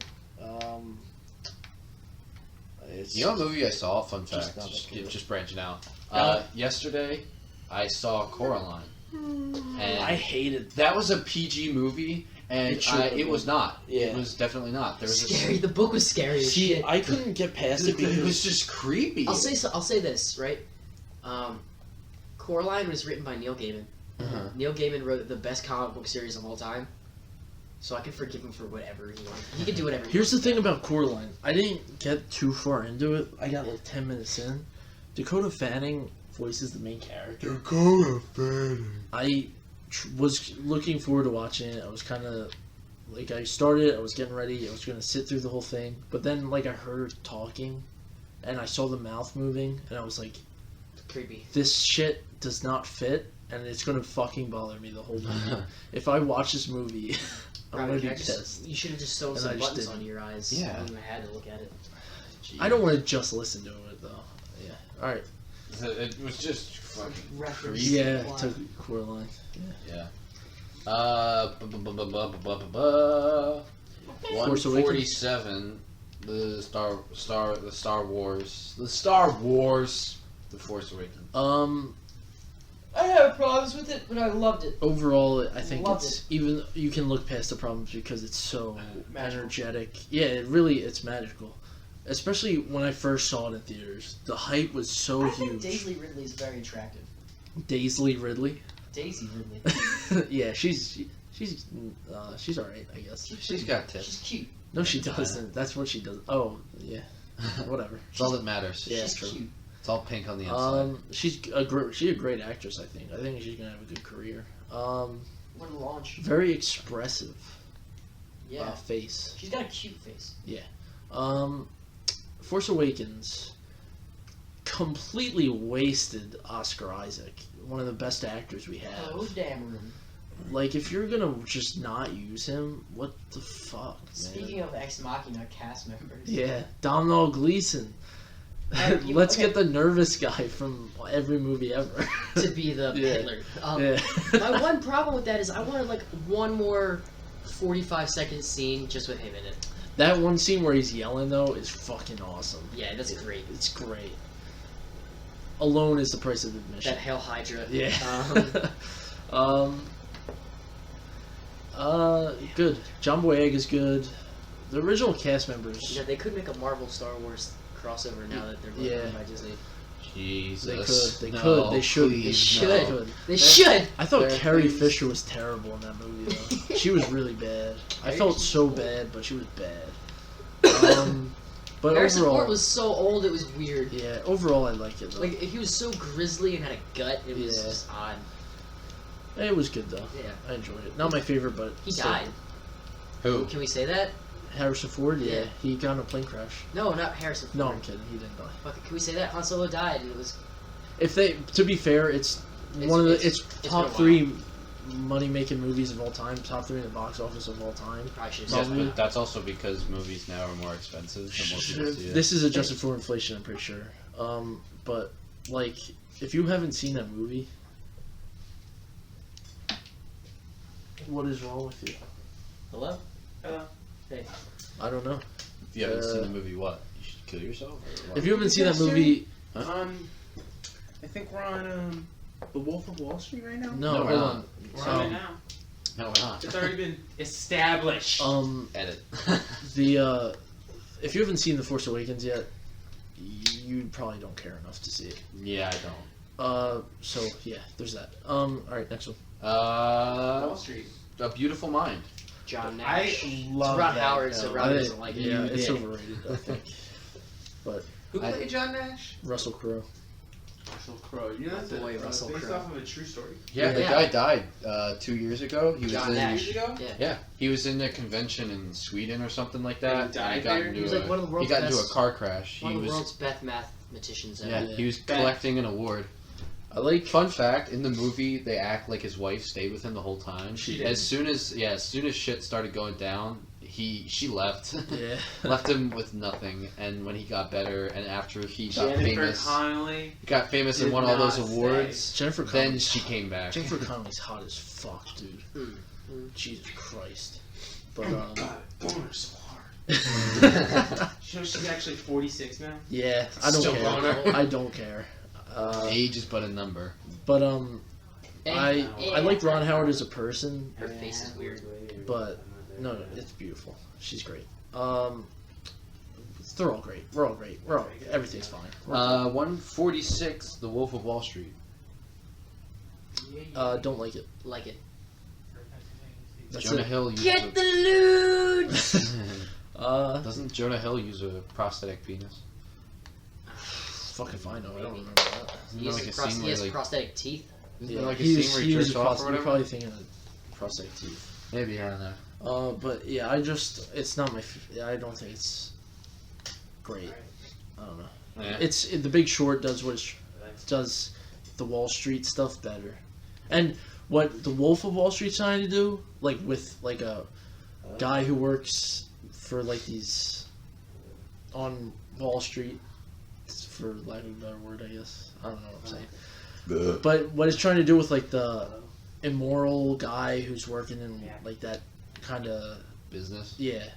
It's You know what movie I saw? Fun Just fact. not that good. Just branching out. Yeah. Yesterday, I saw Coraline. And I hated that was a PG movie, and It should have it was been. not. Yeah. It was definitely not. There was Scary. The book was scary as See, shit. I couldn't get past it It because was just creepy. I'll say this, right? Coraline was written by Neil Gaiman. Uh-huh. Neil Gaiman wrote the best comic book series of all time, so I can forgive him for whatever he wants. He can do whatever. Here's the thing about Coraline. I didn't get too far into it. I got like 10 minutes in. Dakota Fanning voices the main character. Dakota Fanning. I was looking forward to watching it. I was kind of like, I started, I was getting ready, I was going to sit through the whole thing, but then like I heard her talking and I saw the mouth moving and I was like, Creepy. this shit does not fit and it's going to fucking bother me the whole movie. If I watch this movie, I'm Robin, going to can be I just- pissed. You should have just sewn And I some just buttons didn't. on your eyes. Yeah. When you had to look at it. I don't want to just listen to it though. Yeah. Alright. It was just fucking Reference. creepy. Yeah, Why? to Coraline. Yeah. Force 147. The Star Wars. The Force Awakens. I have problems with it, but I loved it. Overall, I think Loved it's even you can look past the problems because it's so Magical. energetic. Yeah, it's magical. Especially when I first saw it in theaters, the hype was so I think huge. Daisy Ridley's very attractive. Daisley Ridley. Daisy Ridley. Yeah, she's all right, I guess. She's got tits. She's cute. No, she doesn't. That's what she does. Oh, yeah. Whatever. It's all that matters. Yeah, She's true. cute. It's all pink on the inside. She's a great actress. I think she's gonna have a good career. What a launch. Very expressive Yeah. face. She's got a cute face. Force Awakens completely wasted Oscar Isaac, one of the best actors we have. Oh, damn room. Like, if you're gonna just not use him, what the fuck, man? Speaking of Ex Machina cast members. Yeah, Domhnall Gleeson. You- Let's okay. get the nervous guy from every movie ever. To be the Yeah. Hitler. Yeah. My one problem with that is I wanted like one more 45-second scene just with him in it. That one scene where he's yelling, though, is fucking awesome. Yeah, that's great. It's great. Alone is the price of admission. That Hail Hydra. Yeah. Good. John Boyega is good. The original cast members. Yeah, they could make a Marvel Star Wars crossover now that they're both Yeah. owned by Disney. Jesus. They No, could. They should. please, They should. could. They should! I thought There, Carrie please. Fisher was terrible in that movie, though. She was really bad. I felt so bad, but she was bad. But Harrison overall, Ford was so old it was weird. yeah. Overall, I like it though. Like, he was so grisly and had a gut, it was Yeah. just odd. It was good though. Yeah. I enjoyed it. Not my favorite, but He still died. Who? Can we say that? Harrison Ford, yeah, he got in a plane crash. No, not Harrison Ford. No, I'm kidding. He didn't die. Fuck, can we say that Han Solo died and it was? If they, to be fair, it's one of the it's been a top while. 3 money-making movies of all time. Top 3 in the box office of all time. Probably should have Yes, said but that. that's also because movies now are more expensive, so more people see it. This is adjusted for inflation, I'm pretty sure. But like, if you haven't seen that movie, what is wrong with you? Hello. I don't know. If you haven't seen the movie, what? You should kill yourself? Or what? If you haven't seen that movie, I think we're on The Wolf of Wall Street right now. no, we're hold not. on. We're on it now. No, we're not. It's already been established. Edit. If you haven't seen The Force Awakens yet, you probably don't care enough to see it. Yeah, I don't. So yeah, there's that. Alright, next one. Wall Street. A Beautiful Mind. John Nash. I love Ron that Howard, so film. Ron doesn't like it. Yeah, You it's did. overrated, I think. But Who I- played John Nash? Russell Crowe. Russell Crowe. You know that's Boy, Russell based Crowe. off of a true story. Yeah, the Yeah. guy died 2 years ago. He was John in. Nash. Years ago? Yeah. Yeah, he was in a convention in Sweden or something like that. And he died got there? into He was a, like one of the he world's got into a best- car crash. One He of the was world's best mathematicians ever. yeah, Yeah. he was Beth. collecting an award. I like. Fun fact: in the movie, they act like his wife stayed with him the whole time. She did. As soon as shit started going down, she left. Yeah. Left him with nothing, and when he got better, and after he got Jennifer famous, Connelly. he got famous and did won all those not awards. Jennifer Then Connelly's she came back. Jennifer Connelly's hot as fuck, dude. Jesus Christ. But God, boner so hard. You know she's actually 46 now. yeah, I don't Still care. boner. I don't care. Age is but a number. But I like Ron Howard as a person, Her face is weird. but no, it's beautiful. She's great. They're all great. We're all great. Everything's fine. 146, The Wolf of Wall Street. Don't like it. Like it. That's Jonah it. Hill used Get the loot! Doesn't Jonah Hill use a prosthetic penis? Fuck if I know. I don't remember that. Isn't He there has, like a pros- scene he where has like prosthetic teeth. isn't Yeah, there like a he scene where he uses jerks off or You're whatever? probably thinking of prosthetic teeth. Maybe I don't know. But yeah, it's not my. I don't think it's great. I don't know. Yeah. The Big Short does does the Wall Street stuff better, and what the Wolf of Wall Street's trying to do, like with like a guy who works for like these on Wall Street, for lack of a better word, I guess. I don't know what I'm saying. But what it's trying to do with like the immoral guy who's working in like that kind of Business industry.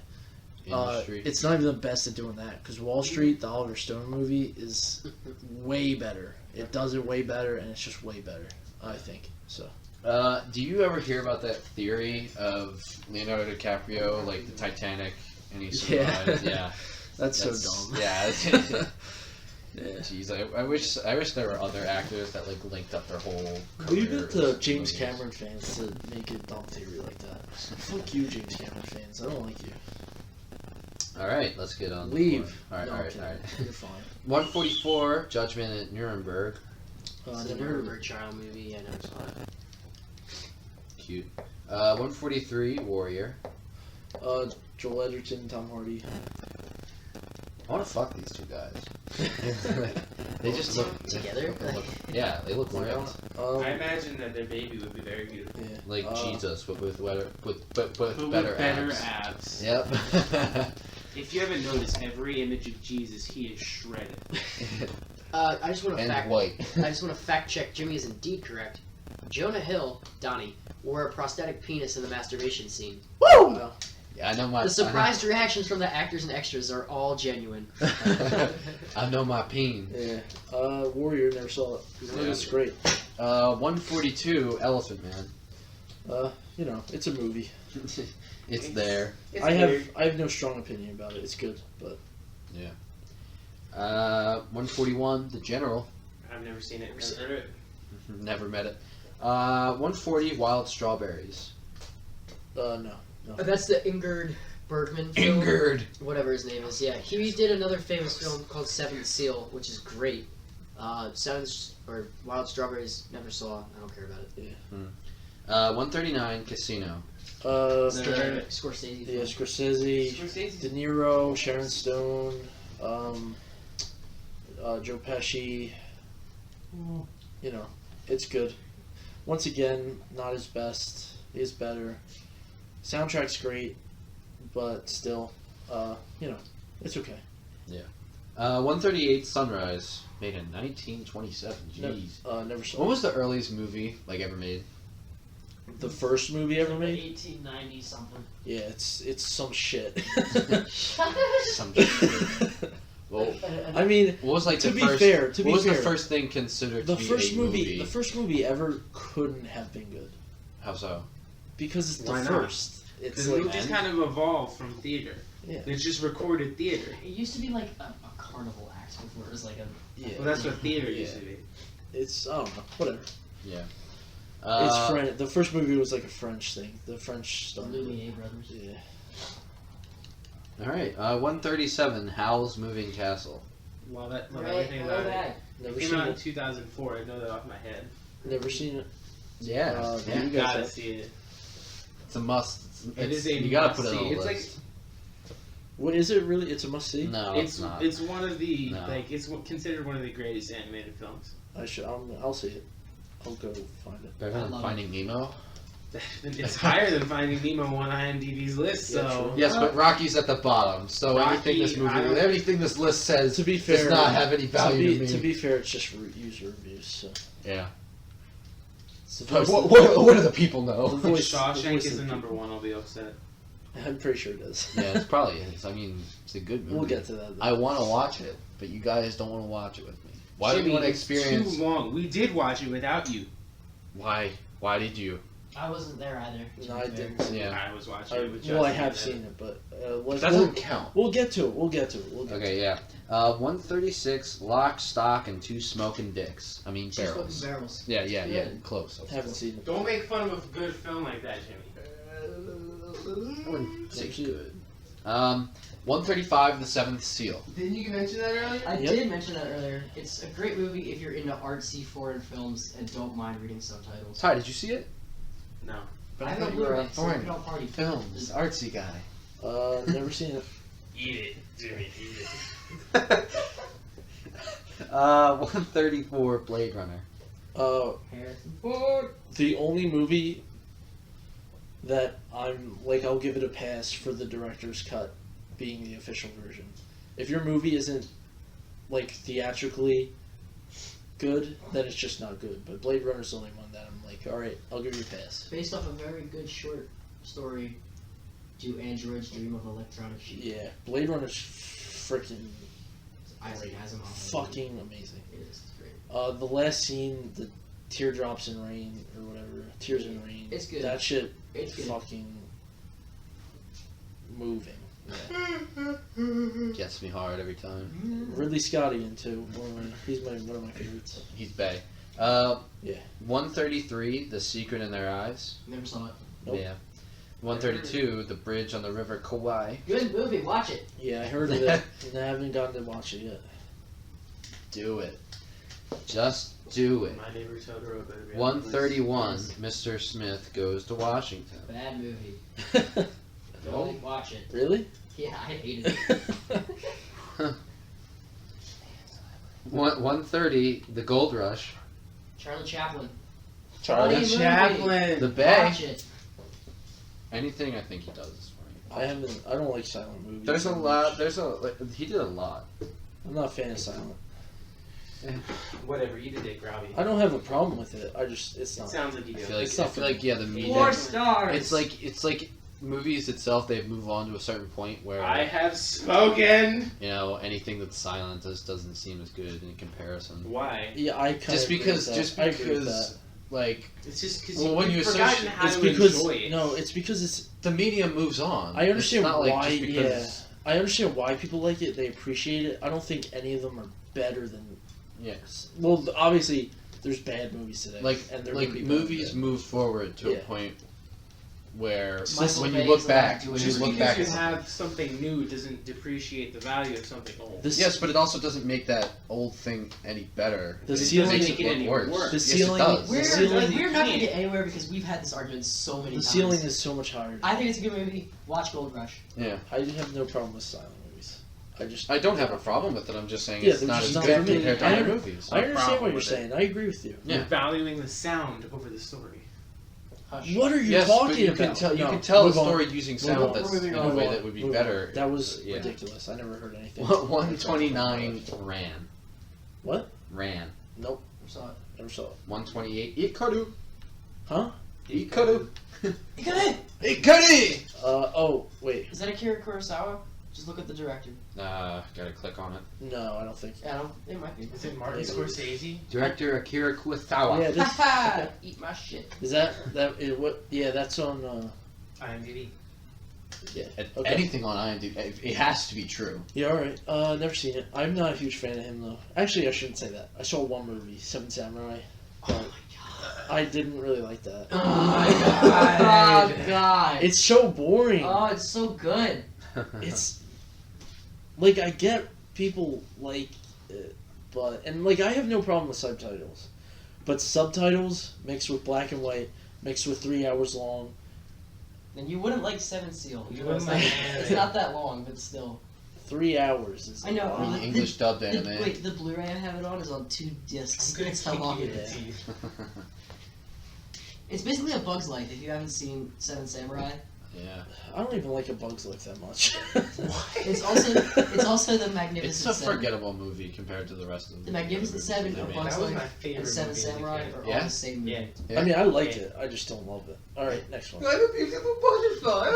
industry. It's not even the best at doing that because Wall Street, the Oliver Stone movie, is way better. It does it way better, and it's just way better. I think so. Do you ever hear about that theory of Leonardo DiCaprio, like the Titanic, and he survived? Yeah, That's so dumb. Yeah. Yeah. Jeez, I wish there were other actors that like linked up their whole career. Leave it to with James movies. Cameron fans to make a dumb theory like that. Fuck you, James Cameron fans. I don't like you. All right, let's get on. Leave. All right, No, all I'm right, kidding. all right. You're fine. 144, Judgment at Nuremberg. It's the Never heard of Nuremberg trial movie. I never saw it. Cute. 143, Warrior. it. Joel Edgerton, Tom Hardy. I want to fuck these two guys. They just look Together? yeah, they look ripped. I imagine that their baby would be very beautiful. Yeah. Like Jesus, but with But better with better abs. abs. Yep. If you haven't noticed, every image of Jesus, he is shredded. I just want to and fact. white. I just want to fact check. Jimmy is indeed correct. Jonah Hill, Donnie, wore a prosthetic penis in the masturbation scene. Woo! Yeah, I know my. The surprised reactions from the actors and extras are all genuine. I know my peen. Yeah. Warrior, never saw it. Yeah. It's great. 142, Elephant Man. You know, it's a movie. It's there. It's I weird. have no strong opinion about it. It's good, but 141, The General. I've never seen it. Never heard of it. Never met it. 140, Wild Strawberries. no. But that's the Ingrid Bergman film. Ingrid. Whatever his name is. Yeah, he did another famous film called Seventh Seal, which is great. Wild Strawberries, never saw. I don't care about it. 139, Casino. Scorsese. Yeah, Scorsese, Scorsese. De Niro, Sharon Stone, Joe Pesci. You know, it's good. Once again, not his best. Is better. Soundtrack's great, but still, you know, it's okay. 138 Sunrise, made in 1927. Jeez. Never saw. What was the earliest movie ever made? the first movie ever made? 1890 something. Yeah, it's some shit. Some shit. Well, I mean, what was like to the be first? fair, what was the first thing considered the to be first a movie, the first movie ever couldn't have been good How so? because it's the Why not? first. It's Because like movies kind of evolved from theater. Yeah. It's just recorded theater. It used to be like a carnival act before it was like a. yeah, Well, that's what theater used to be. it's I don't know, whatever. Yeah. It's French. The first movie was like a French thing. The French The started. Lumiere brothers. Yeah. All right. 137. Howl's Moving Castle. Well, that well, Right, everything about it. Never It came seen out in it. 2004. I know that off my head. Never seen it. Yeah. Yeah. You guys gotta have- see it. It's a must. It is a You gotta put it on must-see. the It's list. What is it really? It's a must see. No, It's not. it's one of the No. like it's considered one of the greatest animated films. I should. I'll see it. I'll go find it. Better I than love Finding Nemo. It's higher than Finding Nemo on IMDb's list. Yeah, So true. Yes, but Rocky's at the bottom. So Rocky, anything this list says To be fair, does not have any value to me. To be fair, it's just user reviews. So. Yeah. It's the But voice- what do the people the know? voice- Shawshank voice is of the the number people. one. I'll be upset. I'm pretty sure it is. Yeah, it probably is. I mean, it's a good movie. We'll get to that. Though. I want to watch it, but you guys don't want to watch it with me. Why do Jimmy, you want to it's experience? too long. We did watch it without you. Why? Why did you? I wasn't there either. to No, be I fair. didn't. See it. Yeah. I was watching it with Well, I Justin have and seen it, but let's, That doesn't count. we'll get to it. We'll get to it. We'll get to Okay, it. yeah. 136. Lock, Stock, and Two Smoking Dicks. I mean Two smoking barrels. barrels. Yeah, yeah, yeah. Good. Close. Haven't seen it. Don't make fun of a good film like that, Jimmy. I wouldn't say Never seen good. 135. The Seventh Seal. Didn't you mention that earlier? I Yep. did mention that earlier. It's a great movie if you're into artsy foreign films and don't mind reading subtitles. Ty, did you see it? No. I have thought no you were Blu-ray, a so foreign we don't party. films artsy guy. Never seen it. Eat it, Jimmy. Eat it. 134. Blade Runner. Harrison Ford. The only movie that I'm like, I'll give it a pass for the director's cut being the official version. If your movie isn't like theatrically good, then it's just not good. But Blade Runner's the only one that I'm like, all right, I'll give you a pass. Based off a very good short story, Do Androids Dream of Electronic Sheep? Yeah, Blade Runner's freaking Isaac Asimov. fucking amazing. It is great. The last scene, the teardrops in rain or whatever, tears in rain. It's good. That shit, It's good. fucking moving. Yeah. Gets me hard every time. Ridley Scott again too. He's one of my favorites. He's Bay. Yeah. 133. The Secret in Their Eyes. Never saw it. Nope. Yeah. 132. The Bridge on the River Kauai. Good movie. Watch it. Yeah, I heard of it, and I haven't gotten to watch it yet. Do it. Just do it. My Neighbor Totoro better be on the list. 131. Mr. Smith Goes to Washington. Bad movie. Don't watch it. Really? Yeah, I hated it. 130. The Gold Rush. Charlie Chaplin. Charlie Funny movie. Chaplin. The Bay. Watch it. Anything I think he does is funny. I haven't. I don't like silent movies. There's a that lot. much. He did a lot. I'm not a fan of silent. Whatever, eat a dick, Robbie. I don't have a problem with it. I just it's It not. sounds like you do. It's not for me. yeah, the media. 4 stars. It's like movies itself. They move on to a certain point where I have spoken. anything that's silent just doesn't seem as good in comparison. Why? Yeah, I kind Just because like It's just because Well, when you've you forgotten associate- how it's to because enjoy it. no, it's because it's. the media moves on. I understand it's not like why. just because, I understand why people like it. They appreciate it. I don't think any of them are better than. Yes. Well, obviously, there's bad movies today. Like and there like will be movies bad. move forward to a Yeah. point where Michael when Bay you look is allowed back, to do when it. you Just look because back, you at have something new doesn't depreciate the value of something old. yes, but it also doesn't make that old thing any better. The It ceiling doesn't makes make it it look any worse. worse. The Yes, ceiling- it does. the We're, ceiling- we're not going to can't. get anywhere because we've had this argument so many The times. ceiling is so much higher. I think it's a good movie. Watch Gold Rush. I have no problem with silent movies. I don't have a problem with it. I'm just saying Yeah, it's they're not just as not good for me. compared to I other under- movies. I understand problem what you're with it. saying. I agree with you. Yeah. You're valuing the sound over the story. Hush. What are you Yes, talking but you about? can tell you No, can tell a move on. story using Move sound on. that's We're moving in a on. way Move that would be on. better. That was Yeah. ridiculous. I never heard anything. 129 ran. What? Ran. Nope. Never saw it. Never saw it. 128. Ikaru. Huh? Ikaru. Ikare! Ikari. Oh, wait. Is that Akira Kurosawa? Just look at the director. Gotta click on it. No, I don't think. Yeah, I don't. It might be. Is it Martin Maybe. Scorsese? Director Akira Kurosawa. Yeah, this, Haha! Eat my shit. is that what? Yeah, that's on. IMDb. Yeah. Okay. Anything on IMDb, it has to be true. Yeah, all right. Never seen it. I'm not a huge fan of him though. Actually, I shouldn't say that. I saw one movie, Seven Samurai. Oh my god. I didn't really like that. Oh my god. Oh god. It's so boring. Oh, it's so good. It's like I get people like it, but like I have no problem with subtitles, but subtitles mixed with black and white, mixed with 3 hours long. And you wouldn't like Seven Seal. You It's wouldn't not- like It's anime. not that long, but still. 3 hours is. I know. a lot. The English dubbed anime. Wait, the Blu-ray I have it on is on 2 discs. I'm gonna That's how kick long you it in the is. teeth. It's basically a Bug's Life. If you haven't seen Seven Samurai, Yeah. I don't even like A Bug's Life that much. it's also the It's Magnificent a Seven. forgettable movie compared to the rest of them. The Magnificent Seven, I A mean, Bug's That was my Life, favorite and Seven movie as a Samurai kid. are Yeah? all the same movie. Yeah. I mean, I liked it. I just don't love it. All right, next one. I'm a beautiful butterfly.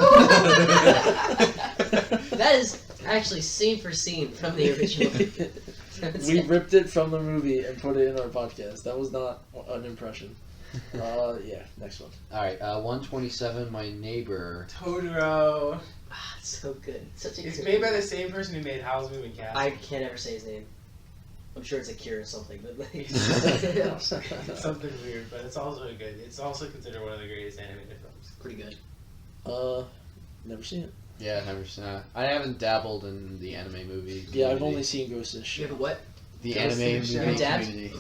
That is actually scene for scene from the original. We ripped it from the movie and put it in our podcast. That was not an impression. Yeah, next one. All right, 127. My neighbor. Totoro. Ah, it's so good. Such a It's good made by movie. the same person who made Howl's Moving Castle. I can't ever say his name. I'm sure it's Akira or something, but like. It's something weird, but it's also good. It's also considered one of the greatest animated films. Pretty good. Never seen it. Yeah, never seen that. I haven't dabbled in the anime movie. Yeah, I've community. only seen Ghost in the You Shell. have a what? the Ghost anime in the Shell. movie Dabs? community.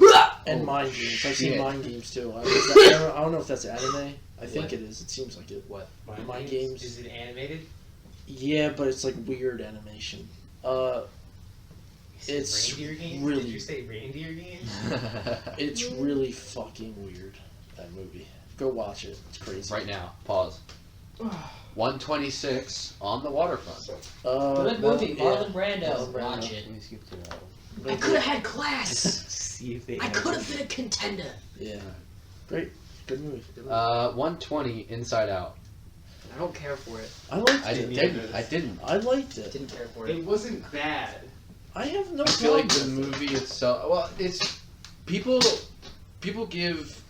And Oh, Mind Games. I've seen shit. Mind Games too. I don't know if that's anime. I think What? it is. It seems like it. What? Mind Games. Is it animated? Yeah, but it's like weird animation. Is it It's Reindeer Games? really- Did you say Reindeer Games? It's really fucking weird. That movie. Go watch it. It's crazy. Right now, pause. 126 on the waterfront. Good movie. Marlon Brando. Marlon Brando. Watch it. Let me skip to that. I could have had class. See if they I could have been a contender. Yeah. Great. Good movie. 120 Inside Out. I don't care for it. I liked I it. didn't. I didn't. I liked it. Didn't care for it. It wasn't bad. I have no I feel like the problem with movie itself. Well, it's people give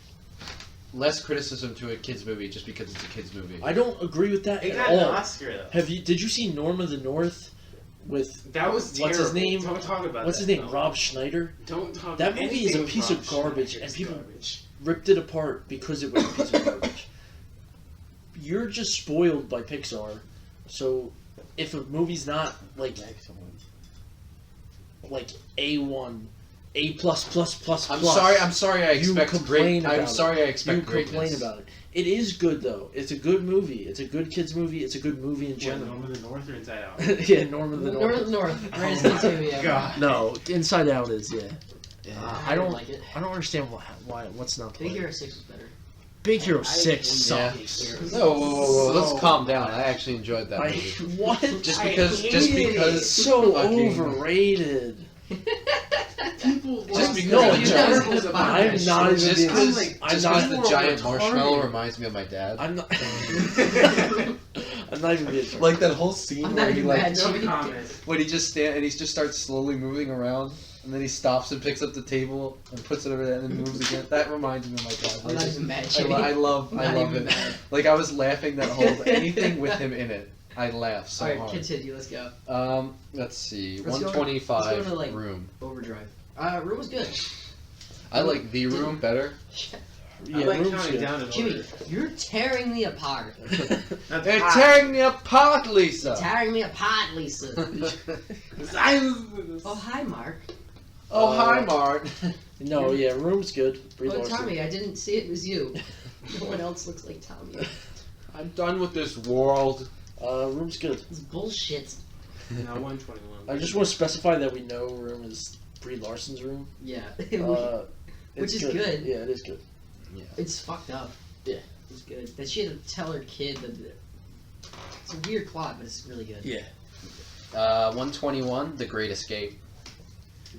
less criticism to a kids movie just because it's a kids movie. it. I don't agree with that It at got all. an Oscar though. Did you see Norm of the North with That was terrible. What's his name? Don't talk about what's that. his name? No. Rob Schneider? Don't talk That about movie is a anything piece with of Rob garbage, Schneider and is people- garbage. Ripped it apart because it was a piece of garbage. You're just spoiled by Pixar. So if a movie's not like A1, A plus plus plus I'm plus, sorry. I'm sorry. I You expect complain great. I'm about sorry. I you expect complain greatness. about it. It is good though. It's a good movie. It's a good kids movie. It's a good movie in What, general. Norm of the North or Inside Out? Yeah, Norm of the North. North. Greatest kids movie ever. God. No, Inside Out is yeah. I don't like it. I don't understand why what's not Big played. Hero 6 was better. Big Hero I 6 Yeah. sucks. No, whoa. Let's So calm down. I actually enjoyed that movie. What? Just I because. hate Just it. because. It's so fucking- overrated. People Just love because No, the you giant- never put about I'm that not shit. even Just being. because I'm not. the giant retarded. marshmallow reminds me of my dad. I'm not. I'm not even being. Like that whole scene I'm where not he even like mad. No comment. when he just just starts slowly moving around, and then he stops and picks up the table and puts it over there and then moves again. That reminds me of my dad. I'm not even mad, I, Jimmy. I love Not it. even mad. Like I was laughing that whole anything with him in it. I laugh so Alright, hard. continue. Let's go. Let's see, Let's go- 125 let's go to, like- Room. Overdrive. Room was good. I like The Room better. Yeah, I like Room's counting good. down in Jimmy, order. you're tearing me apart. That's They're hot. tearing me apart, Lisa. Tearing me apart, Lisa. Silence. Oh, hi, Mark. Oh, hi, Mart. No, yeah, Room's good. Brie Oh, Larson. Tommy, I didn't see it was you. No one else looks like Tommy. I'm done with this world. Room's good. It's bullshit. No, 121. I just want to specify that we know Room is Brie Larson's room. Yeah. It's Which is good. Yeah, it is good. It's fucked up. Yeah. It's good. That she had to tell her kid that it's a weird plot, but it's really good. Yeah. 121, The Great Escape.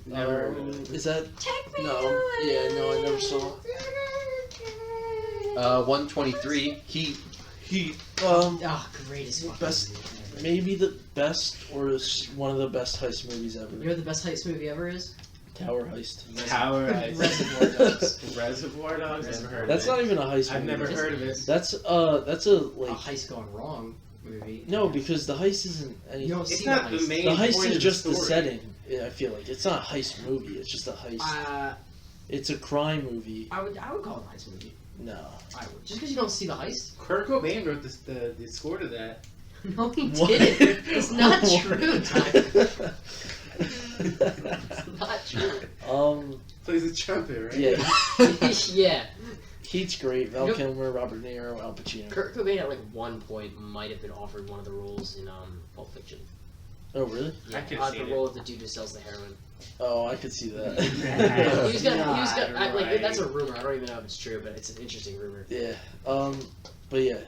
Never heard of it. Is that? Take me No. to it. Yeah, no, I never saw it. 123, Heat. Oh, greatest fucking Best- movie. Maybe the best or one of the best heist movies ever. You know what the best heist movie ever is? Tower Heist. Tower Ice. Reservoir Dogs. Reservoir Dogs? Never heard That's of not it. even a heist I've movie. never heard of it. That's a A like heist gone wrong movie. no, because the heist isn't anything. You don't It's see not the the heist. main The heist point is of just the story. setting. Yeah, I feel like it's not a heist movie. It's just a heist. It's a crime movie. I would call it a heist movie. No. I would. Just because you don't see the heist. Kurt Cobain wrote the score to that. No, he What? didn't. It's not What? true, Tyler. It's not true. Plays the trumpet, right? Yeah. Yeah. Heat's great. Val You know- Kilmer, Robert De Niro, Al Pacino. Kurt Cobain at like one point might have been offered one of the roles in Pulp Fiction. Oh really? I could've the seen role of the dude who sells the heroin. Oh, I could see that. He was gonna. Like right. that's a rumor. I don't even know if it's true, but it's an interesting rumor. Yeah. But yeah,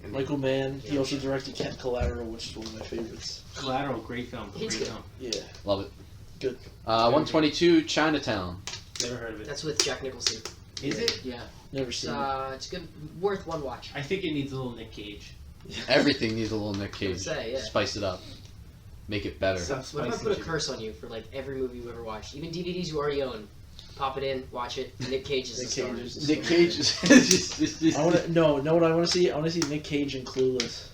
Michael Mann. He also directed Collateral, which is one of my favorites. Collateral, great film. He's Great good. film. Yeah. Love it. Good. 122, Chinatown. Never heard of it. That's with Jack Nicholson. Is it? Yeah. Never It's seen it. it's good. Worth one watch. I think it needs a little Nick Cage. Everything needs a little Nick Cage. Say, yeah. Spice it up. Make it better. Stop What if I spicing put a shit. curse on you for like every movie you ever watched, even DVDs you already own? Pop it in, watch it. Nick Cage is the Nick star. Cage is the Nick star. Cage is I want to know what I want to see. I want to see Nick Cage in Clueless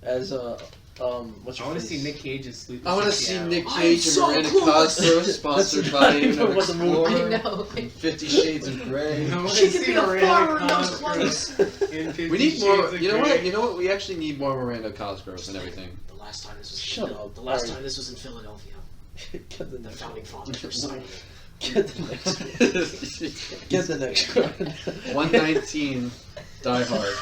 as what's I your want to face? see Nick Cage's Sleep. I want to see Nick I'm Cage so and Miranda clueless. Cosgrove, sponsored That's by not even Internet what the movie- I Explorer know. and 50 Shades of Grey. I want She to could see be a Miranda farmer in those Cosgrove clothes. in 50 We need more. Shades of You know Grey. what? You know what? We actually need more Miranda Cosgrove and everything. The last time this was Shut in up. The last Alright. time this was in Philadelphia, Get the the next founding one. fathers were signing. Get the next one. Get the next one. 119, Die Hard.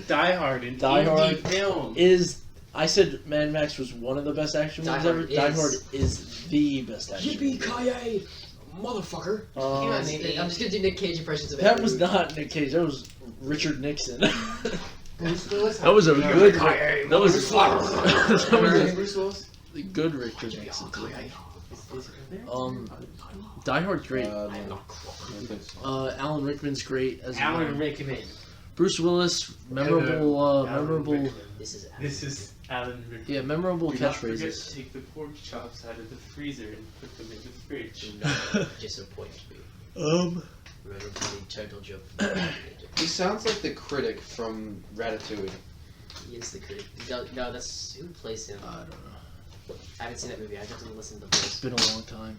Die Hard and Die Hard film. Is I said Mad Max was one of the best action Die movies ever. Hard Die is- Hard is the best action. movie. Yippee-ki-yay, motherfucker! Um, I'm just gonna do Nick Cage impressions of that every was movie. not Nick Cage. That was Richard Nixon. Bruce Willis. That was a No, good. Yippee-ki-yay, That was motherfucker. that was Remember Bruce Willis? a good Richard Nixon. too. Yippee-ki-yay. Is it in there? Die Hard's great. I'm not crook. Alan Rickman's great as Alan Rickman. Bruce Willis, memorable, Alan memorable, Rickman. This is This is Alan Rickman. yeah, memorable Do not forget to catchphrases. take the pork chops out of the freezer and put them in the fridge. do not disappoint me. Remember the title joke. He sounds like the critic from Ratatouille. He is the critic. No, that's who plays him. I don't know. I haven't seen that movie. I have to listen to the voice. It's been a long time.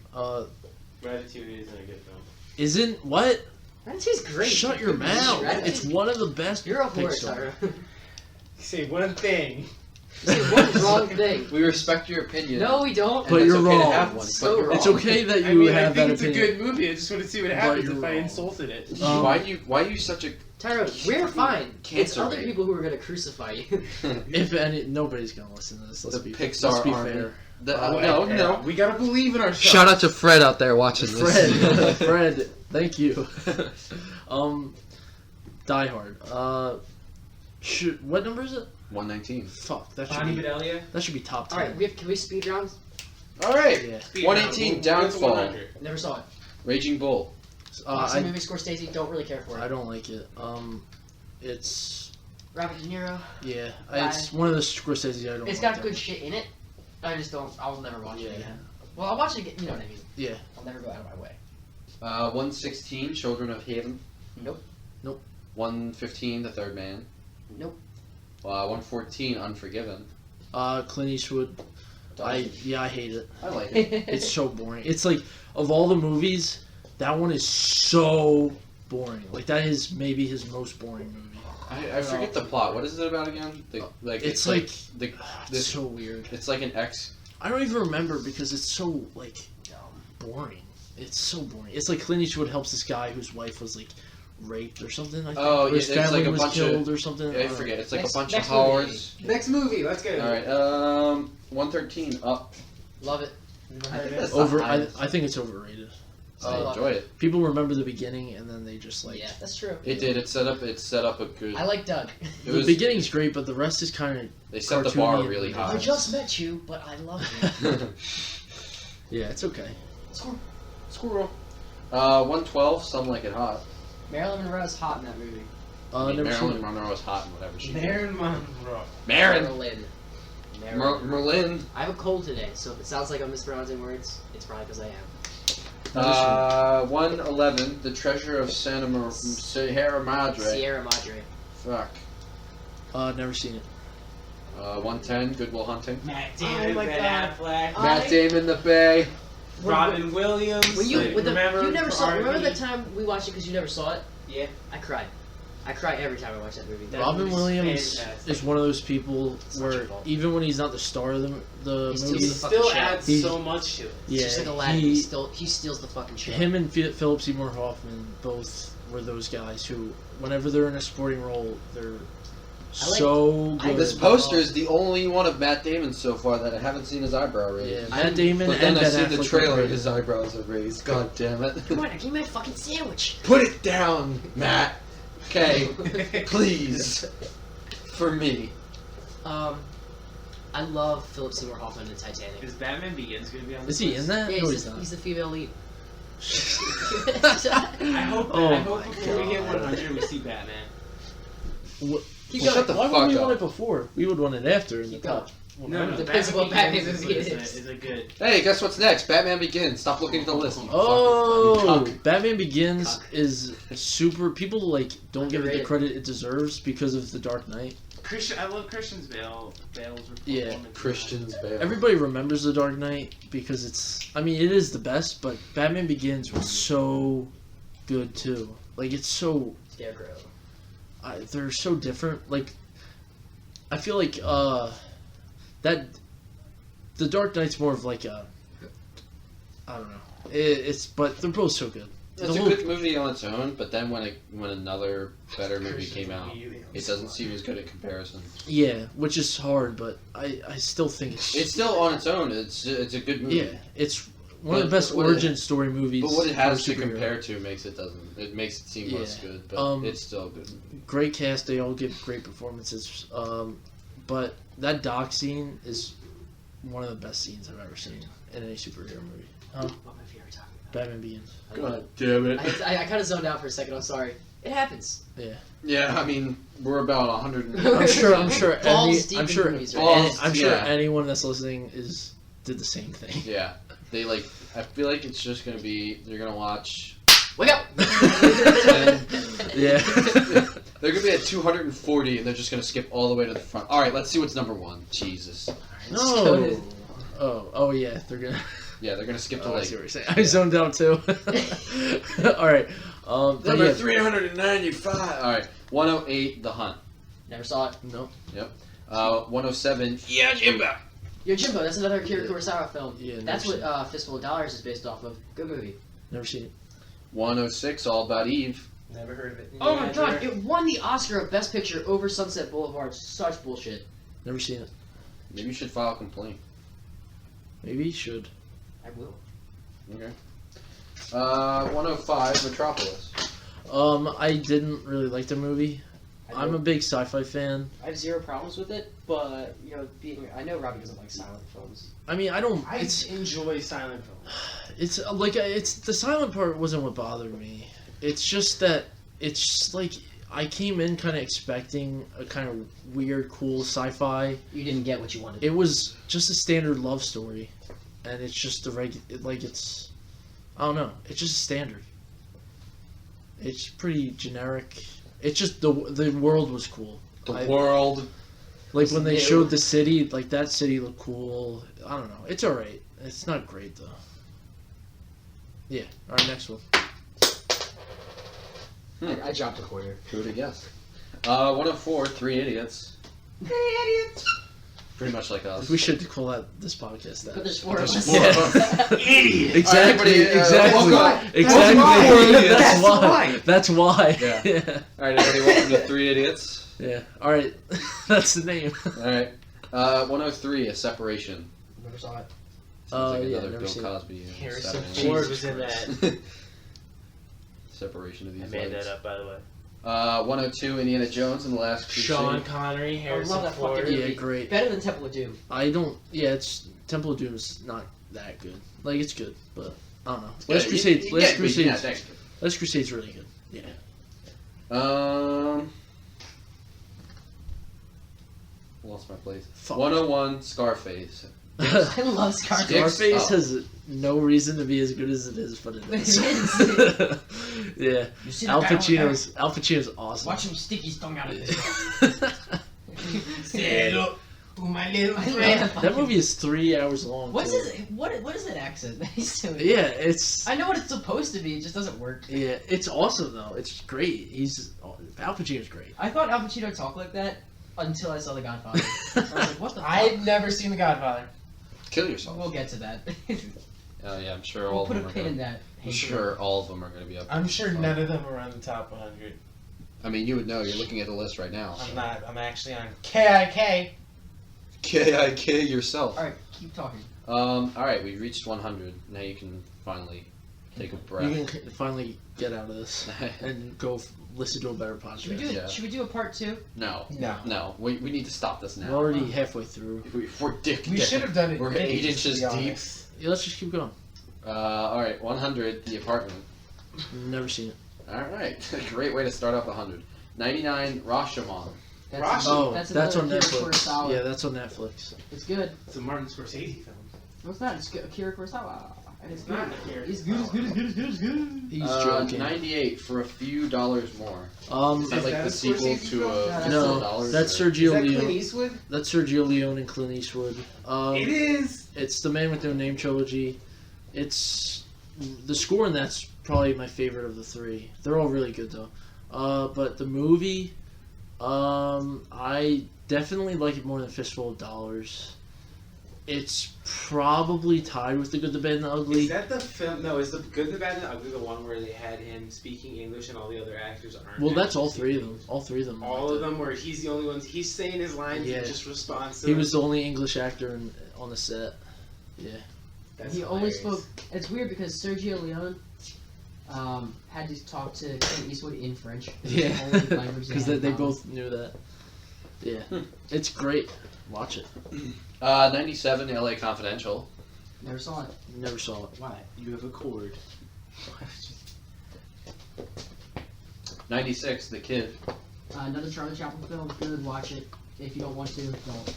Ratatouille isn't a good film. Isn't what? Ratatouille's great. Shut your mouth! Ratatouille- It's one of the best. You're a whore, Pixar. Tyra. You say one thing. You say one wrong thing. We respect your opinion. No, we don't. and But it's you're okay to wrong. have one, So but you're It's wrong. okay that I you mean, I have think that it's opinion. a good movie. I just want to see what happens you're if I wrong. insulted it. Why are you such a Tyra, we're fine. It's cancer other rate. people who are gonna crucify you. If any, nobody's gonna listen to this. Let's The be Pixar let's be army. fair. no. We gotta believe in ourselves. Shout out to Fred out there watching Fred, this. Fred, thank you. Die Hard. What number is it? 119. Fuck, that Bonnie should be Bedelia. top 10. All right, can we speed round? All right. Yeah. Speed 118, round. We'll go to Downfall. 100. Never saw it. Raging Bull. Awesome I movie, Scorsese. Don't really care for I it. don't like it. It's Robert De Niro. yeah, it's one of the Scorsese I don't. It's like got good shit in it. I just don't. I'll never watch it Yeah. again. Well, I'll watch it again. You know what I mean? Yeah. I'll never go out of my way. 116, Children of Haven. Nope. 115, The Third Man. Nope. 114, Unforgiven. Clint Eastwood. I hate it. I like it. It's so boring. It's like of all the movies, that one is so boring. Like that is maybe his most boring movie. I forget the plot. What is it about again? It's like the it's this. so weird. It's like an ex. I don't even remember because it's so like boring. It's so boring. It's like Clint Eastwood helps this guy whose wife was like raped or something. I think. Oh, or his yeah, it's family like a was bunch killed of- or something. I forget. It's like Next- a bunch next of howards. Next movie, let's go. All right. 113 up. Love it. I think that's Over. the I highest. think it's overrated. I enjoy it. People remember the beginning and then they just like. Yeah, that's true. It did. It set up a good. I like Doug. It The was. beginning's great, but the rest is kind of. They set the bar cartoony really and- high. I just met you, but I love you. Yeah, it's okay. Squirrel. 112. Some like it hot. Marilyn Monroe's hot in that movie. Never Marilyn seen it. Monroe was hot in whatever she did. Marilyn Monroe. Marin. Merlin. Merlin. I have a cold today, so if it sounds like I'm mispronouncing words, it's probably because I am. 111. The Treasure of Sierra Madre. Sierra Madre. Fuck. Never seen it. 110. Good Will Hunting. Matt Oh Damon, my Ben God. Affleck, Matt Damon, The Bay. Robin Williams. When you like, with the, remember you never saw. Barbie? Remember that time we watched it because you never saw it? Yeah. I cried. I cry every time I watch that movie. That Robin movie's Williams fantastic. is one of those people It's not your where fault. even when he's not the star of the He's movie, He the fucking still shit. adds He- so much to it. It's yeah, just like Aladdin. He steals the fucking show. him and Philip Seymour Hoffman both were those guys who, whenever they're in a supporting role, they're so good. This poster is the only one of Matt Damon so far that I haven't seen his eyebrow raised. Yeah, Matt Damon But then and I've Ben seen the Affleck trailer, are his eyebrows are raised. God damn it. Come on, give me my fucking sandwich. Put it down, Matt. Okay, please. For me. I love Philip Seymour Hoffman in Titanic. Is Batman Begins going to be on Is this he in that? Yeah, No, he's, he's not. he's the female lead. I hope, Oh I hope my before we hit God. 100 we see Batman. Keep Well, going. shut the Why fuck would we up. want it before? We would want it after in the Keep going. top. No, Depends on what Batman Begins movie it is a good. Hey, guess what's next? Batman Begins. Stop looking at the list. you Oh, fucking cuck. Batman Begins Cuck. is super. People like don't give it the Underrated. credit it deserves because of The Dark Knight. I love Christian's Bale's Yeah, performance. Christian's Bale. Everybody remembers The Dark Knight because it's. I mean, it is the best, but Batman Begins was so good too. Like it's so. Scarecrow. They're so different. Like, I feel like that. The Dark Knight's more of like a. I don't know. It's but they're both so good. It's a good movie on its own, but then when another better movie came out, it doesn't seem as good in comparison. Yeah, which is hard, but I still think It's still on its own. It's a good movie. yeah, it's one of But the best what it- origin story movies. But what it has for to superhero. compare to makes it seem less Yeah. good. But it's still a good movie. Great cast, they all give great performances. But that dock scene is one of the best scenes I've ever seen in any superhero movie. What movie are we talking Batman Begins. about? God damn it. I kind of zoned out for a second. I'm sorry. It happens. Yeah, I mean we're about 100. I'm sure. Balls deep in movies, right? I'm sure yeah. anyone that's listening did the same thing. Yeah, they like. I feel like it's just gonna be. They're gonna watch. Wake up! Yeah. They're gonna be at 240, and they're just gonna skip all the way to the front. All right, let's see what's number one. Jesus. No. Oh yeah, they're gonna. Yeah, they're gonna skip to Oh, I like see what you're saying. I zoned out too. All right. But number yeah, 395. All right, 108, The Hunt. Never saw it. no. 107, Yeah Jimbo. Yo, Jimbo, that's another Akira Kurosawa film. Yeah, That's never what Fistful of Dollars is based off of. Good movie. Never seen it. 106, All About Eve. Never heard of it. Oh my god, it won the Oscar of Best Picture over Sunset Boulevard. Such bullshit. Never seen it. Maybe you should file a complaint. Maybe you should. I will. Okay. 105, Metropolis. I didn't really like the movie. I'm a big sci-fi fan. I have zero problems with it, but you know, I know Robbie doesn't like silent films. I mean, I don't. I It's enjoy silent films. it's like it's the silent part wasn't what bothered me. It's just that it's just like I came in kind of expecting a kind of weird, cool sci-fi. You didn't get what you wanted. It was just a standard love story, and it's just it's I don't know. It's just standard. It's pretty generic. It's just the world was cool. The world. Like when they new. showed the city, like that city looked cool. I don't know. It's alright. It's not great though. Yeah. Alright, next one. I dropped a quarter. Who would have guessed? 104, Three Idiots. Pretty much like us. We should call that this podcast that. But there's four of There's us. four. Idiot. Exactly. Alright, everybody, Exactly. welcome. Exactly. That's why. That's why. Yeah. Yeah. All right, everybody, welcome to Three Idiots. Yeah. All right. That's the name. All right. 103, A Separation. Never saw it. Sounds like Yeah, another never Bill seen it. Cosby. Harrison Saturday Ford Night was in that. Live. Separation of I these made legs. that up, by the way. 102, Indiana Jones and the Last Crusade. Sean Connery, I Harrison love that Ford. fucking Yeah, movie. great. Better than Temple of Doom. I don't. Yeah, it's Temple of Doom is not that good. Like it's good, but I don't know. Yeah, Last Crusade. you Last get me. Crusade. Yeah, thanks. Last Crusade's really good. Yeah. Lost my place. Fuck. 101, Scarface. I love Scarface. Sticks Scarface up. has no reason to be as good as it is, but it is. It Yeah. You see Al the guy over there? Pacino's awesome. Watch him stick his tongue out of his mouth. Say hello to my little friend. That movie is 3 hours long. What's too. his what is that accent that he's doing? Yeah, it's I know what it's supposed to be, it just doesn't work. yeah, it's awesome though. It's great. Al Pacino's great. I thought Al Pacino talked like that until I saw The Godfather. I was like, what the fuck? I've never seen The Godfather. Kill yourself. We'll get to that. Oh yeah, I'm sure all We'll of put a them are pin in gonna, that. I'm sure all of them are going to be up. I'm sure none of them are on the top 100. I mean, you would know. You're looking at the list right now. I'm not. I'm actually on KIK. KIK yourself. Alright, keep talking. All right, we reached 100. Now you can finally take a breath. You can finally get out of this and go listen to a better podcast. Yeah. Should we do a part 2? No, No. no. We need to stop this We're now. already halfway through. We're dick. We should have done it. We're in 8 minutes, to inches be deep. honest. Yeah, let's just keep going. All right, 100. The Apartment. Never seen it. All right, great way to start off 100. 99. Rashomon. That's- Oh, that's that's on another Akira Netflix. Kurosawa. Yeah, that's on Netflix. It's good. It's a Martin Scorsese film. No, it's not. It's good. Akira Kurosawa. And it's It's good. not Akira It's good. It's good. It's good. It's good. It's good. He's joking. 98. For a Few dollars more. Is that Is like that the a sequel Scorsese to film? a No, $50 dollars? That's or- Is Sergio that Clint Leone. Eastwood? That's Sergio Leone and Clint Eastwood. It is. It's the Man with No Name trilogy. It's the score in that's probably my favorite of the three. They're all really good though. But the movie, I definitely like it more than Fistful of Dollars. It's probably tied with The Good, the Bad, and the Ugly. Is that the film? No, is the Good, the Bad, and the Ugly the one where they had him speaking English and all the other actors aren't? Well, that's all actually three of speaking them. All three of them. All like of that. them where he's the only one. He's saying his lines Yeah. and just responds to He them. was the only English actor on the set. That's He always hilarious. spoke. It's weird because Sergio Leone had to talk to Clint Eastwood in French. Yeah, Only language because had in they common. both knew that. Yeah, it's great. Watch it. 97. LA Confidential. Never saw it. Never saw it. Why? You have a cord. 96. The Kid. Another Charlie Chaplin film. Good. Watch it. If you don't want to, don't.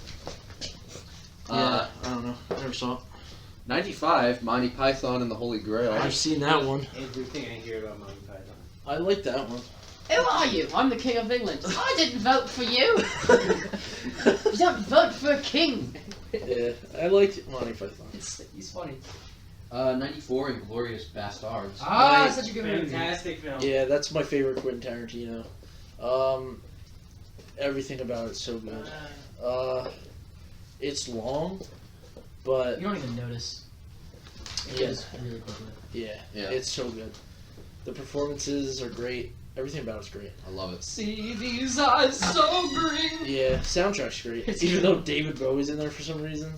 Yeah, I don't know. I never saw it. 95. Monty Python and the Holy Grail. I've seen that one. Everything I hear about Monty Python. I like that one. Who are you? I'm the King of England. I didn't vote for you. You don't vote for a king. Yeah, I like Monty Python. He's funny. 94. Inglorious Bastards. Ah, Right. such a good movie. Fantastic film. Yeah, that's my favorite Quentin Tarantino. Everything about it's so good. It's long, but You don't even notice. It Yeah. goes really quickly. yeah, Yeah. it's so good. The performances are great. Everything about it's great. I love it. See these eyes so green. Yeah, soundtrack's great. It's Even good. though David Bowie's in there for some reason.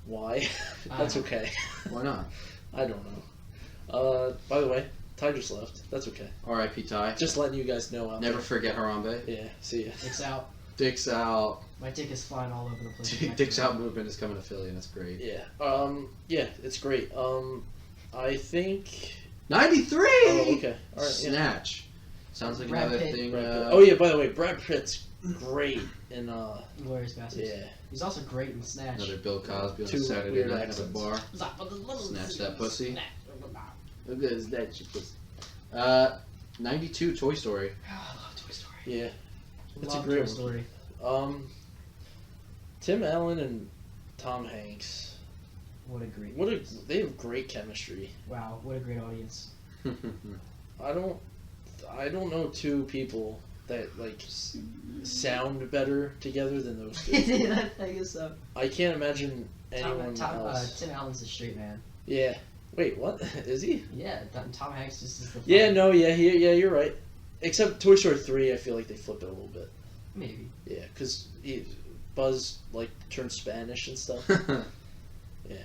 Why? That's okay. Why not? I don't know. By the way, Ty just left. That's okay. R.I.P. Ty. Just letting you guys know out Never there. forget Harambe. Yeah, see ya. Dicks out. Dicks Out. My dick is flying all over the place. Dicks Out movement is coming to Philly, and that's great. Yeah. Yeah, it's great. I think. 93. Oh, okay. All right. Yeah. Snatch. Sounds like Brad another Pitt. thing. Oh yeah. By the way, Brad Pitt's great in Glorious Bastards. yeah. He's also great in Snatch. Another Bill Cosby on a Two Saturday weird night at a accents. bar. Snatch that pussy. Look at that pussy. 92. Toy Story. I love Toy Story. Yeah. It's a Love great Toy one. Story. Tim Allen and Tom Hanks. What a great. They have great chemistry. Wow, what a great audience. I don't I don't know two people that like sound better together than those two. I guess so. I can't imagine anyone else. Tim Allen's a straight man. Yeah. Wait, what? Is he? Yeah, Tom Hanks just is the. Yeah, no, yeah, you're right. Except Toy Story 3, I feel like they flip it a little bit. Maybe. Yeah, because Buzz like turns Spanish and stuff. Yeah,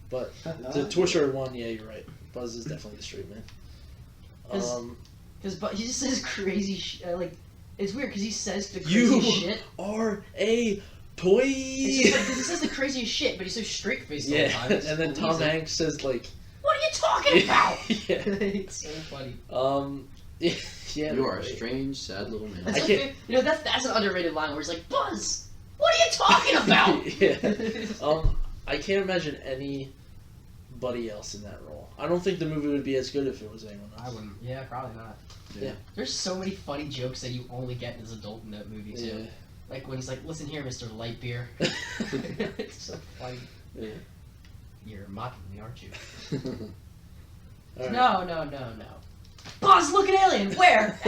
but the Toy Story 1, yeah, you're right. Buzz is definitely the straight man. Because he just says crazy like it's weird because he says the You crazy shit. are a toy. It's just like, 'cause he says the craziest shit, but he's so straight faced all the Yeah, time. It's and then Tom amazing. Hanks says like, What are you talking about? yeah, It's so funny. yeah. You are a right. strange, sad little man. That's I like, can't- you know, that's an underrated line where he's like, Buzz, what are you talking about? Yeah. I can't imagine anybody else in that role. I don't think the movie would be as good if it was anyone else. I wouldn't. Yeah, probably not. Yeah. There's so many funny jokes that you only get as an adult in that movie too. Yeah. Like when he's like, "Listen here, Mr. Lightbeer." It's so funny. Yeah. You're mocking me, aren't you? All right. No. Buzz, look at alien. Where?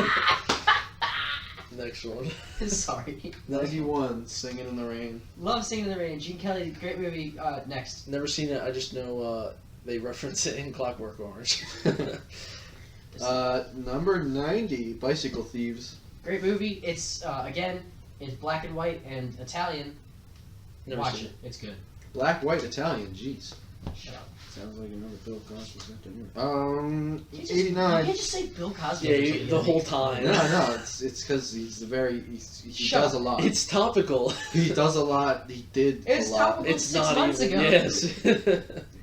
Next one. Sorry. 91, Singing in the Rain. Love Singing in the Rain. Gene Kelly, great movie. Next. Never seen it. I just know they reference it in Clockwork Orange. Number 90, Bicycle Thieves. Great movie. It's again, it's black and white and Italian. Never Watch seen it. It's good. Black, white, Italian, jeez. Shut up. Sounds like another Bill Cosby afternoon. You can't 89. just say Bill Cosby. Yeah, every time the you whole make- time. No, it's because he's he Shut does up. a lot. It's topical. He does a lot. He did It's a lot. topical. It's 6 not months even. ago. Yes.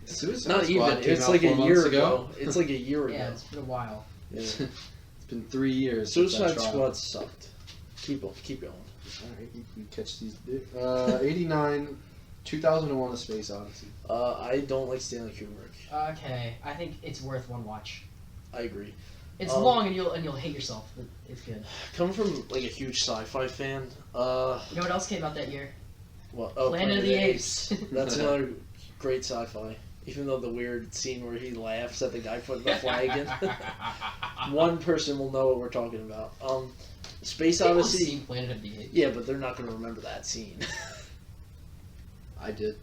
Suicide Not Squad even. came It's out like 4 a months year ago. ago. It's like a year Yeah, ago. it's been a while. Yeah. It's been 3 years. since that Suicide trial. Squad sucked. Keep going. Alright, you catch these. 89, 2001: A Space Odyssey. I don't like Stanley Kubrick. Okay, I think it's worth one watch. I agree. It's Um, long and you'll hate yourself, but it's good. Coming from like a huge sci-fi fan, You know what else came out that year? well, Planet of the Apes. That's another great sci-fi. Even though the weird scene where he laughs at the guy putting the flag in, one person will know what we're talking about. Space People have Odyssey. seen Planet of the Apes. Yeah, but they're not going to remember that scene. I did.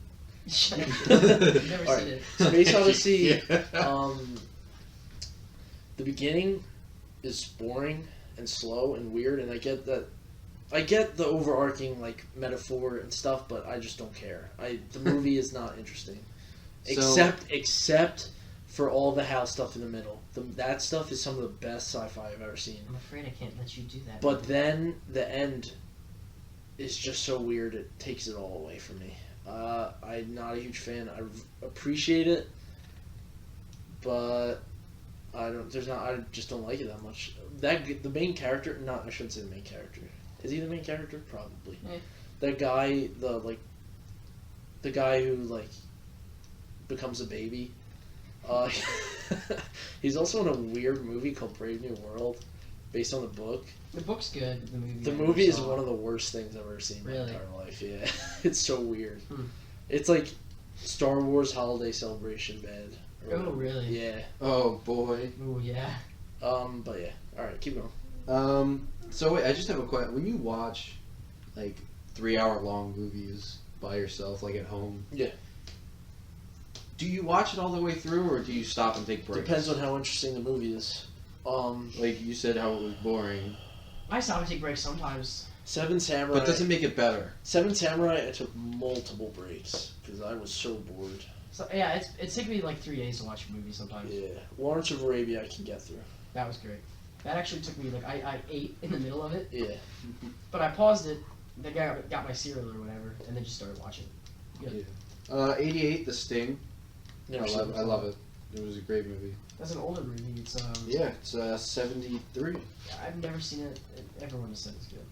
Shut up. I've never All seen right. it. Space Odyssey. Yeah. The beginning is boring and slow and weird, and I get that. I get the overarching like metaphor and stuff, but I just don't care. The movie is not interesting, So- except for all the house stuff in the middle. That stuff is some of the best sci-fi I've ever seen. I'm afraid I can't let you do that. But then the end is just so weird; it takes it all away from me. I'm not a huge fan. I appreciate it, but I just don't like it that much. The main character, I shouldn't say the main character. Is he the main character? Probably. Yeah. That guy, the guy who like becomes a baby. He's also in a weird movie called Brave New World, based on the book. The book's good. The movie. The movie is one of the worst things I've ever seen in my Really? entire life. Yeah, it's so weird. Hmm. It's like Star Wars Holiday Celebration bad. or Oh, whatever. really? Yeah. Oh boy. Ooh, yeah. But yeah. All right, keep going. So wait, I just have a question. When you watch like 3-hour-long movies by yourself, like at home, Yeah. do you watch it all the way through, or do you stop and take breaks? Depends on how interesting the movie is. Like you said, how it was boring. I stop and take breaks sometimes. Seven Samurai. But does it make it better? Seven Samurai, I took multiple breaks because I was so bored. So yeah, it's taken me like 3 days to watch a movie sometimes. Yeah. Lawrence of Arabia, I can get through. That was great. That actually took me like I ate in the middle of it, Yeah. but I paused it. Then got my cereal or whatever, and then just started watching. Good. 88, The Sting. Never I seen love, I love it. It was a great movie. That's an older movie. It's Yeah, it's 73. I've never seen it. Everyone has said it's good.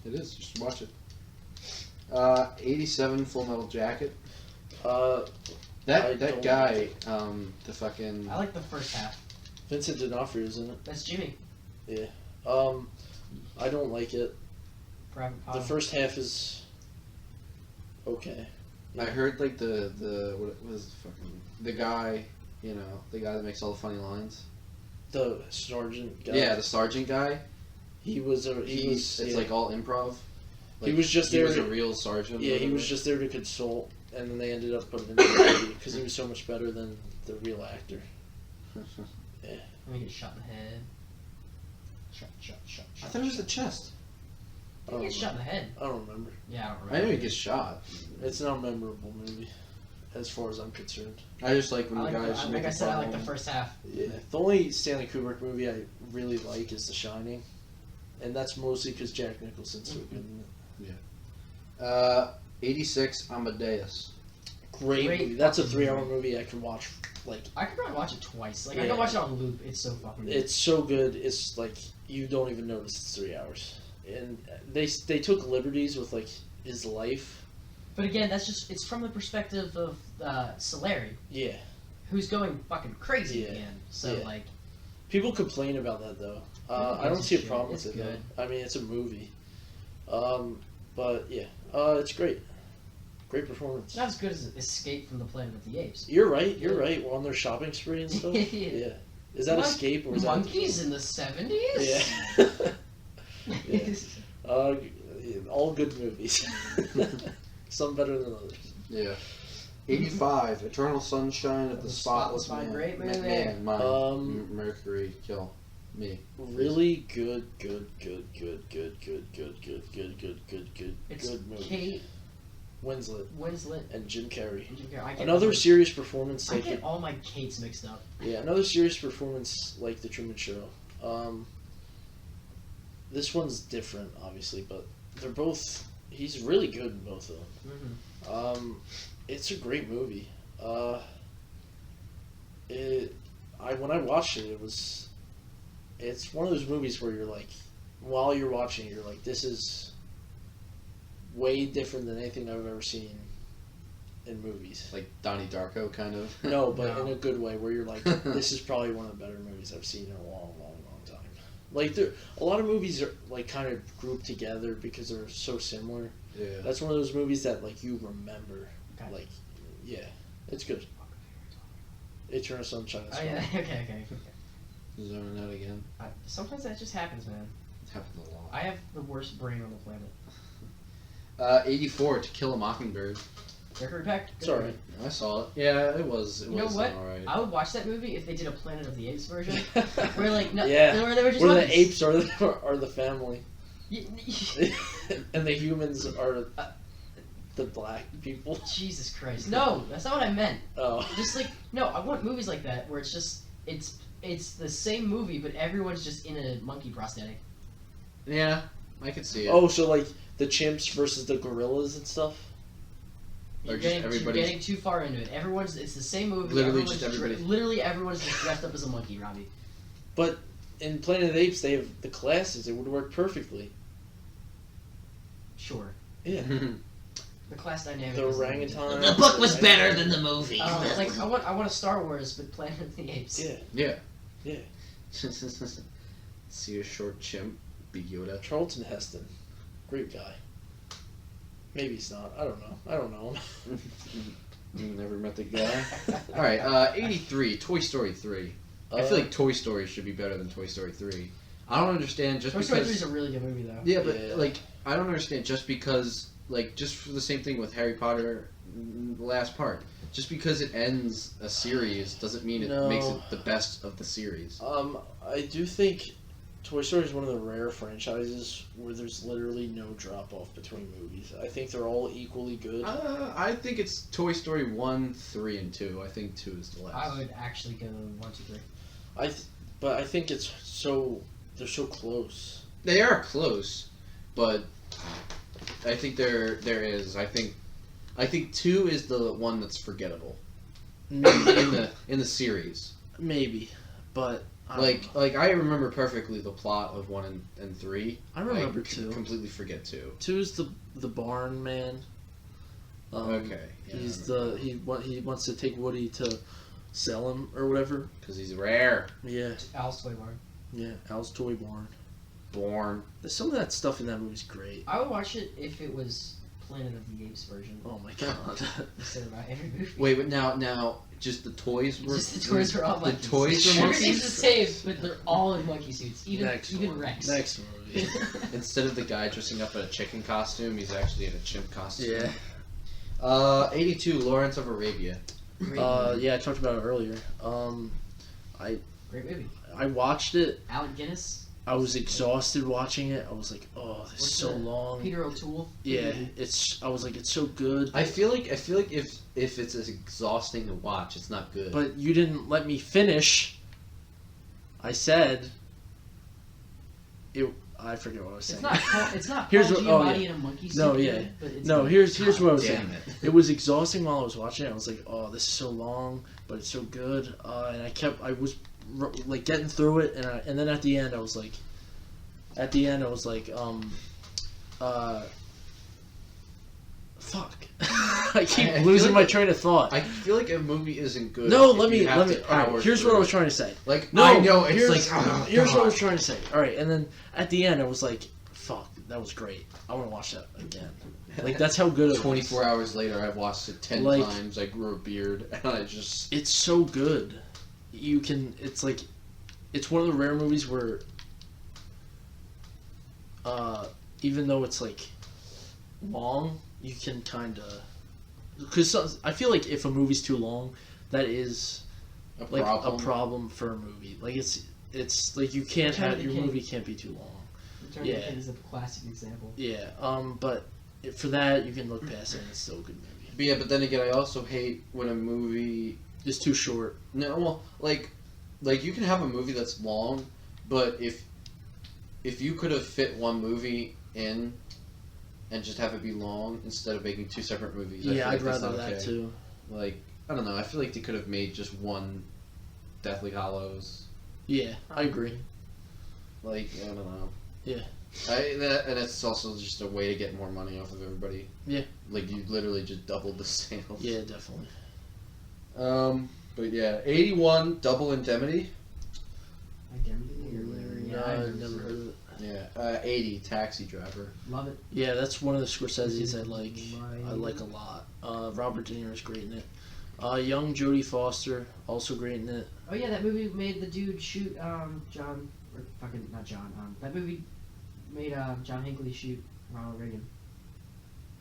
It is. Just watch it. 87, Full Metal Jacket. I That don't guy, the fucking. I like the first half. Vincent D'Onofrio's in it. That's Jimmy. I don't like it. Private The Pile. first half is okay. I heard like the what was fucking the guy, the guy that makes all the funny lines. The sergeant guy. Yeah, the sergeant guy. He was It's yeah. like all improv. He was just he there was to- a real sergeant. Yeah, he was just there to consult, and then they ended up putting him in the movie because he was so much better than the real actor. Let me get shot in the head. Shot. I thought it was the chest. Did he get shot in the head? I don't remember. Yeah, I don't I remember. know he gets shot. It's not a memorable movie, as far as I'm concerned. I just like when I the like guys. the, make like I a said, I like the problem. first half. Yeah, the only Stanley Kubrick movie I really like is The Shining, and that's mostly because Jack Nicholson's so good in it. 86 Amadeus. Great Great movie. That's a fucking 3-hour movie. movie I could watch. Like, I could probably watch it twice. Like I Yeah. can watch it on loop. It's so fucking good. it's so good. It's like you don't even notice it's 3 hours, and they took liberties with like his life. But again, it's from the perspective of Solari, Yeah, who's going fucking crazy Yeah. again. So Yeah. like, people complain about that though. Who I don't gives see a a problem shit? with It's it. good. Though. I mean, it's a movie. But yeah, it's great. Great performance. it's not as good as Escape from the Planet of the Apes. You're right. You're Yeah. right. We're on their shopping spree and stuff. Yeah. Yeah. Is that Escape or is Monkeys in the 70s? that? Yeah. Yeah. All good movies. Some better than others. Yeah. 85 Eternal Sunshine of the The Spotless Spotless Man. Mind, great movie. Man, mine. Um, Mercury, kill me. Really good It's movie. Kate Winslet Winslet and Jim Carrey. and Jim Carrey. I get Another all serious performance. my, I Like get all my Kates mixed up. another serious performance like The Truman Show. This one's different, obviously, but they're both. He's really good in both of them. Mm-hmm. It's a great movie. When I watched it, it's one of those movies where you're like, while you're watching it, you're like, this is way different than anything I've ever seen in movies. Like Donnie Darko, kind of. No, but No. in a good way, where you're like, this is probably one of the better movies I've seen in a long time. Like, a lot of movies are like kind of grouped together because they're so similar. Yeah. That's one of those movies that like you remember. Okay. Like, yeah, it's good. Eternal Sunshine. Is Oh fun. yeah, okay. Zoning out again. Sometimes that just happens, man. It happens a lot. I have the worst brain on the planet. 84 To Kill a Mockingbird. Gregory Peck. It's alright. I saw it. Yeah, it was. It You know was what? alright. I would watch that movie if they did a Planet of the Apes version. Where like no, Yeah. where they were just Where the monkeys. apes are the family, Y- and the humans are the black people. Jesus Christ! No, that's not what I meant. Oh. Just like no, I want movies like that where it's just it's the same movie but everyone's just in a monkey prosthetic. Yeah, I could see it. Oh, so like the chimps versus the gorillas and stuff. Or You're just getting, everybody's- getting too far into it. It's the same movie. Literally everyone's just everybody- literally everyone's just dressed up as a monkey, Robbie. But in Planet of the Apes, they have the classes. It would work perfectly. Sure. Yeah. The class dynamic. The is orangutan. The book was better than the movie. Like I want a Star Wars, but Planet of the Apes. Yeah. Yeah. Yeah. See a short chimp be Yoda. Charlton Heston, great guy. Maybe he's not. I don't know him. Never met the guy. Alright, 83, Toy Story 3. I feel like Toy Story should be better than Toy Story 3. I don't understand just Toy Story 3 because... is a really good movie though. Yeah, but Yeah. like, I don't understand just because, like, just for the same thing with Harry Potter, the last part. Just because it ends a series doesn't mean it No. makes it the best of the series. I do think Toy Story is one of the rare franchises where there's literally no drop off between movies. I think they're all equally good. I think it's Toy Story 1, 3, and 2. I think 2 is the last. I would actually go 1, 2, 3. But I think they're so close. They are close, but I think there is. I think 2 is the one that's forgettable in the series. Maybe, but I Like don't know. like I remember perfectly the plot of 1 and 3. I remember I 2. completely forget 2. 2 is the barn man. Okay. He's he wants to take Woody to sell him or whatever. Because he's rare. Yeah, Al's Toy Barn. yeah. Al's Toy Barn. Born. Some of that stuff in that movie's great. I would watch it if it was Planet of the Apes version Oh my god. instead of every movie. Wait, but now just the toys were. Just the toys were all The monkeys. toys were Everything's monkeys. the same, but they're all in monkey suits. Even one. Rex. Next movie. Instead of the guy dressing up in a chicken costume, he's actually in a chimp costume. Yeah. 82, Lawrence of Arabia. Yeah, I talked about it earlier. Great movie. I watched it. Alec Guinness. I was exhausted watching it. I was like, oh, this is What's so that? long. Peter O'Toole. Yeah, I was like, it's so good. I feel like if it's as exhausting to watch, it's not good. But you didn't let me finish. I said. I forget what I was saying. It's not Here's Paul what- Giamatti in a monkey suit. No, yeah. But it's No, good. here's what I was Damn saying. it. It was exhausting while I was watching it. I was like, oh, this is so long, but it's so good. And I was like getting through it, and then at the end I was like, fuck. I keep I feel losing like my train of thought. I feel like a movie isn't good. No, if let me. you have to All right, power here's through what I was it. trying to say. Like, No, I know, it's here's, like, oh, here's what I God. was trying to say. All right, and then at the end I was like, fuck, that was great. I want to watch that again. Like, that's how good it was. 24 hours later, I've watched it 10 Like- times. I grew a beard, and I just... It's so good. It's like, it's one of the rare movies where, even though it's like long, you can kind of, because I feel like if a movie's too long, that is like a problem for a movie. Like it's like you can't Return of have the your King. movie can't be too long. Return of the Yeah. King is a classic example. Yeah. But for that you can look past it and it's still a good movie. But yeah, but then again, I also hate when a movie... It's too short. No, well, like you can have a movie that's long, but if you could have fit one movie in and just have it be long instead of making two separate movies, I feel Yeah, like I'd that's rather not that okay. too. Like, I don't know, I feel like they could have made just one Deathly Hallows. Yeah, I agree. Like, I don't know. Yeah. And it's also just a way to get more money off of everybody. Yeah. Like, you literally just doubled the sales. Yeah, definitely. But yeah, 81, Double Indemnity. Identity or whatever. Yeah, I've never heard of it. Yeah, 80, Taxi Driver. Love it. Yeah, that's one of the Scorsese's I like a lot. Robert De Niro's great in it. Young Jodie Foster, also great in it. Oh yeah, that movie made the dude shoot John, or fucking not John. That movie made John Hinckley shoot Ronald Reagan.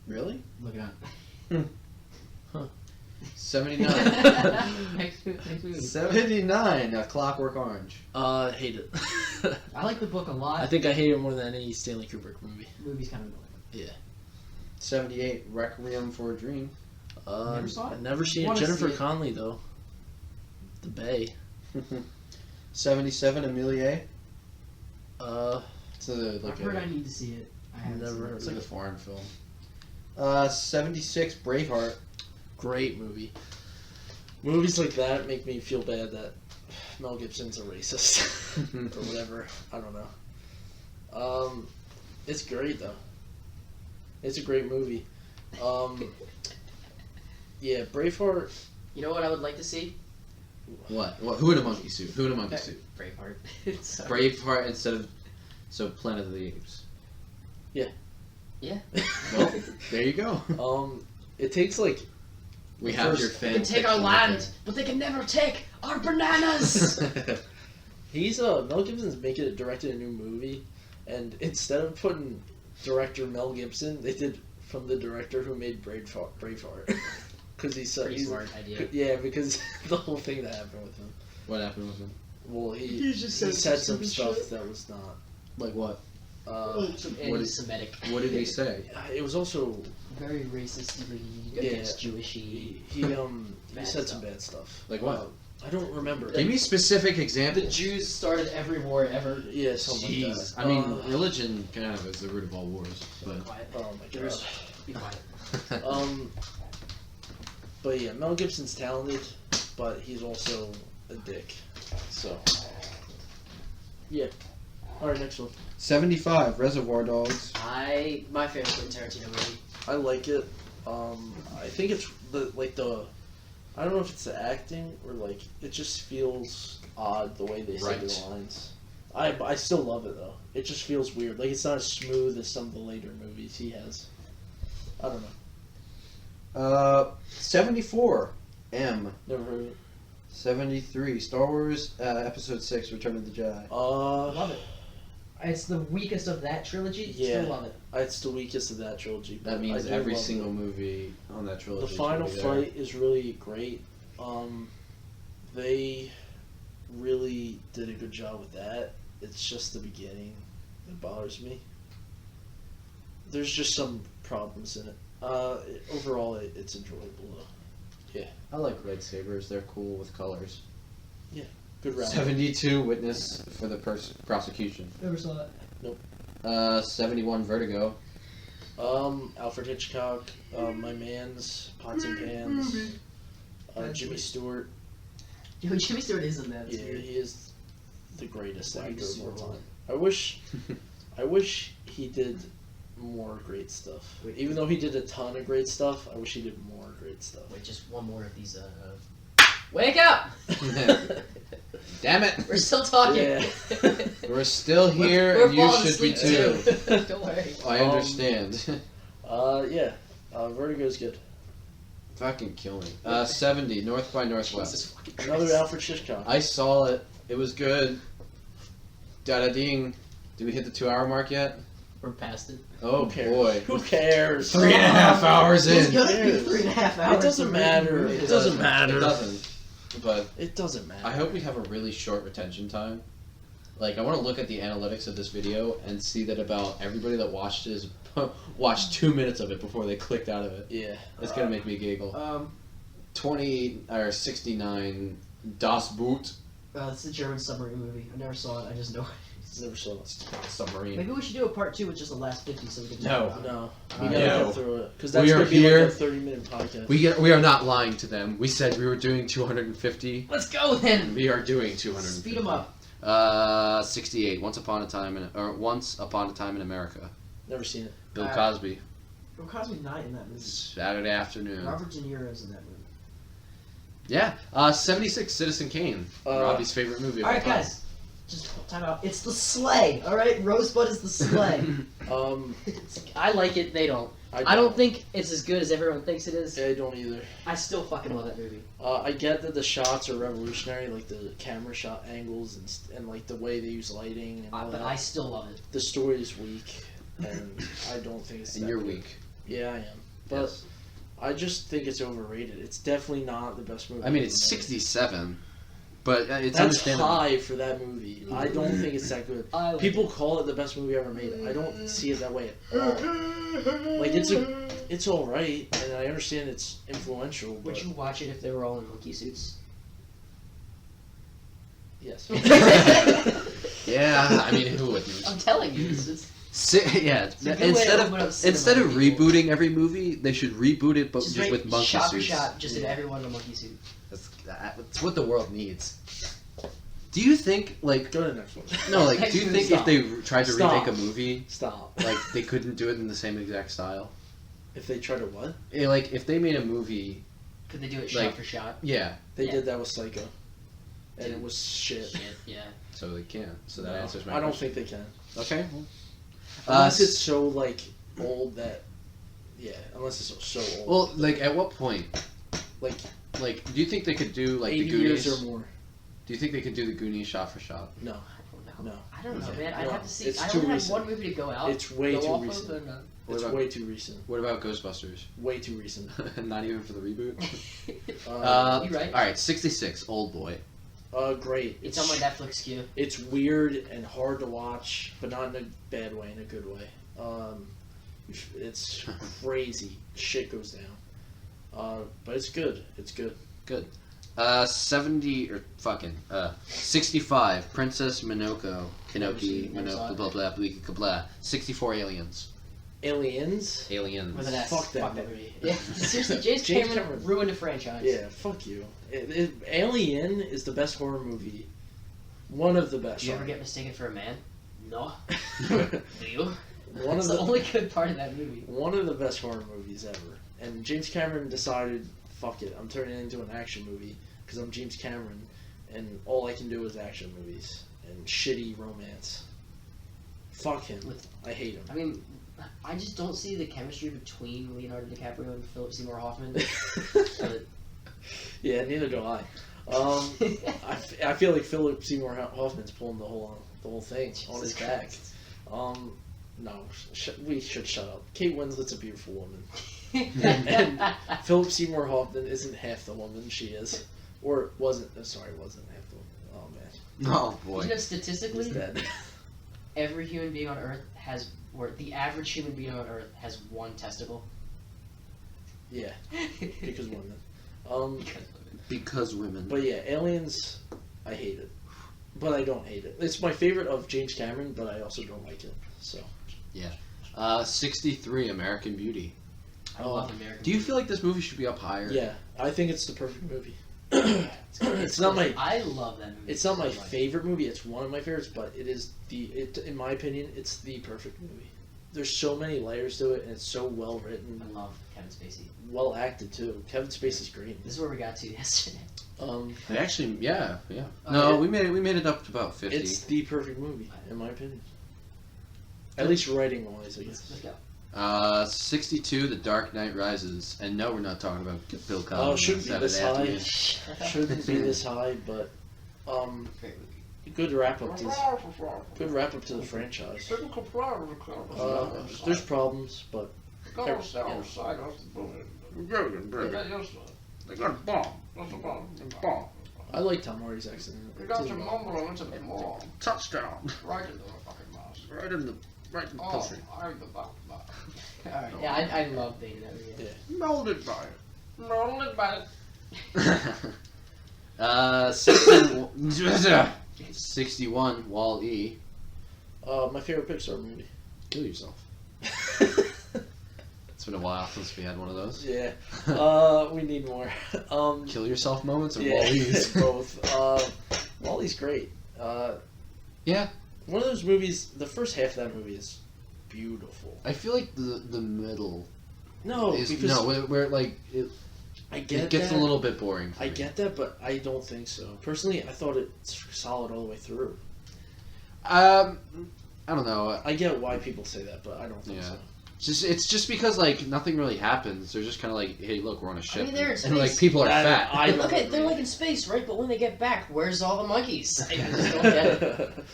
Really? Look it up. 79. next movie. 79, A Clockwork Orange. Hate it. I like the book a lot. I think I hate it more than any Stanley Kubrick movie. The movie's kind of annoying. 78, Requiem for a Dream. Never saw it? I've never seen it. Wanna Jennifer see it. Connelly though. The Bay. 77, Amelie. It's like I've heard I need to see it. I haven't Never seen heard it. it's like a foreign film. 76, Braveheart. Great movie. Movies like that make me feel bad that Mel Gibson's a racist or whatever. I don't know. It's great though. It's a great movie. Yeah, Braveheart. You know what I would like to see? What? Who in a monkey suit? Who in a monkey suit? Braveheart. Braveheart instead of Planet of the Apes. Yeah. Well, there you go. It takes like We have First- your They fan. can take our land, but they can never take our bananas. he's Mel Gibson's directed a new movie, and instead of putting director Mel Gibson, they did from the director who made Braveheart. Because he's Pretty smart idea. Yeah, because the whole thing that happened with him. What happened with him? Well, he He just said said some stupid stuff shit. that was not. Like what? Some What is- anti-Semitic. What did he say? It was also Very racist Against Jewishy. he Bad said stuff. some bad stuff. Like what? I don't remember. Give me specific The examples. Jews started every war ever. Yeah, something like Jeez. that. I mean, religion kind of is the root of all wars, Be but quiet. Oh my god. Be quiet. But yeah, Mel Gibson's talented, but he's also a dick. So yeah. All right, next one. 75, Reservoir Dogs. My favorite Quentin Tarantino movie. I like it. I think it's I don't know if it's the acting or like it just feels odd the way they say Right. their lines. I still love it though. It just feels weird. Like it's not as smooth as some of the later movies he has. I don't know. 74, M. Never heard of it. 73. Star Wars Episode 6, Return of the Jedi. Love it. It's the weakest of that trilogy. Yeah. Still love it. It's the weakest of that trilogy. but That means I do every love single it. movie on that trilogy. The should final be there. fight is really great. They really did a good job with that. It's just the beginning that bothers me. There's just some problems in it. Overall, it's enjoyable though. I like lightsabers. They're cool with colors. Good round. 72. Witness for the prosecution. Never saw that. 71. Vertigo. Alfred Hitchcock, my man's Pots and Pans, Jimmy Stewart. Dude, Jimmy Stewart is in that. It's Yeah, weird. he is the greatest actor Greatest of all of all time. I wish he did more great stuff. Wait. Even though he did a ton of great stuff, I wish he did more great stuff. Wait, just one more of these. Wake up! Damn it! We're still talking. Yeah. We're still here, We're and you falling should be asleep too. Don't worry. I understand. Vertigo's good. Fucking kill me. 70. North by Northwest. Jesus fucking Christ. Another Alfred Hitchcock. I saw it. It was good. Dada ding. Did we hit the 2-hour mark yet? We're past it. Oh Who cares? boy. Who cares? 3.5 hours It's in. gonna be cares? 3.5 hours. It doesn't to matter. read. It doesn't matter. It doesn't. But It doesn't matter. I hope we have a really short retention time. Like, I want to look at the analytics of this video and see that about everybody that watched it watched 2 minutes of it before they clicked out of it. Yeah. It's gonna make me giggle. 20 or 69. Das Boot. It's a German submarine movie. I never saw it. I just know it. Never saw it. Submarine. Maybe we should do a part 2 with just the last 50 so we can No. talk about it. No. We We gotta gotta No. get through it. Because We that's are going to be here- like a 30-minute podcast. We are not lying to them. We said we were doing 250. Let's go then! We are doing 250. Speed them up. 68. Once Upon a Time in America. Never seen it. Bill Cosby. Bill Cosby's not in that movie. Saturday afternoon. Robert De Niro's in that movie. Yeah. 76. Citizen Kane. Robbie's favorite movie of all Alright, time. guys. Just time out. It's the sleigh, alright? Rosebud is the sleigh. I like it. They don't. I don't think it's as good as everyone thinks it is. I don't either. I still fucking love that movie. I get that the shots are revolutionary, like the camera shot angles and like the way they use lighting and all But that. I still love it. The story is weak, and I don't think it's. And that you're good. weak. Yeah, I am. But Yes. I just think it's overrated. It's definitely not the best movie. I mean, ever it's made. 67. But it's That's understandable. high for that movie. I don't think it's that good. I like People call it the best movie ever made. I don't see it that way at all. Like it's all right, and I understand it's influential. Would But you watch it if they were all in monkey suits? yes. Yeah, I mean, who wouldn't? I'm telling you, it's Yeah, a good way to instead open up of cinema to people. rebooting every movie, they should reboot it, but just make with monkey shot suits. for shot, just Yeah. everyone in a monkey suit. That's what the world needs. Do you think, like, Go to the next one. no, like, do you think Stop. if they tried to Stop. remake a movie, Stop. like, they couldn't do it in the same exact style? If they try to what? Like, if they made a movie, Could they do it Like- shot for shot? yeah, They Yeah. did that with Psycho, and it was shit. Shit, yeah. so they can't. So that No, answers my I don't question. think they can. Okay. Unless it's so like old that. Yeah, unless it's so old. Well, like, at what point? like Like, do you think they could do, like, 80 the Goonies? years or more. Do you think they could do the Goonies shot for shot? No, I don't know. no. I don't know, Okay. man. I'd No, have to see. it's I too don't have recent. one movie to go out. It's way go too off recent. Of, and, What It's about- way too recent. What about Ghostbusters? Way too recent. Not even for the reboot? You're right. Alright, 66, Old Boy. Great. It's on my Netflix queue. It's weird and hard to watch, but not in a bad way, in a good way. It's crazy. Shit goes down. But it's good. It's good. 65, Princess Minoko, Kinoki, Never saw Minoko, it. blah blah blah blah blah. 64 Aliens. Aliens. Aliens. With an S. Fuck that movie. Yeah, seriously, James James Cameron Cameron. ruined a franchise. Yeah, fuck you. Alien is the best horror movie. One of the best. Did you ever get mistaken for a man? No. One Do you? of That's the the only good part of that movie. one of the best horror movies ever. And James Cameron decided, fuck it, I'm turning it into an action movie because I'm James Cameron, and all I can do is action movies and shitty romance. Fuck him. I hate him. I mean, I just don't see the chemistry between Leonardo DiCaprio and Philip Seymour Hoffman. But Yeah, neither do I. I feel like Philip Seymour Hoffman's pulling the whole thing on his back. No, we should shut up. Kate Winslet's a beautiful woman, and Philip Seymour Hoffman isn't half the woman she is, or wasn't. Sorry, wasn't half the woman. Oh man, Oh boy. You know, he's statistically, dead. every human being on Earth has, or the average human being on Earth has one testicle. Yeah, because women. Because women. But yeah, Aliens, I hate it, but I don't hate it. It's my favorite of James Cameron, but I also don't like it. So. 63, American Beauty. I love American. Do you feel like this movie should be up higher? Yeah, I think it's the perfect movie. It's I love that movie. It's not my so much. favorite movie. It's one of my favorites, but it is in my opinion, it's the perfect movie. There's so many layers to it, and it's so well written, I love Kevin Spacey. well acted too. Kevin Spacey's great. This is where we got to yesterday. Actually, yeah. No, we made it up to about 50. It's the perfect movie, in my opinion. At least writing wise, I Let's guess. go. 62, The Dark Knight Rises. And no, we're not talking about Bill Cosby. Oh, it shouldn't be Saturday this high. afternoon. Shouldn't be this high, but Great movie. good wrap up to the franchise. There's problems, but I like Tom Hardy's accent. Touchdown. Right into the fucking mouse. Right in the pussy. I'm the bop. Alright, yeah, I love Bane in that movie. Yeah. Molded by it. Molded by it. 61, Wall-E. My favorite Pixar movie. Kill yourself. It's been a while since we had one of those. Yeah. We need more. Kill yourself moments or Yeah, Wall-E's? both. Wall-E's great. Yeah. One of those movies. The first half of that movie is beautiful. I feel like the middle No, is because where like it I get gets that. a little bit boring. For I me. get that, but I don't think so. Personally, I thought it's solid all the way through. I don't know. I get why people say that, but I don't think Yeah. so. It's just because like nothing really happens. They're just kind of like, hey, look, we're on a ship, they're in and like space. people are I- fat. I don't Okay, they're agree. like in space, right? But when they get back, where's all the monkeys? I just don't get it.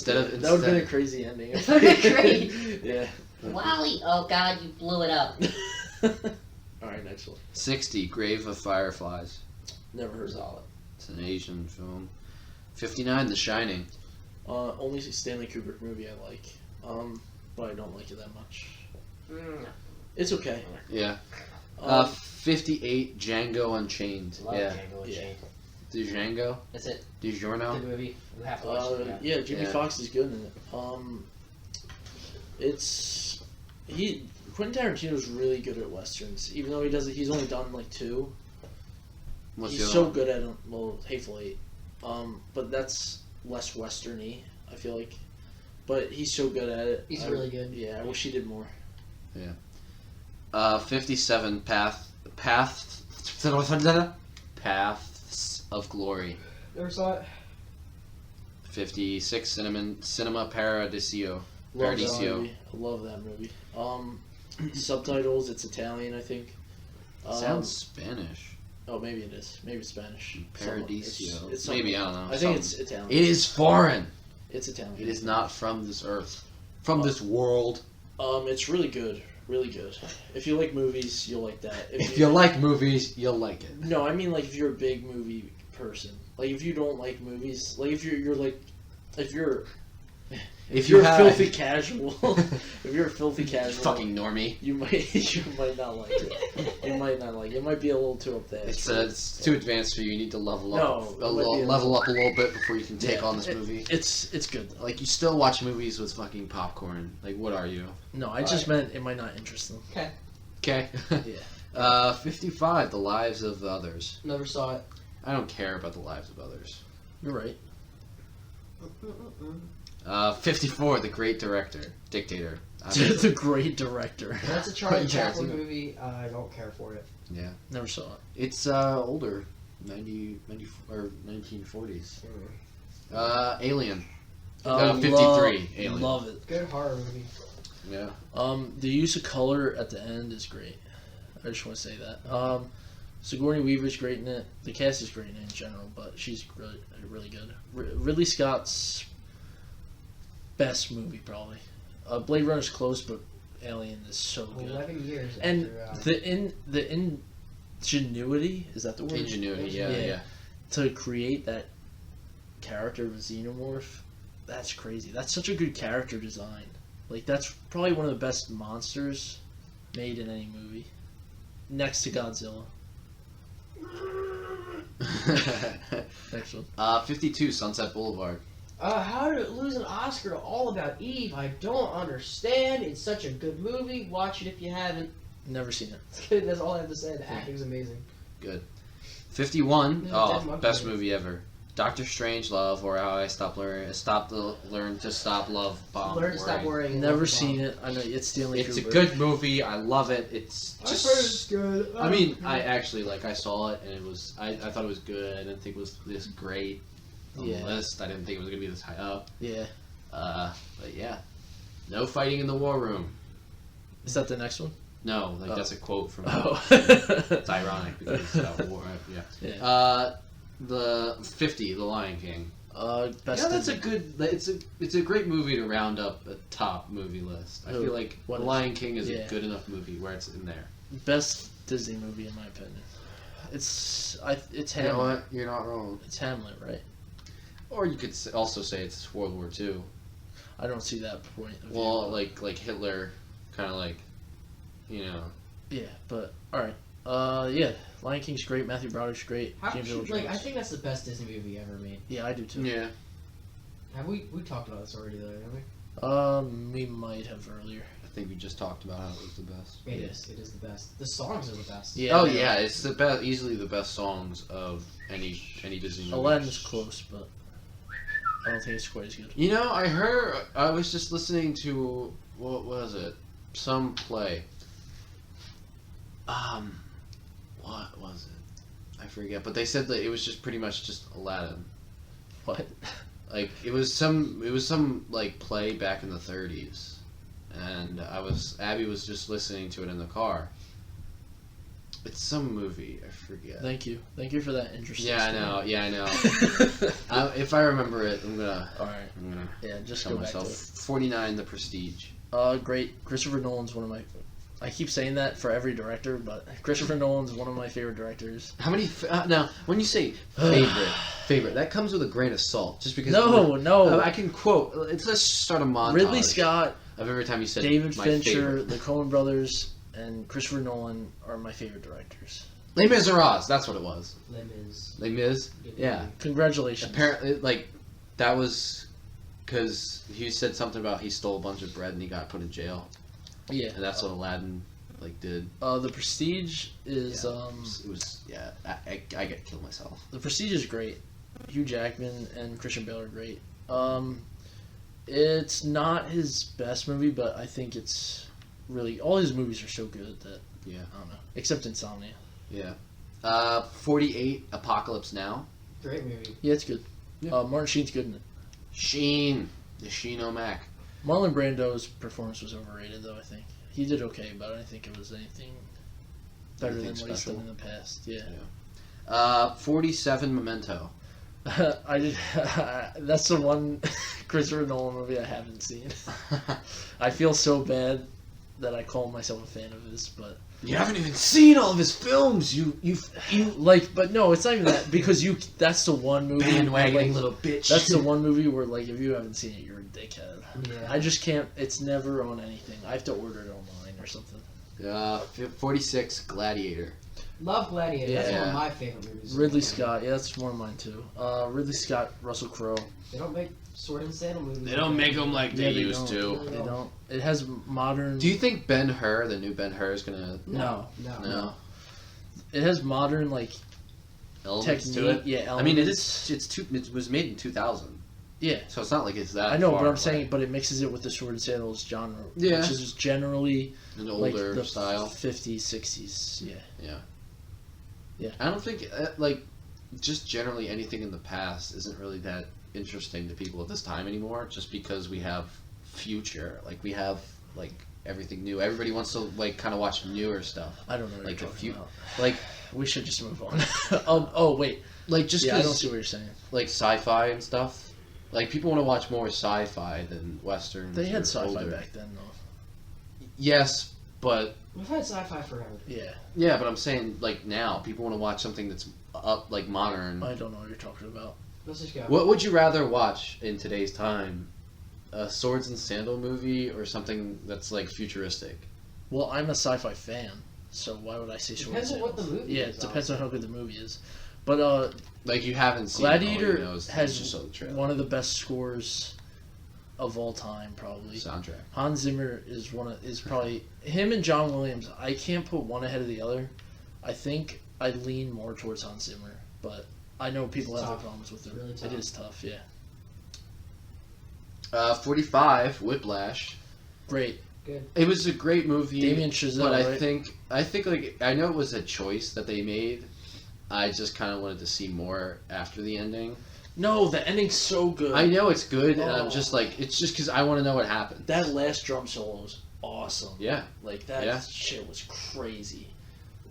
That would have been a crazy ending. That would've been great. Yeah. Wally, oh god, you blew it up. All right, next one. 60, Grave of Fireflies. Never heard of it. It's an Asian film. 59, The Shining. Only Stanley Kubrick movie I like, but I don't like it that much. It's okay. Yeah. Um, 58, Django Unchained. Love Yeah. Django Yeah. Unchained. Django. That's it. DiGiorno. Good movie. We have to watch it. yeah, Jimmy Yeah. Fox is good in it. Quentin Tarantino's really good at westerns, even though he's only done like 2. What's He's the other so one? good at them. Well, Hateful Eight, but that's less westerny. I feel like, but he's so good at it. He's really good. Yeah, I wish he did more. 57, Paths of Glory. Never saw it. 56, Cinema Paradiso. Love that Paradiso. movie. I love that movie. Subtitles, it's Italian, I think. Sounds Spanish. Oh, maybe it is. Maybe it's Spanish. Paradiso. It's Maybe, I don't know. I think something. it's Italian. It is foreign. It's Italian. It is not from this earth. From this world. It's really good. Really good. If you like movies, you'll like that. If you like movies, you'll like it. No, I mean like if you're a big movie person. Like if you don't like movies, like if you're like, if you're a filthy casual, if you're a filthy casual, Fucking normie. you might not like it. You might not like it. It might be a little too up there. It's too advanced for you. You need to level up. No, it might be a level up a little bit before you can take Yeah, on this movie. It's good though. Like you still watch movies with fucking popcorn. Like what are you? No, I just meant it might not interest them. Okay. Yeah. 55, The Lives of Others. Never saw it. I don't care about the lives of others. You're right. 54, The Great Dictator. The great director. That's a Charlie Quentin Chaplin Tarantino. movie. I don't care for it. Yeah. Never saw it. It's older. 90 or 1940s. Alien. 53, Alien. Love it. Good horror movie. Yeah. The use of color at the end is great. I just want to say that. Sigourney Weaver's great in it. The cast is great in it in general, but she's really good. Ridley Scott's best movie probably. Blade Runner's close, but Alien is so good. 11 years And after, the ingenuity, is that the word? Ingenuity, Yeah. yeah. To create that character of a xenomorph, that's crazy. That's such a good character design. Like, that's probably one of the best monsters made in any movie. Next to Godzilla. Next one. 52, Sunset Boulevard. how did it lose an Oscar to All About Eve? I don't understand. It's such a good movie. Watch it if you haven't. Never seen it. That's all I have to say. The acting's amazing. 51, Yeah, Dead Monkey best Man. movie ever. Doctor Strangelove, or How I Learned to Stop Love Bomb. Learn to stop worrying. Never seen it. I know it's Stanley It's a Kubrick. good movie. I love it. It's I've heard it's just. good. I mean, I actually I saw it and it was. I thought it was good. I didn't think it was this great on Yeah. the list. I didn't think it was gonna be this high up. Yeah. But yeah, no fighting in the war room. Is that the next one? No, Oh. that's a quote from. Oh. It's ironic because war. Yeah. Yeah. The 50, The Lion King. Best Yeah, that's a Disney. good. It's a great movie to round up a top movie list. I Who? feel like What The is Lion King is Yeah. a good enough movie where it's in there. Best Disney movie in my opinion. It's You Hamlet. know what? You're not wrong. It's Hamlet, right? Or you could also say it's World War II. I don't see that point. Of Well, view. like Hitler, kind of like, you know. Yeah, but all right. Yeah, Lion King's great. Matthew Broderick's great. How James could Earl you, like, I Jones. think that's the best Disney movie ever made. Yeah, I do too. Yeah. Have we talked about this already though, haven't we? We might have earlier. I think we just talked about how it was the best. It Yeah. is. It is the best. The songs are the best. Yeah. Oh they yeah, are. it's the best, easily the best songs of any Disney movie. Aladdin's close, but I don't think it's quite as good. You know, I was just listening to, what was it? Some play. What was it? I forget, but they said that it was just pretty much just Aladdin. What? Like, it was some like play back in the 30s. And Abby was just listening to it in the car. It's some movie, I forget. Thank you for that interesting. Yeah, I know. If I remember it, I'm gonna Yeah, just tell go back myself. to it. 49, The Prestige. Great. Christopher Nolan's one of my. I keep saying that for every director, but Christopher Nolan's one of my favorite directors. How many? Now, when you say favorite, that comes with a grain of salt. Just because. No. I can quote. Let's start a montage. Ridley Scott, Of every time you said David my Fincher, favorite. the Coen Brothers, and Christopher Nolan are my favorite directors. Les Miserables. That's what it was. Les Mis. Les Mis. Yeah. Congratulations. Apparently, that was because he said something about he stole a bunch of bread and he got put in jail, Yeah. and that's what Aladdin did. The Prestige is It was I get killed myself. The Prestige is great. Hugh Jackman and Christian Bale are great. It's not his best movie, but I think it's really all his movies are so good that Yeah. I don't know, except Insomnia. Yeah. 48, Apocalypse Now. Great movie. Yeah, it's good. Yeah. Martin Sheen's good in it. Sheen. The Sheen O'Mac. Marlon Brando's performance was overrated, though. I think he did okay, but I don't think it was anything better than Anything what he's done special? in the past. Yeah. 47, Memento. I did. That's the one Christopher Nolan movie I haven't seen. I feel so bad that I call myself a fan of his, but You haven't even seen all of his films. You like, but no, it's not even that because that's the one movie. bandwagoning like, little bitch. That's the one movie where, like, if you haven't seen it, you're a dickhead. Yeah. I just can't. It's never on anything. I have to order it online or something. 46, Gladiator. Love Gladiator. That's one Yeah. of my favorite movies. Ridley Scott, yeah, that's one of mine too. Ridley Scott, Russell Crowe. They don't make sword and sandal movies. They don't make them like they Yeah, used don't. to. They don't. It has modern. Do you think Ben-Hur, the new Ben-Hur, is gonna No. no It has modern like elements technique. to it? Yeah, elements. I mean, it was made in 2000, yeah. so it's not like it's that. I know, far but I'm away. saying, but it mixes it with the sword and sandals genre, Yeah. which is generally an like older the style. 50s, 60s. Yeah. I don't think like just generally anything in the past isn't really that interesting to people at this time anymore. Just because we have future, like we have like everything new. Everybody wants to like kind of watch newer stuff. I don't know what Like you're a talking few, about. like We should just move on. Oh wait. like just Yeah, I don't 'cause, see what you're saying. like sci-fi and stuff. Like people want to watch more sci-fi than westerns. They had or sci-fi older. back then, though. Yes, but We've had sci-fi forever. Yeah, yeah, but I'm saying like now people want to watch something that's up like modern. I don't know what you're talking about. Let's just go. What would you rather watch in today's time? A swords and sandal movie or something that's like futuristic? Well, I'm a sci-fi fan, so why would I say swords? Depends on and what the sandals? movie Yeah, is, it depends on how honestly. good the movie is. But Like you haven't seen it, all you Gladiator know is has just saw the trailer. one of the best scores of all time, probably. Soundtrack. Hans Zimmer is probably him and John Williams. I can't put one ahead of the other. I think I lean more towards Hans Zimmer, but I know people It's have their tough. problems with him. Really tough. It is tough, yeah. 45, Whiplash. Great. It was a great movie. Damien Chazelle, but I right? think like I know it was a choice that they made. I just kind of wanted to see more after the ending. No, the ending's so good. I know it's good, and I'm Oh. just like it's just because I want to know what happened. That last drum solo was awesome. Yeah, Like that Yeah. shit was crazy.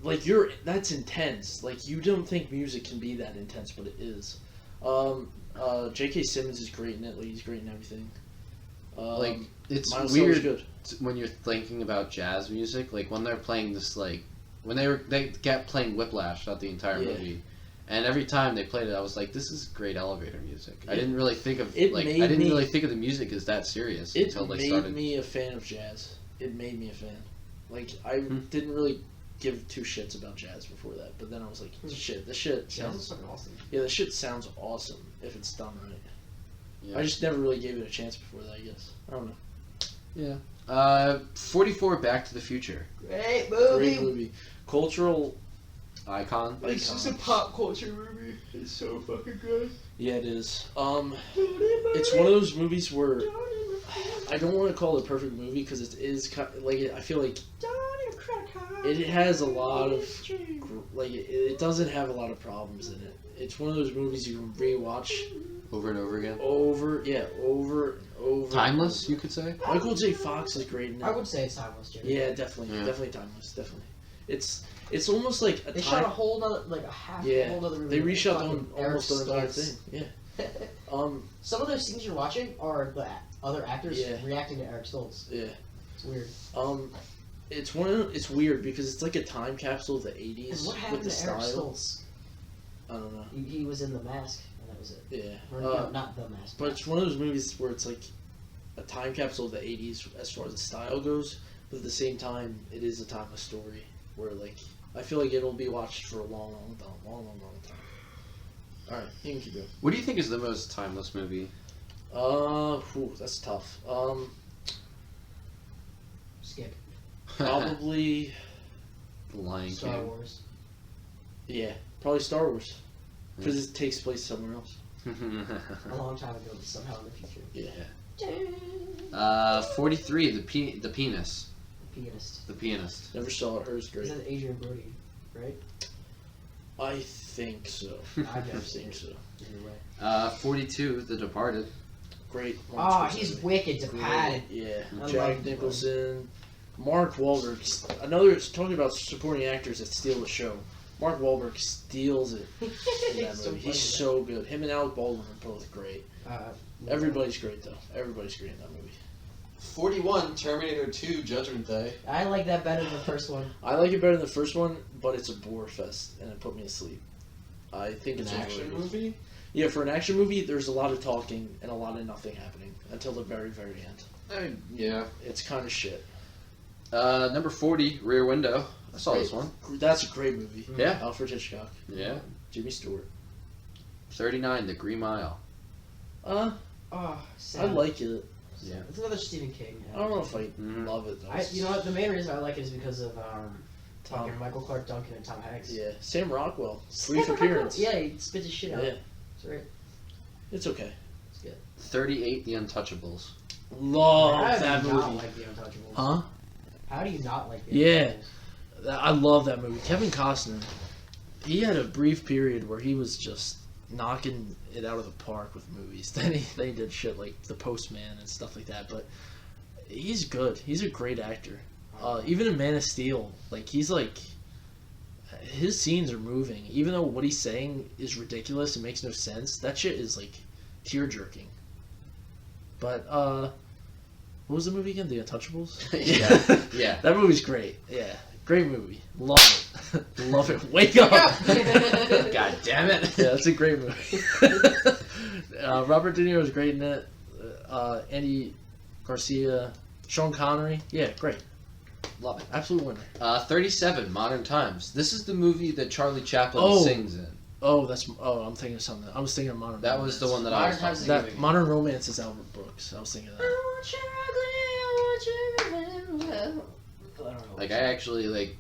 Like that's intense. Like you don't think music can be that intense, but it is. J.K. Simmons is great in it. Like, he's great in everything. like it's Miles Teller's weird good. when you're thinking about jazz music. Like when they're playing this, like when they kept playing Whiplash throughout the entire Yeah. movie, and every time they played it, I was like, this is great elevator music. I It- didn't really think of it like made I didn't me- really think of the music as that serious It until they made started. me a fan of jazz. It made me a fan. Like I Hmm. didn't really give two shits about jazz before that, but then I was like, shit, this shit Sounds sounds fucking awesome. yeah, this shit sounds awesome if it's done right. Yeah. I just never really gave it a chance before that. I guess I don't know. Yeah. 44, Back to the Future. Great Great movie, cultural. Icon. Icon. pop culture movie. It's so fucking good. Yeah, it is. It's one of those movies where I don't want to call it a perfect movie because it is like I feel like it has a lot of like it doesn't have a lot of problems in it. It's one of those movies you can rewatch Over and over again. over and over. Timeless, you could say. Michael J. Fox is great in it. I would say it's timeless, Jimmy. Yeah, definitely, Yeah. definitely timeless, definitely. It's almost like a They time. shot a whole nother, like a half, Yeah, whole other movie. They with reshot fucking almost the entire Eric thing. Yeah. Stoltz. Some of those scenes you're watching are the other actors Yeah. reacting to Eric Stoltz. Yeah. It's weird. It's weird because it's like a time capsule of the And '80s what with happened the to Eric style. Stoltz? I don't know. He was in The Mask, and that was it. Yeah. Or, no, not The Mask. But it's one of those movies where it's like a time capsule of the '80s as far as the style goes, but at the same time, it is a timeless story where like I feel like it'll be watched for a long time. All right, you can keep going. What do you think is the most timeless movie? That's tough. Skip. Probably, The Lion Star King. Wars. yeah, probably Star Wars because it takes place somewhere else. A long time ago, but somehow in the future. Yeah. 43, the penis. Pianist. The pianist. Never saw it. Hers great. Is that Adrian Brody, right? I think so. I've I never seen think it. so. Either way. 42, The Departed. Great. Oh, he's wicked to Patton. Yeah. I Jack like him. Nicholson, Mark Wahlberg. Another talking about supporting actors that steal the show. Mark Wahlberg steals it in that He's so movie. He's funny. so good. Him and Alec Baldwin are both great. Everybody's great though. Everybody's great in that movie. 41, Terminator 2, Judgment Day. I like that better than the first one. I like it better than the first one, but it's a bore fest and it put me to sleep. I think An it's action overrated. movie? Yeah, for an action movie, there's a lot of talking and a lot of nothing happening until the very, very end. I mean, yeah. It's kind of shit. Number 40, Rear Window. I saw this one. That's a great movie. Yeah. Alfred Hitchcock, Yeah. Jimmy Stewart. 39, The Green Mile. Oh, I sad. like it. Yeah. It's another Stephen King. I don't know if I Mhm. love it though. You know what? The main reason I like it is because of Tom. fucking Michael Clark Duncan and Tom Hanks. Yeah, Sam Rockwell, brief appearance. Yeah, he spit his shit out. Yeah. It's right. It's okay. 38, The Untouchables. Love How that do you not movie. like The Untouchables? Huh? How do you not like The Yeah. Untouchables? I love that movie. Kevin Costner, he had a brief period where he was just knocking it out of the park with movies. Then he did shit like The Postman and stuff like that. But He's good. He's a great actor. Even in Man of Steel, like he's like, his scenes are moving. Even though what he's saying is ridiculous and makes no sense, that shit is like tear jerking. But what was the movie again? The Untouchables. Yeah. That movie's great. Yeah, great movie. Love it. Love it. Wake up. God damn it. Yeah, that's a great movie. Robert De Niro is great in it. Andy Garcia, Sean Connery. Yeah, great. Love it. Absolute winner. 37, Modern Times. This is the movie that Charlie Chaplin sings in. Oh, I'm thinking of something. I was thinking of Modern That Romance. was the one that I was Modern Times talking is a about. good movie. Modern Romance is Albert Brooks. I was thinking of that. Like, I actually, like,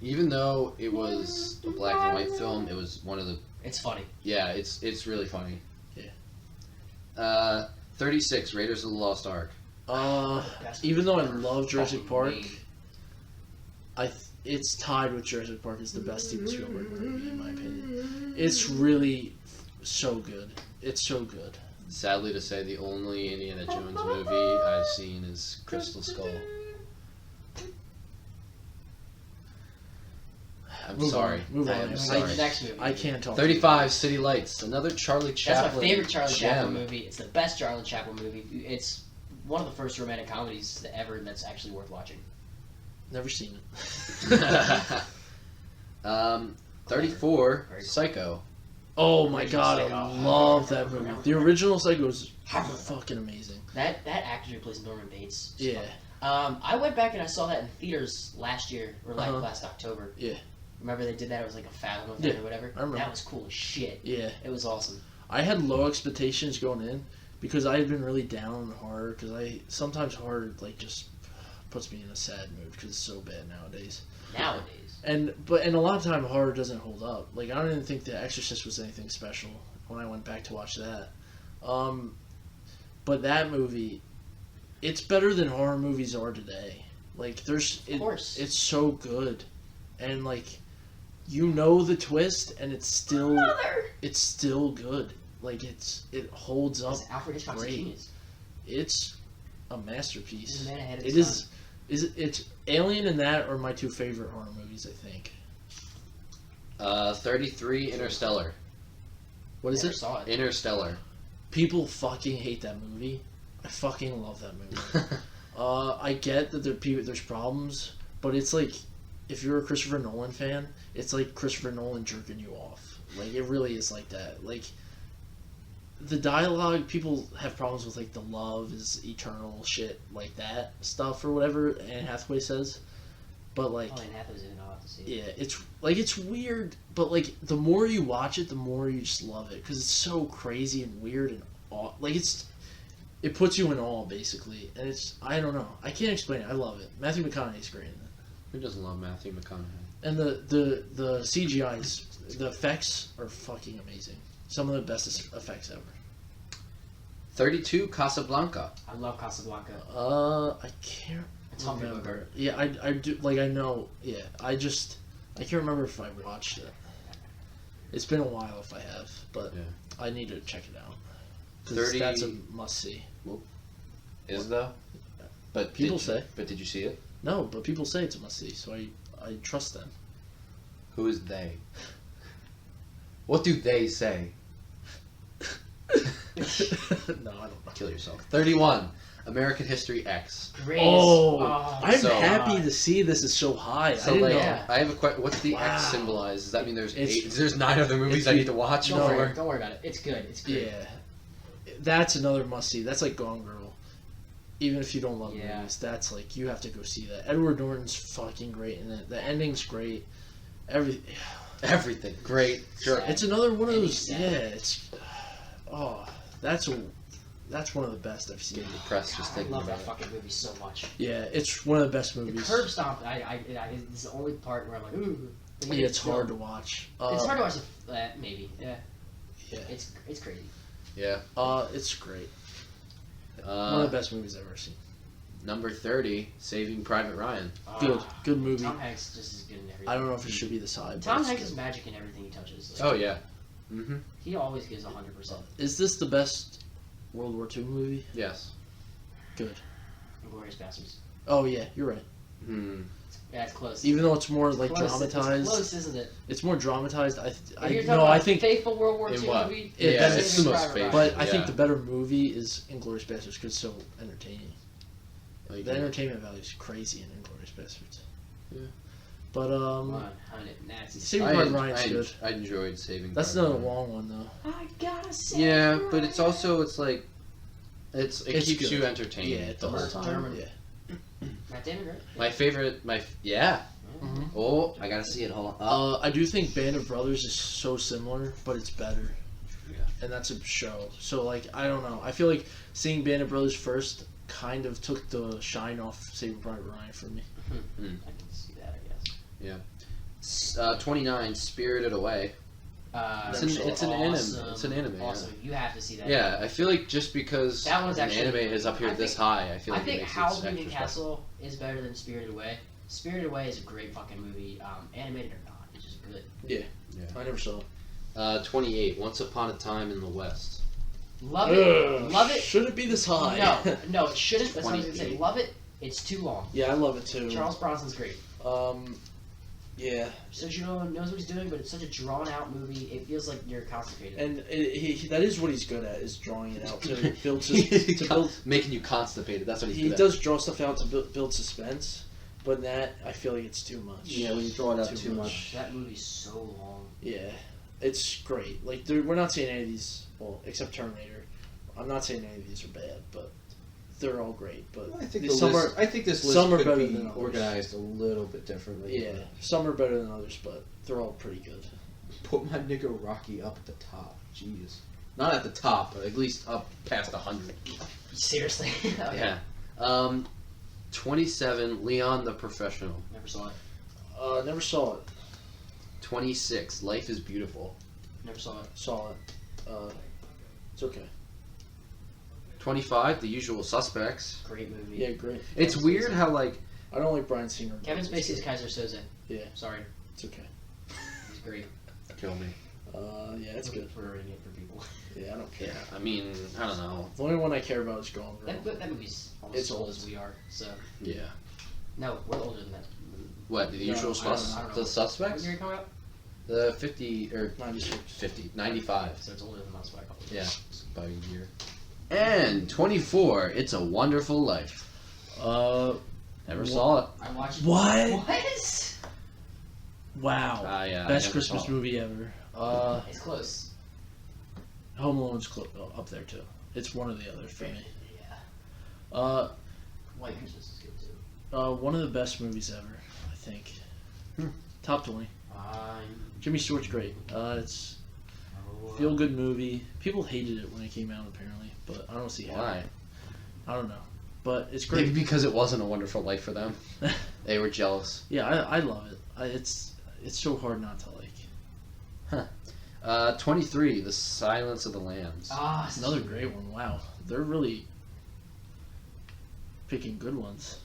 even though it was a black and white film, it was one of the... It's funny. Yeah, it's really funny. Yeah. 36, Raiders of the Lost Ark. Even though I love Jurassic Park, it's tied with Jurassic Park as the best Steven Spielberg movie in my opinion. It's really so good. It's so good. Sadly to say, the only Indiana Jones movie I've seen is Crystal Skull. I'm Move sorry. on, move I on. am Like, sorry. Next movie. I can't talk. 35, City Lights. Another Charlie Chaplin. That's my favorite Charlie Chaplin gem. movie. It's the best Charlie Chaplin movie. It's one of the first romantic comedies ever that's actually worth watching. Never seen it. 34, Psycho. Oh my god, I Psycho. love that movie. The original Psycho is fucking amazing. That actor who plays Norman Bates. is Yeah. fun. I went back and I saw that in theaters last year or Uh-huh. last October. Yeah. Remember they did that? It was like a Fathom event Yeah, or whatever. I remember. That was cool as shit. Yeah. It was awesome. I had low expectations going in because I had been really down on horror because sometimes horror like just puts me in a sad mood because it's so bad nowadays. Nowadays. And a lot of time horror doesn't hold up. Like I don't even think The Exorcist was anything special when I went back to watch that. But that movie, it's better than horror movies are today. Like Of course. it's so good, and like you know the twist, and it's still good. Like it holds up. Alfred Hitchcock's a great. genius. It's a He's masterpiece. a man ahead of It his is. time. It's Alien and that are my two favorite horror movies. I think. 33, Interstellar. What is Never it? saw it. Interstellar. People fucking hate that movie. I fucking love that movie. I get that there's problems, but it's like if you're a Christopher Nolan fan, it's like Christopher Nolan jerking you off. Like it really is like that. Like the dialogue, people have problems with like the love is eternal shit like that stuff or whatever Anne Hathaway says. But like Oh, and Hathaway's in it. I'll have to see it. yeah, it's weird, but like the more you watch it, the more you just love it because it's so crazy and weird and like it puts you in awe basically, and I don't know, I can't explain it. I love it. Matthew McConaughey's great in it, Who doesn't love Matthew McConaughey? and the CGI, the effects are fucking amazing. Some of the best effects ever. 32, Casablanca. I love Casablanca. I can't Tom remember. Yeah, I do. Like I know. Yeah, I can't remember if I watched it. It's been a while if I have, but Yeah. I need to check it out. 30 That's a must see. Is though? But People say. But did you see it? No, but people say it's a must see, so I trust them. Who is they? What do they say? No, I don't know. Kill yourself. 31, American History X. Grace. Oh, Oh, I'm so- happy to see this is so high. So I didn't like, know. I have a question. What's the X Wow. symbolize? Does that mean there's It's- there's 9 other movies it's I the- need to watch? Don't No. worry. Don't worry about it. It's good. It's good. Yeah, that's another must see. That's like Gone Girl. Even if you don't love Yeah. movies, that's like you have to go see that. Edward Norton's fucking great in it. The ending's great. Everything. Great. Sure. Sad. It's another one of Ending's those. sad. Yeah, it's. Oh, that's one of the best I've seen. Getting depressed just I thinking love about that it. fucking movie so much. Yeah, it's one of the best The movies. curb stomp. It's the only part where I'm like, ooh. Yeah, it's hard to watch. It's hard to watch. Maybe. Yeah. Yeah. It's crazy. Yeah. It's great. One of the best movies I've ever seen. Number 30, Saving Private Ryan. Good movie. Tom Hanks just as good in everything. I don't know if it should be the side. but Tom it's Hanks good. is magic in everything he touches. Like, Oh yeah. Mm-hmm. He always gives 100%. Is this the best World War II movie? Yes. Good. Inglourious Bastards. Oh yeah, you're right. Hmm. Yeah, it's close. Even though it's more like Close. dramatized, It's close, isn't it? it's more dramatized. If you're talking I about think, faithful World War In II what? movie. Yeah, Saving it's the most Private Ryan. faithful. but I think Yeah. the better movie is Inglourious Bastards because it's so entertaining. Like, The entertainment value is crazy in Inglourious Bastards. Yeah. But Come on, honey, Nazis. Saving Private Ryan's good. I enjoyed Saving. That's Private not a Ryan. long one though. I gotta say. Yeah, but it's also it It's keeps good. you entertained Yeah, it the whole does. time. Yeah. Matt Damon, right? My favorite, yeah. Mhm. Oh, I gotta see it. Hold on. I do think Band of Brothers is so similar, but it's better. Yeah. And that's a show. So like I don't know. I feel like seeing Band of Brothers first kind of took the shine off Saving Private Ryan for me. I can see that, I guess. 29, Spirited Away. It's an anime. It's an anime. Awesome. You have to see that. Yeah, I feel like just because That one's an actually- anime is up here I this think- high, I feel I like think it makes Howl's it Moving extra Castle is better than Spirited Away. Spirited Away is a great fucking movie. Animated or not, it's just good. I never saw it. special. 28, Once Upon a Time in the West. Love it. Love it. Should it be this high? No, it shouldn't. That's what I was gonna say. 28. Love it. It's too long. Yeah, I love it too. Charles Bronson's great. Yeah, Sergio knows what he's doing, but it's such a drawn out movie. It feels like you're constipated. and that is what he's good at, is drawing it out to build to build. Making you constipated. That's what he's He good does draw stuff out to build suspense, but that I feel like it's too much. Yeah, when you draw it out too much. That movie's so long. Yeah, it's great. Like we're not saying any of these, well, except Terminator. I'm not saying any of these are bad, but they're all great. But I think some I think this list some are could better be than others. organized a little bit differently. yeah, some are better than others, but they're all pretty good. Put my nigga Rocky up at the top. Jeez. Not at the top, but at least up past 100. Seriously. Okay. Yeah. 27, Leon the Professional. Never saw it. Never saw it. 26, Life is Beautiful. Never saw it. Saw it. It's okay. 25, The Usual Suspects. Great movie. Yeah, great. It's weird how, like, I don't like Bryan Singer. Kevin but it's Spacey's good. Kaiser Soze. Yeah. Sorry. It's okay. He's great. kill me. Yeah, it's good. For ruining it for people. Yeah, I don't care. Yeah, I mean, I don't know. The only one I care about is Gone Girl. That movie's almost It's as old old. as we are. So Yeah. no, we're older than that. What, The No, Usual I don't know. The What Suspects? year it come out? The 50, or 96. 50, 95. So it's older than us by a couple. Yeah, it's about a year. And 24, It's a Wonderful Life. Never saw it. I watched it. What? What? Wow. Yeah, I Best never Christmas saw it. movie ever. It's close. Home Alone's up there too. It's one or the other for me. Yeah. White Christmas is good too. One of the best movies ever, I think. Top 20. Jimmy Stewart's great. It's a feel good movie. People hated it when it came out apparently, but I don't see how. Why? I don't know, but it's Maybe great. because it wasn't a wonderful life for them. They were jealous. Yeah, I love it. It's so hard not to like. 23, The Silence of the Lambs. It's Another great one. Wow, they're really picking good ones.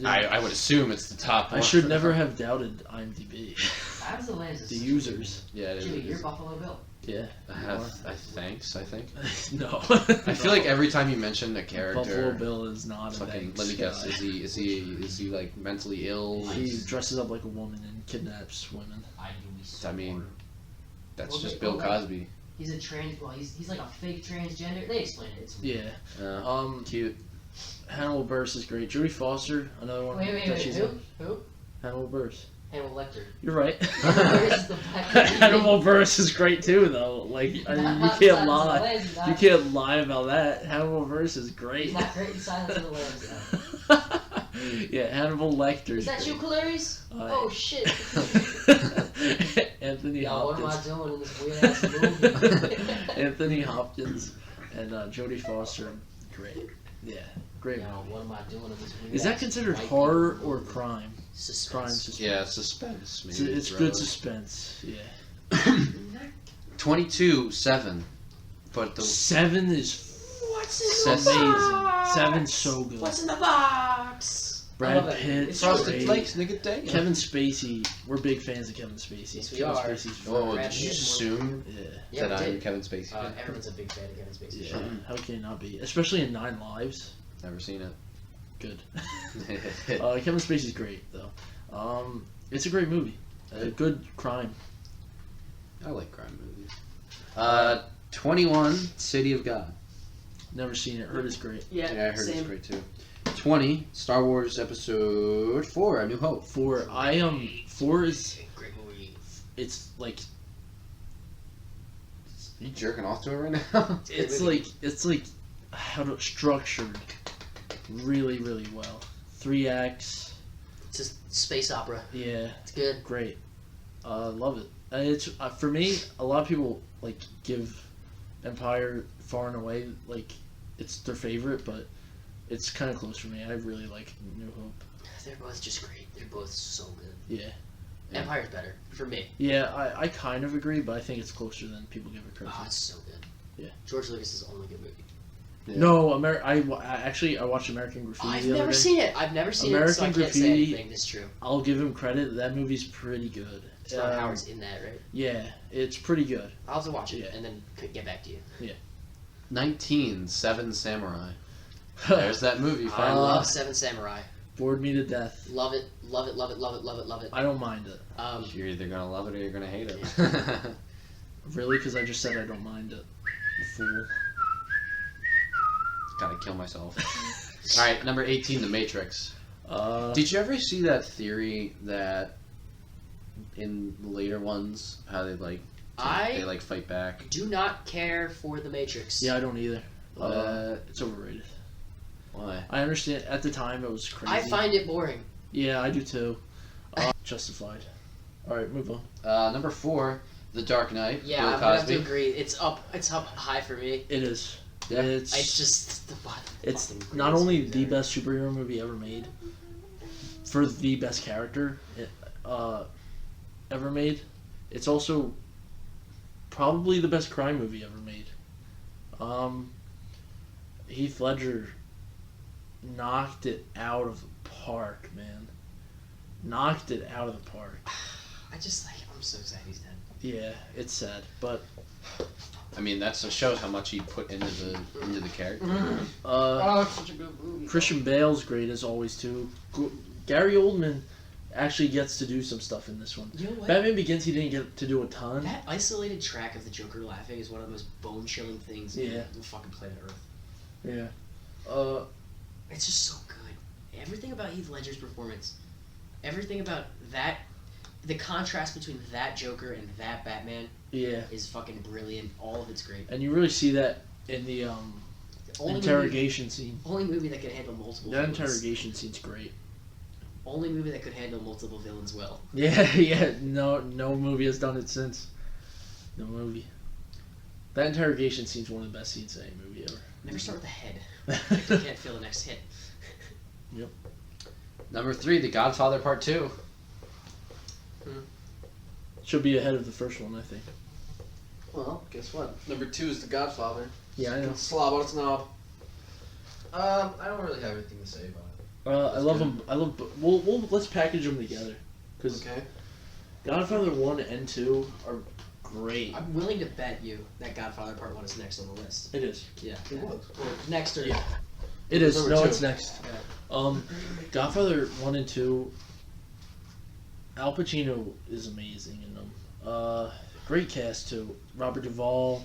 I would assume it's the top I one. should never have doubted IMDb. Silence of the Lambs is The such a users. Yeah, it Jimmy, is. you're Buffalo Bill. Yeah. I think. No. I feel like every time you mention a character, Buffalo Bill is not a fucking, nice let me guess, guy. is he like mentally ill? He dresses up like a woman and kidnaps women. I do me so I mean, hard. that's Well, just they- Bill well, like- Cosby. He's a trans. Well, he's like a fake transgender. They explain it. It's Yeah. Uh, Cute. Hannibal Buress is great. Jodie Foster, another one. that she's in. Who? Hannibal Buress. Hannibal Lecter. You're right. Where's the black Hannibal Buress is great too, though. Like I mean, you can't lie. You can't lie about that. Hannibal Buress is great. He's not great in Silence of the Lambs. Though. Yeah, Hannibal Lecter. Is that you, Clarice? Oh shit. Anthony Yo, what am I Hopkins. doing in this weird ass movie? Anthony Hopkins and Jodie Foster. Great. Yeah, great. Yo, movie. what am I doing in this weird Is that ass considered white horror people or movie? crime? Suspense. Crime suspense. Yeah, suspense. It's, Maybe it's throw good it. suspense. Yeah. 22, 7. But the 7 is What's amazing. 7's so good. What's in the box? I Brad love that. Pitt, It's Frosted great. Flakes, nigga, dang. Kevin Spacey. We're big fans of Kevin Spacey. Yes, we Kevin are. Spacey's oh, Brad did you Pitt, assume yeah. that we I'm did. Kevin Spacey? fan? Everyone's a big fan of Kevin Spacey. Yeah. How can you not be? Especially in 9 Lives. Never seen it. good. Kevin Spacey's great though. It's a great movie. A good crime. I like crime movies. 21, City of God. Never seen it. Heard it's great. Yeah, I heard same. it's great too. 20, Star Wars Episode 4, A New Hope. 4 is Great movie. it's like You jerking off to it right now? it's like how to structured really really well. 3 acts. It's a space opera. Yeah, It's good. great. Love it. It's for me. A lot of people like give Empire far and away like it's their favorite, but it's kind of close for me. I really like New Hope. They're both just great. They're both so good. Yeah. Yeah. Empire's better for me. Yeah, I kind of agree, but I think it's closer than people give it credit. Oh, it's so good. Yeah. George Lucas's only good movie. Yeah. No, I watched American Graffiti I've the other never day. seen it. I've never seen it, so I American can't say Graffiti- anything. It's true. I'll give him credit. That movie's pretty good. Ron Howard's in that, right? Yeah, it's pretty good. I'll have to watch it Yeah. and then get back to you. 19, Seven Samurai. There's that movie. I Finally. love Seven Samurai. Bored me to death. Love it. Love it. Love it. Love it. Love it. Love it. I don't mind it. You're either gonna love it or you're gonna hate it. Really, because I just said I don't mind it. You fool. Gotta kill myself. All right, number 18, The Matrix. Did Did you ever see that theory that in the later ones, how they like they like fight back? do not care for The Matrix. yeah, I don't either. It's overrated. Why? I understand. At the time, it was crazy. I find it boring. Yeah, I do too. Justified. All right, move on. Number 4, The Dark Knight. Yeah, Bill I'm gonna have Cosby. to agree. It's up high for me. It is. Yeah. It's just the It's fucking not greatest only movie the ever. best superhero movie ever made, for the best character ever made, it's also probably the best crime movie ever made. Heath Ledger knocked it out of the park, man. Knocked it out of the park. I'm so sad he's dead. Yeah, it's sad, but I mean, that shows how much he put into the character. Oh, such a good movie. Christian Bale's great as always too. Gary Oldman actually gets to do some stuff in this one. You know what? Batman Begins, he didn't get to do a ton. That isolated track of the Joker laughing is one of the most bone-chilling things Yeah. on the fucking planet Earth. Yeah. It's just so good. Everything about Heath Ledger's performance, everything about that, the contrast between that Joker and that Batman Yeah. is fucking brilliant. All of it's great. And you really see that in the Only interrogation scene. Only movie that could handle multiple That villains. interrogation scene's great. Only movie that could handle multiple villains well. Yeah, yeah. No movie has done it since. No movie. That interrogation scene's one of the best scenes in any movie ever. Never start with the head. Like you can't feel the next hit. Number 3, The Godfather Part 2. Should be ahead of the first one, I think. Well, guess what? Number 2 is The Godfather. Yeah, I know. Slob on its knob. I don't really have anything to say about it. I love them. I love. We'll let's package them together, because Okay. Godfather 1 and 2 are great. I'm willing to bet you that Godfather Part 1 is next on the list. It is. Yeah. It was. Or next or... Yeah. It is. Number No, 2. it's next. Godfather 1 and 2. Al Pacino is amazing in them. Great cast too. Robert Duvall,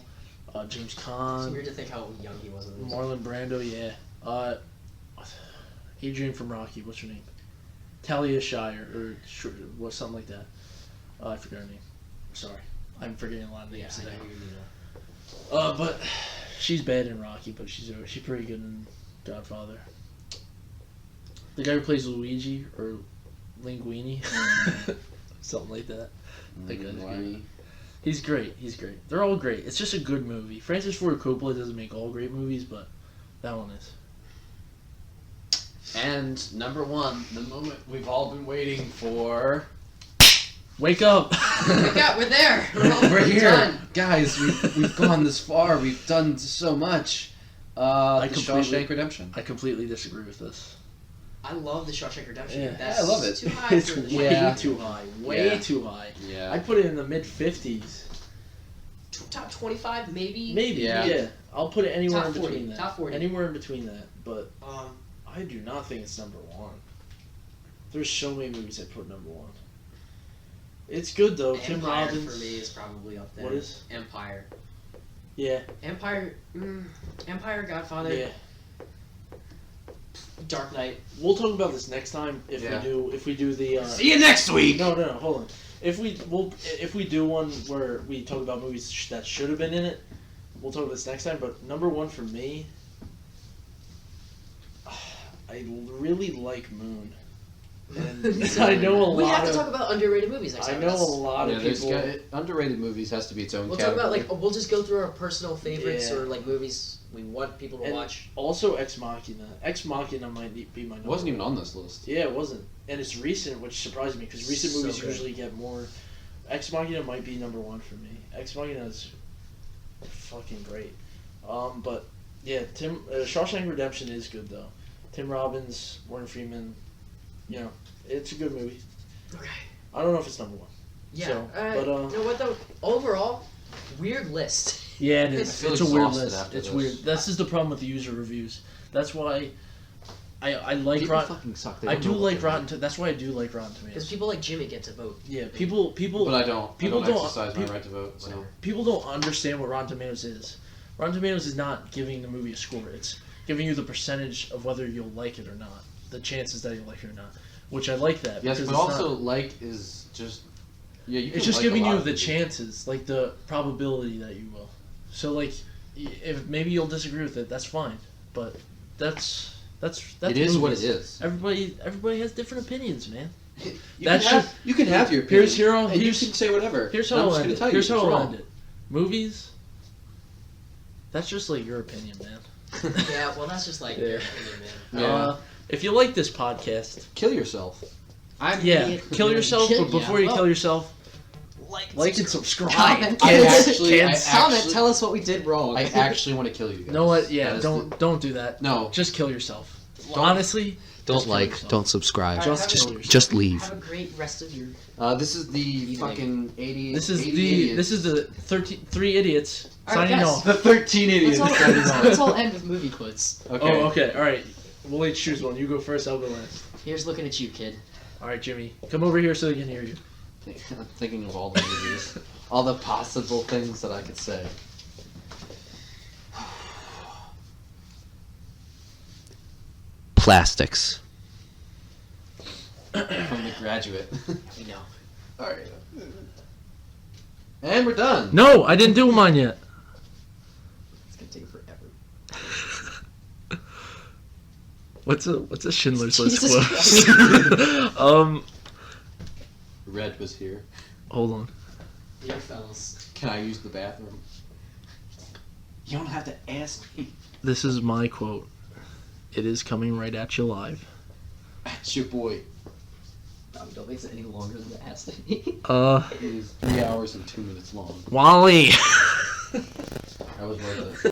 James It's Caan, weird to think how young he was in this. Marlon Brando. Yeah. Adrian from Rocky. What's her name? Talia Shire or something like that. I forgot her name. Sorry, I'm forgetting a lot of Yeah, names I know today. who you mean. But she's bad in Rocky, but she's pretty good in Godfather. The guy who plays Luigi or Linguini, something like that. That guy's great. He's great. He's great. They're all great. It's just a good movie. Francis Ford Coppola doesn't make all great movies, but that one is. And number 1, the moment we've all been waiting for. Wake up! We're there! We're here, Done. guys. We've gone this far. We've done so much. The completely- Shawshank Redemption. I completely disagree with this. I love the Shawshank Redemption. Yeah. That's I love it. too high It's for the way Yeah. too high. Way Yeah. too high. Yeah. I'd put it in the mid 50s. top 25, maybe. Maybe. Yeah. Yeah. I'll put it anywhere Top in 40, between that. top 40. Anywhere in between that. But I do not think it's number one. There's so many movies I put number one. It's good though. Tim Empire Robbins. for me is probably up there. What is? Empire? Yeah. Empire, Godfather, Yeah. Dark Knight. We'll talk about this next time if Yeah. we do the. See you next week. No, hold on. If we do one where we talk about movies that should have been in it, we'll talk about this next time. But number one for me, I really like Moon, and I know a We lot have to of. talk about underrated movies next I time. know a That's- lot of people. Underrated movies has to be its own We'll talk category. about we'll just go through our personal favorites Yeah. or like movies we want people to And watch. Also, Ex Machina. Ex Machina might be my. It Number wasn't even one. on this list. Yeah, it wasn't, and it's recent, which surprised me because recent So movies good. usually get more. Ex Machina might be number one for me. Ex Machina is fucking great. But yeah, Shawshank Redemption is good though. Tim Robbins, Morgan Freeman, you know, it's a good movie. Okay. I don't know if it's number one. Yeah. So, you know what though? Overall, weird list. Yeah, it is. is. I feel It's a weird exhausted list. after It's this. weird. This is the problem with the user reviews. That's why I like People Rotten. fucking suck. They I don't do know what like they're Rotten. That's why I do like Rotten Because Tomatoes. people like Jimmy get to vote. Yeah, people. doing. But I don't. people I don't don't- exercise my people- right to vote. So. People don't understand what Rotten Tomatoes is. Rotten Tomatoes is not giving the movie a score. It's giving you the percentage of whether you'll like it or not. The chances that you'll like it or not. Which I like that. Yes, because but it's also not- like is just. Yeah, you. it's can just like a giving lot you of the movies. chances, like the probability that you will. So like, if maybe you'll disagree with it, that's fine. But that's It is what it movies. is. Everybody has different opinions, man. You That can have, you can have your opinion. Here's here. and you Here's can say whatever. here's And how I'm I'll just end gonna it. tell you Here's how it's I'll wrong. end it. Movies. That's just like your opinion, man. Yeah, well, that's just like Yeah. your opinion, man. Yeah. If you like this podcast, Kill yourself. I'm yeah, idiot. kill yourself. Kill- But before you yeah. kill yourself, like and subscribe. subscribe. I Kids, actually- kids. I Comment. actually- Tell us what we did wrong. I actually want to kill you guys. You know what? Yeah, That is don't do that. No. Just kill yourself. Honestly, just kill yourself. subscribe. Alright, Just have a- just leave. Have a great rest of your. This is the Evening. fucking 80. This is 80 the idiots. 3 idiots Alright, signing guys. off. the 13 idiots. Let's all, signing off. let's all end with movie quotes. Okay. Oh, okay. All right. We'll each choose one. You go first. I'll go last. Here's looking at you, kid. All right, Jimmy, come over here so they can hear you. I'm thinking of all the movies, all the possible things that I could say. Plastics. From The Graduate. I know. All right. And we're done. No, I didn't do mine yet. It's gonna take forever. What's a Schindler's List Jesus quote? Red was here. Hold on. Dear fellas. Can I use the bathroom? You don't have to ask me. This is my quote. It is coming right at you live. That's your boy. Don't make it any longer than it has to be. It is 3 hours and 2 minutes long. Wally. That was worth it.